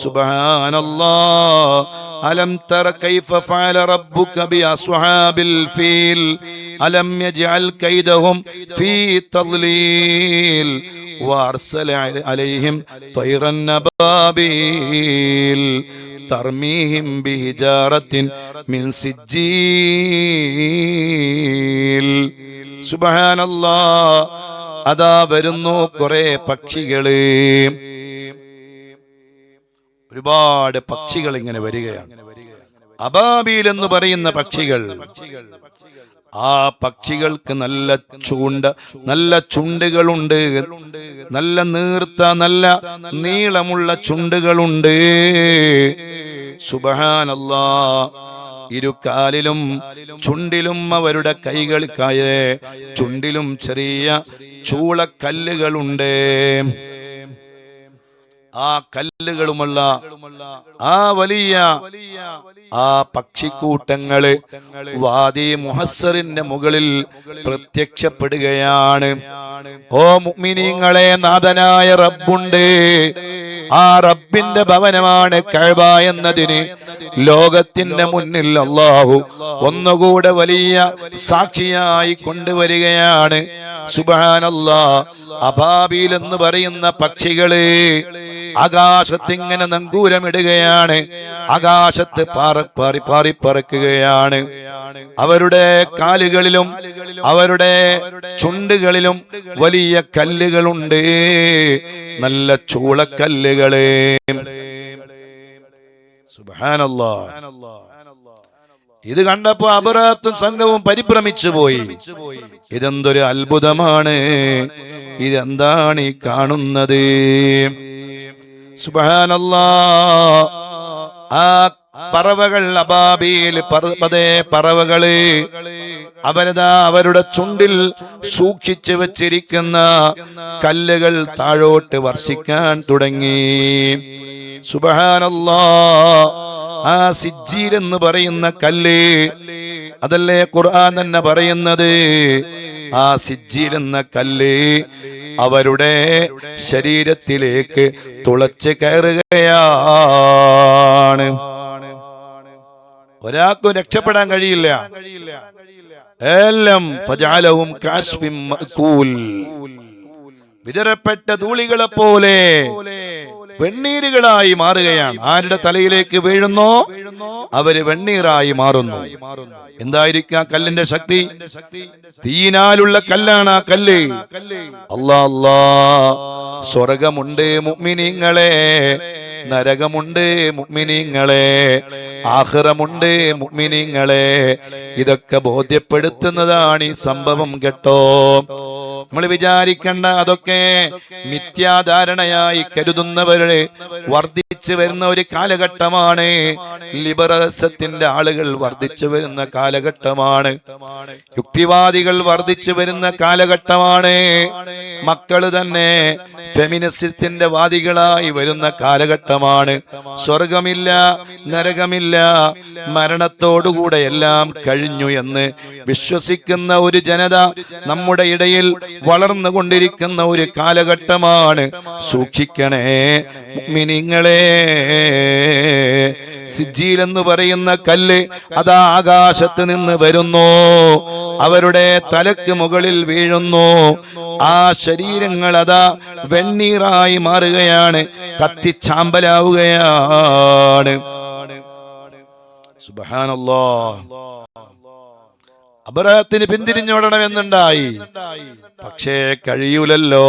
A: സുബ്ഹാനല്ലാഹ്, അലം തറ കൈഫ ഫഅല റബ്ബുക ബി അസ്ഹാബിൽ ഫീൽ അലം യജ്അൽ കൈദഹും ഫീ തദ്ലീൽ വഅർസല അലൈഹിം തൈറൻ അബാബീൽ തർമീഹിം ബിഹിജാറത്തിൻ മിൻ സിജ്ജീൽ. സുബ്ഹാനല്ലാഹ്, അതാ വരുന്നു കുറെ പക്ഷികള്. ഒരുപാട് പക്ഷികൾ ഇങ്ങനെ വരികയാണ്. അബാബീൽ എന്ന് പറയുന്ന പക്ഷികൾ. ആ പക്ഷികൾക്ക് നല്ല ചുണ്ടുകളുണ്ട്, നല്ല നീർത്ത, നല്ല നീളമുള്ള ചുണ്ടുകളുണ്ട്. സുബ്ഹാനല്ലാഹ്, ഇരുകാലിലും ചുണ്ടിലും അവരുടെ കൈകൾക്കായ ചുണ്ടിലും ചെറിയ ചൂളക്കല്ലുകളുണ്ട്. ആ കല്ലുകളുമുള്ള ആ വലിയ ആ പക്ഷിക്കൂട്ടങ്ങള് വാദി മുഹസ്സറിന്റെ മുകളിൽ പ്രത്യക്ഷപ്പെടുകയാണ്. ഓ മുഅ്മിനീങ്ങളെ, നാഥനായ റബ്ബുണ്ട്. ആ റബ്ബിന്റെ ഭവനമാണ് കഅബ എന്നതിന് ലോകത്തിന്റെ മുന്നിൽ അല്ലാഹു ഒന്നുകൂടെ വലിയ സാക്ഷിയായി കൊണ്ടുവരികയാണ്. സുബ്ഹാനല്ലാഹ്, അബാബീൽ എന്ന് പറയുന്ന പക്ഷികള് ആകാശത്തിങ്ങനെ നങ്കൂരമിടുകയാണ്. ആകാശത്ത് പാറി പറക്കുകയാണ്. അവരുടെ കാലുകളിലും അവരുടെ ചുണ്ടുകളിലും വലിയ കല്ലുകളുണ്ട്, നല്ല ചൂളക്കല്ലുകള്. സുബ്ഹാനല്ലാഹ്, ഇത് കണ്ടപ്പോ അബറഹത്തും സംഘവും പരിഭ്രമിച്ചു പോയി. ഇതെന്തൊരു അത്ഭുതമാണ്, ഇതെന്താണ് ഈ കാണുന്നത്? സുബ്ഹാനല്ലാഹ്, ആ പറവകൾ, അബാബീൽ പറവകള് അവരുടെ ചുണ്ടിൽ സൂക്ഷിച്ചു വെച്ചിരിക്കുന്ന കല്ലുകൾ താഴോട്ട് വർഷിക്കാൻ തുടങ്ങി. സുബ്ഹാനല്ലാഹ്, ആ സിജ്ജീൽ എന്ന് പറയുന്ന കല്ല്, അതല്ലേ ഖുർആൻ തന്നെ പറയുന്നത്? ആ സിജ്ജീൽ എന്ന കല്ല് അവരുടെ ശരീരത്തിലേക്ക് തുളച്ച് കയറുകയാണ്. ഒരാൾക്കും രക്ഷപ്പെടാൻ കഴിയില്ല. എല്ലാം ഫജഅലഹും കഅസ്ഫിൻ മഅകൂൽ, വിതരപ്പെട്ട ധൂളികളെ പോലെ വെണ്ണീരുകളായി മാറുകയാണ്. ആരുടെ തലയിലേക്ക് വീഴുന്നോ അവര് വെണ്ണീറായി മാറുന്നു. എന്തായിരിക്കും ആ കല്ലിന്റെ ശക്തി? തീയിനാലുള്ള കല്ലാണ് ആ കല്ല്. അല്ലാഹ്, സ്വർഗമുണ്ട് മുഅ്മിനീങ്ങളെ, നരകമുണ്ട് മുഅ്മിനീങ്ങളെ, ആഖിറമുണ്ട് മുഅ്മിനീങ്ങളെ. ഇതൊക്കെ ബോധ്യപ്പെടുത്തുന്നതാണ് ഈ സംഭവം കേട്ടോ. നമ്മൾ വിചാരിക്കണ്ട അതൊക്കെ മിഥ്യാധാരണയായി കരുതുന്നവരുടെ വർദ്ധിച്ചു വരുന്ന ഒരു കാലഘട്ടമാണ്. ലിബറലിസത്തിന്റെ ആളുകൾ വർദ്ധിച്ചു വരുന്ന കാലഘട്ടമാണ്. യുക്തിവാദികൾ വർദ്ധിച്ചു വരുന്ന കാലഘട്ടമാണ്. മക്കള് തന്നെ ഫെമിനിസത്തിന്റെ വാദികളായി വരുന്ന കാലഘട്ടമാണ്. സ്വർഗമില്ല, നരകമില്ല, മരണത്തോടുകൂടെ എല്ലാം കഴിഞ്ഞു എന്ന് വിശ്വസിക്കുന്ന ഒരു ജനത നമ്മുടെ ഇടയിൽ വളർന്നുകൊണ്ടിരിക്കുന്ന ഒരു കാലഘട്ടമാണ്. സൂക്ഷിക്കണേ മുഅ്മിനീങ്ങളെ. സിജ്ജീൽ എന്ന് പറയുന്ന കല്ല് അതാ ആകാശത്ത് നിന്ന് വരുന്നു, അവരുടെ തലക്ക് മുകളിൽ വീഴുന്നു. ആ ശരീരങ്ങൾ അതാ വെണ്ണീറായി മാറുകയാണ്, കത്തിച്ചാമ്പൽ കത്തിച്ചാമ്പലാവുകയാണ്. സുബ്ഹാനല്ലാഹ്. അബ്രഹത്തിന് പിന്തിരിഞ്ഞോടണമെന്നുണ്ടായി, പക്ഷേ കഴിയൂലല്ലോ.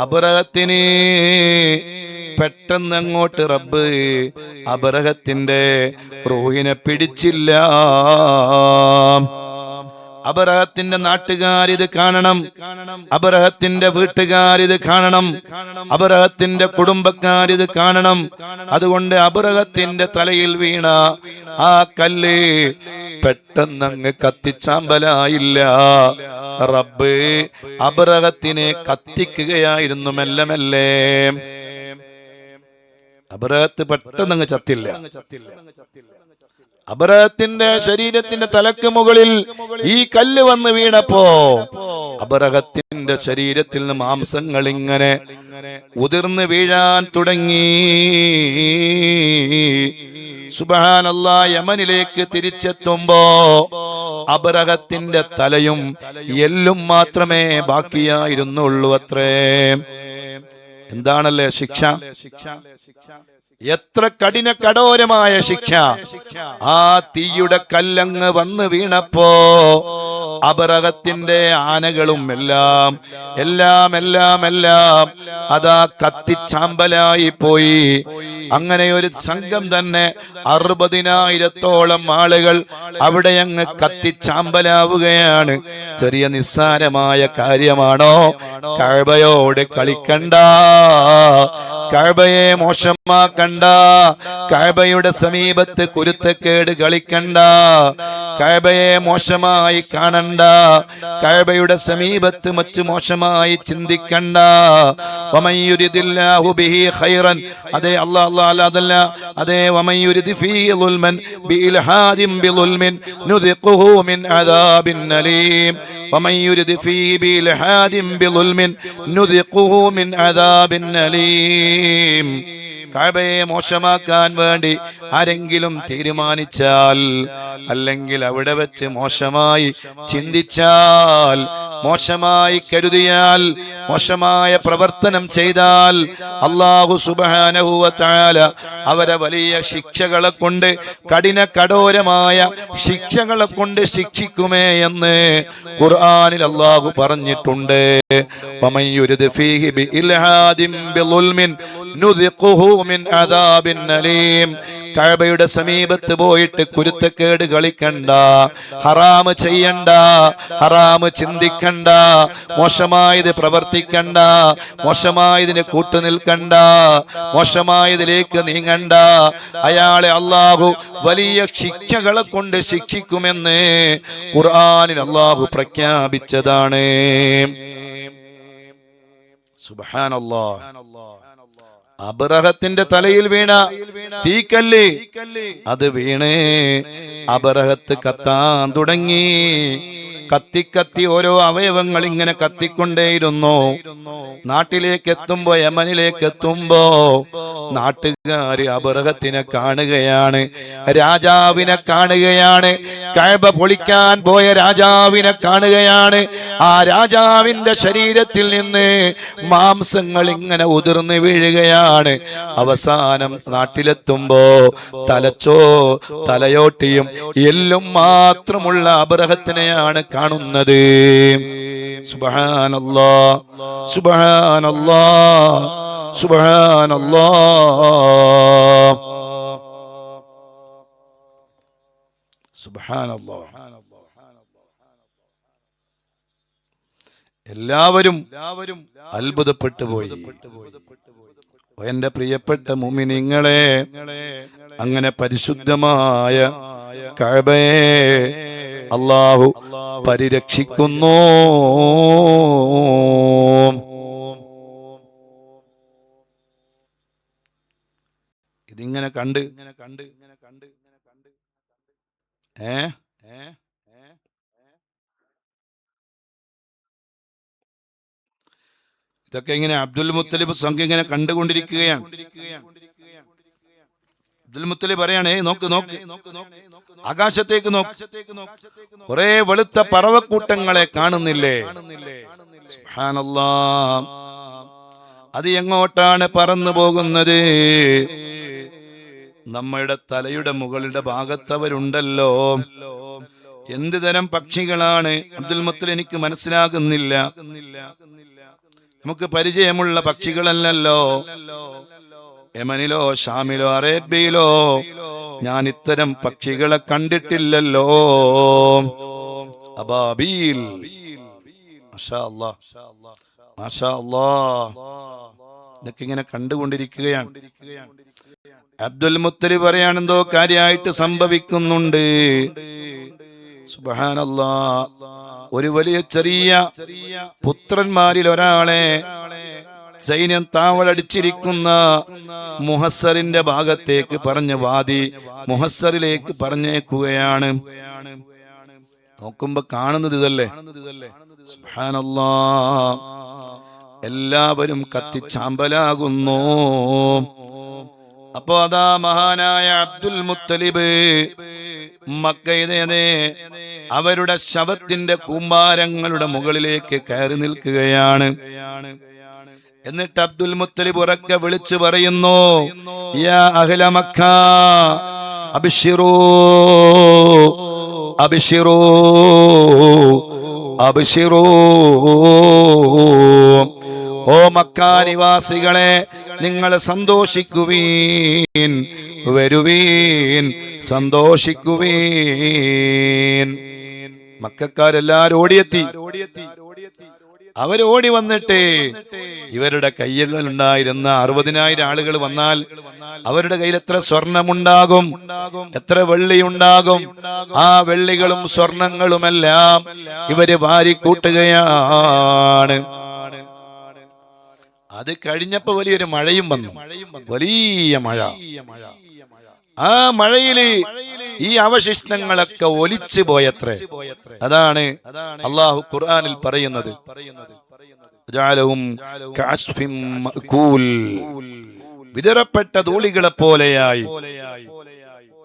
A: അബ്രഹത്തിന് പെട്ടെന്ന് അങ്ങോട്ട് റബ്ബ് അബ്രഹത്തിന്റെ റൂഹിനെ പിടിച്ചില്ല. അബ്രഹത്തിന്റെ നാട്ടുകാരിത് കാണണം, അബ്രഹത്തിന്റെ വീട്ടുകാരിത് കാണണം, അബ്രഹത്തിന്റെ കുടുംബക്കാരിത് കാണണം. അതുകൊണ്ട് അബ്രഹത്തിന്റെ തലയിൽ വീണ ആ കല്ല് പെട്ടെന്നങ്ങ് കത്തിച്ചാമ്പലായില്ല. റബ്ബ് അബ്രഹത്തിനെ കത്തിക്കുകയായിരുന്നു മെല്ലെ മെല്ലെ. അബ്രഹത്ത് പെട്ടെന്നങ്ങ് ചത്തില്ല. അബ്രഹത്തിന്റെ ശരീരത്തിന്റെ തലക്ക് മുകളിൽ ഈ കല്ല് വന്ന് വീണപ്പോ അബ്രഹത്തിന്റെ ശരീരത്തിൽ നിന്ന് മാംസങ്ങൾ ഇങ്ങനെ ഉതിർന്ന് വീഴാൻ തുടങ്ങി. സുബ്ഹാനല്ലാഹ്. യമനിലേക്ക് തിരിച്ചെത്തുമ്പോ അബ്രഹത്തിന്റെ തലയും എല്ലും മാത്രമേ ബാക്കിയായിരുന്നുള്ളൂ അത്രേ. എന്താണല്ലേ ശിക്ഷ! എത്ര കഠിന കഠോരമായ ശിക്ഷ! ആ തീയുടെ കല്ലങ്ങ് വന്ന് വീണപ്പോ അബ്രഹത്തിന്റെ ആനകളും എല്ലാം എല്ലാം എല്ലാം എല്ലാം അതാ കത്തിച്ചാമ്പലായി പോയി. അങ്ങനെ ഒരു സംഘം തന്നെ 60,000-ഓളം ആളുകൾ അവിടെ അങ്ങ് കത്തിച്ചാമ്പലാവുകയാണ്. ചെറിയ നിസ്സാരമായ കാര്യമാണോ? കഅബയോട് കളിക്കണ്ട, കഅബയെ മോശമാക്കണ്ട, കഅബയുടെ സമീപത്ത് കുരുത്തക്കേട് കളിക്കണ്ട, കഅബയെ മോശമായി കാണണ്ട, കഅബയുടെ സമീപത്ത് മറ്റു മോശമായി ചിന്തിക്കണ്ട. വമൻ യുരിദില്ലാഹു ബിഹി ഖൈറൻ, അതേ അല്ലാഹ് അതല്ല, അതേ വമൻ യുരിദി ഫീഹി ദുൽമൻ ബിഇൽഹാദിൻ ബിദുൽമിൻ നുദിഖുഹു മിൻ അദാബിൻ അലീം. വമൻ യുരിദി ഫീഹി ബിഇൽഹാദിൻ ബിദുൽമിൻ നുദിഖുഹു മിൻ അദാബിൻ അലീം. കഅബയെ മോശമാക്കാൻ വേണ്ടി ആരെങ്കിലും തീരുമാനിച്ചാൽ, അല്ലെങ്കിൽ അവിടെ വെച്ച് മോശമായി ചിന്തിച്ചാൽ, മോശമായി കരുതിയാൽ, മോശമായ പ്രവർത്തനം ചെയ്താൽ അല്ലാഹു സുബ്ഹാനഹു വ തആല അവരെ വലിയ ശിക്ഷകളെ കൊണ്ട്, കഠിന കഠോരമായ ശിക്ഷകളെ കൊണ്ട് ശിക്ഷിക്കുമേ എന്ന് ഖുർആനിൽ അല്ലാഹു പറഞ്ഞിട്ടുണ്ട്. വമൻ യുരിദ് ഫീഹി ബിഇൽഹാദിൻ ബിദുൽമിൻ നുദിഖുഹു മിൻ അദാബിൻ അലീം. കഅബയുടെ സമീപത്ത് പോയിട്ട് കുരുത്തക്കേട് കളിക്കണ്ട, ഹറാമ് ചെയ്യണ്ട, ഹറാമ് ചിന്തിക്കണ്ട, മോശമായത് പ്രവർത്തിക്കണ്ട, മോശമായതിന് കൂട്ടുനിൽക്കണ്ട, മോശമായതിലേക്ക് നീങ്ങണ്ട. അയാളെ അല്ലാഹു വലിയ ശിക്ഷകളെ കൊണ്ട് ശിക്ഷിക്കുമെന്ന് ഖുർആനിൽ അല്ലാഹു പ്രഖ്യാപിച്ചതാണ്. സുബ്ഹാനല്ലാഹ്. അബ്രഹത്തിന്റെ തലയിൽ വീണ തീക്കല്ല് അത് വീണ് അബ്രഹത്ത് കത്താൻ തുടങ്ങി. കത്തി കത്തി ഓരോ അവയവങ്ങൾ ഇങ്ങനെ കത്തിക്കൊണ്ടേയിരുന്നു. നാട്ടിലേക്ക് എത്തുമ്പോ, യമനിലേക്ക് എത്തുമ്പോ നാട്ടുകാര് അബ്രഹത്തിനെ കാണുകയാണ്, രാജാവിനെ കാണുകയാണ്, കഅബ പൊളിക്കാൻ പോയ രാജാവിനെ കാണുകയാണ്. ആ രാജാവിന്റെ ശരീരത്തിൽ നിന്ന് മാംസങ്ങൾ ഇങ്ങനെ ഉതിർന്നു വീഴുകയാണ്. അവസാനം നാട്ടിലെത്തുമ്പോ തലയോട്ടിയും എല്ലും മാത്രമുള്ള അബ്രഹത്തിനെയാണ് കാണുന്നത്. സുബ്ഹാനല്ലാഹ്, സുബ്ഹാനല്ലാഹ്, സുബ്ഹാനല്ലാഹ്, സുബ്ഹാനല്ലാഹ്. എല്ലാവരും അത്ഭുതപ്പെട്ടു പോയി. എന്റെ പ്രിയപ്പെട്ട മുഅ്മിനീങ്ങളെ, അങ്ങനെ പരിശുദ്ധമായ കഅബയെ അല്ലാഹു പരിരക്ഷിക്കുന്നു. ഇതിങ്ങനെ കണ്ട് ഇതൊക്കെ ഇങ്ങനെ അബ്ദുൽ മുത്തലിബ് സംഘം ഇങ്ങനെ കണ്ടുകൊണ്ടിരിക്കുകയാണ്. അബ്ദുൽ മുത്തലിബ് പറയാണ്, നോക്ക് നോക്ക്, ആകാശത്തേക്ക് നോക്ക്, കുറെ വെളുത്ത പറവക്കൂട്ടങ്ങളെ കാണുന്നില്ലേ? സുബ്ഹാനല്ലാഹ്. അത് എങ്ങോട്ടാണ് പറന്നു പോകുന്നത്? നമ്മുടെ തലയുടെ മുകളിലെ ഭാഗത്തവരുണ്ടല്ലോ. എന്ത് തരം പക്ഷികളാണ് അബ്ദുൽ മുത്തലിബ്? എനിക്ക് മനസ്സിലാകുന്നില്ല. നമുക്ക് പരിചയമുള്ള പക്ഷികളല്ലല്ലോ. യമനിലോ ഷാമിലോ അറേബ്യയിലോ ഞാൻ ഇത്തരം പക്ഷികളെ കണ്ടിട്ടില്ലല്ലോ. അബാബീൽ, മാഷാ അല്ലാഹ്, മാഷാ അല്ലാഹ്. ഇതൊക്കെ ഇങ്ങനെ കണ്ടുകൊണ്ടിരിക്കുകയാണ്. അബ്ദുൽ മുത്തലിബ് പറയാണ്, എന്തോ കാര്യമായിട്ട് സംഭവിക്കുന്നുണ്ട്. സുബ്ഹാനല്ലാഹ്. ഒരു വലിയ ചെറിയ പുത്രന്മാരിൽ ഒരാളെ സൈന്യം താവളടിച്ചിരിക്കുന്ന മുഹസ്സറിന്റെ ഭാഗത്തേക്ക് പറഞ്ഞ് വാദി മുഹസ്സറിലേക്ക് പറഞ്ഞേക്കുകയാണ്. നോക്കുമ്പോ കാണുന്നത് ഇതല്ലേ. സുബ്ഹാനല്ലാഹ്. എല്ലാവരും കത്തിച്ചാമ്പലാകുന്നു. അപ്പോ അതാ മഹാനായ അബ്ദുൽ മുത്തലിബ് മക്കയിലെ അവരുടെ ശവത്തിന്റെ കൂമ്പാരങ്ങളുടെ മുകളിലേക്ക് കയറി നിൽക്കുകയാണ്. എന്നിട്ട് അബ്ദുൽ മുത്തലിബ് ഉറക്കെ വിളിച്ചു പറയുന്നു, യാ അഹ്ല മക്ക അബ്ശിറൂ അബ്ശിറൂ അബ്ശിറൂ. ഓ മക്ക നിവാസികളെ, നിങ്ങൾ സന്തോഷിക്കുവീൻ, വരുവീൻ, സന്തോഷിക്കുവീൻ. മക്കക്കാരെല്ലാരും ഓടിയെത്തി. അവരോടി വന്നിട്ട് ഇവരുടെ കയ്യിലുണ്ടായിരുന്ന 60,000 ആളുകൾ വന്നാൽ അവരുടെ കയ്യിൽ എത്ര സ്വർണമുണ്ടാകും, എത്ര വെള്ളിയുണ്ടാകും? ആ വെള്ളികളും സ്വർണങ്ങളുമെല്ലാം ഇവര് വാരിക്കൂട്ടുകയാണ്. അത് കഴിഞ്ഞപ്പോ വലിയൊരു മഴയും വന്നു, വലിയ മഴ. ആ മഴയില് ഈ അവശിഷ്ടങ്ങളൊക്കെ ഒലിച്ചു പോയത്രേ. അതാണ് അള്ളാഹു ഖുർആനിൽ പറയുന്നത്, വിതറപ്പെട്ട ധൂളികളെ പോലെയായി.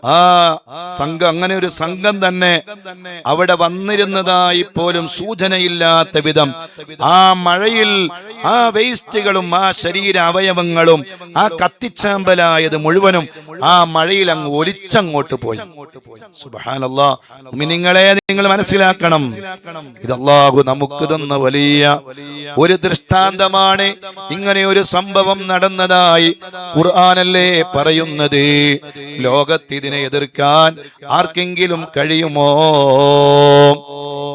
A: ആ സംഘം, അങ്ങനെ ഒരു സംഘം തന്നെ അവിടെ വന്നിരുന്നതായി പോലും സൂചനയില്ലാത്ത വിധം ആ മഴയിൽ ആ വേസ്റ്റുകളും ആ ശരീര അവയവങ്ങളും ആ കത്തിച്ചാമ്പലായത് മുഴുവനും ആ മഴയിൽ അങ്ങ് ഒലിച്ചങ്ങോട്ട് പോയി. സുബ്ഹാനല്ലാഹ്. മുഅ്മിനീങ്ങളെ, നിങ്ങൾ മനസ്സിലാക്കണം, ഇത് അല്ലാഹു നമുക്ക് തന്ന വലിയ ഒരു ദൃഷ്ടാന്തമാണ്. ഇങ്ങനെ ഒരു സംഭവം നടന്നതായി ഖുർആനല്ലേ പറയുന്നത്. ലോകത്തിനെ എതിർക്കാൻ ആർക്കെങ്കിലും കഴിയുമോ?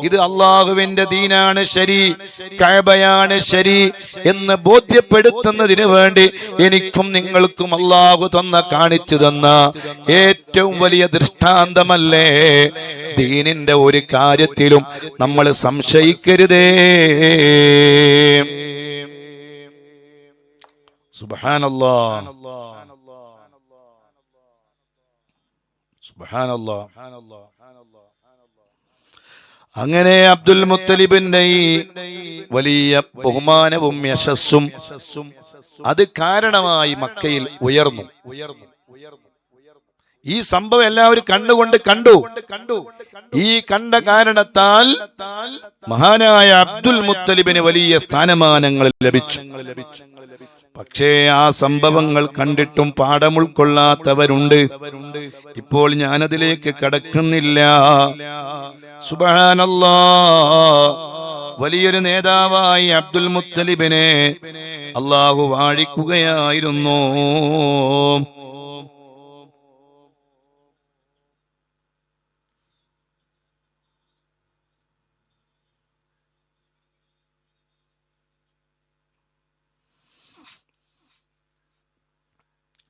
A: ഇത് അള്ളാഹുവിന്റെ ദീനാണ് ശരി, കഅബയാണ് ശരി എന്ന് ബോധ്യപ്പെടുത്തുന്നതിന് വേണ്ടി എനിക്കും നിങ്ങൾക്കും അള്ളാഹു തന്ന, കാണിച്ചു തന്ന ഏറ്റവും വലിയ ദൃഷ്ടാന്തമല്ലേ? ദീനിന്റെ ഒരു കാര്യത്തിലും നമ്മൾ സംശയിക്കരുതേ. സുബ്ഹാനല്ലാഹ്, സുബ്ഹാനല്ലാഹ്. അങ്ങനെ അബ്ദുൽ മുത്തലിബിന്റെ ഈ വലിയ ബഹുമാനവും യശസ്സും അത് കാരണമായി മക്കയിൽ ഉയർന്നു. ഈ സംഭവം എല്ലാവരും കണ്ടു. ഈ കണ്ട കാരണത്താൽ മഹാനായ അബ്ദുൽ മുത്തലിബിന് വലിയ സ്ഥാനമാനങ്ങൾ ലഭിച്ചു. പക്ഷേ ആ സംഭവങ്ങൾ കണ്ടിട്ടും പാഠം ഉൾക്കൊള്ളാത്തവരുണ്ട്. ഇപ്പോൾ ഞാനതിലേക്ക് കടക്കുന്നില്ല. സുബ്ഹാനല്ലാഹ്. വലിയൊരു നേതാവായി അബ്ദുൽ മുത്തലിബിനെ അല്ലാഹു വാഴിക്കുകയായിരുന്നു.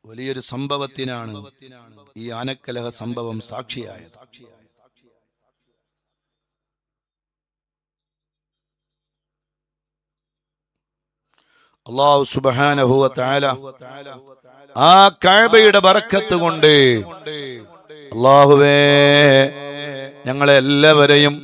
A: വലിയൊരു സംഭവത്തിനാണ് ഈ ആനക്കലഹ സംഭവം സാക്ഷിയായത്. അല്ലാഹു സുബ്ഹാനഹു വ തആല ആ കഅബയുടെ ബറക്കത്ത് കൊണ്ട് അല്ലാഹുവേ ഞങ്ങളെല്ലാവരെയും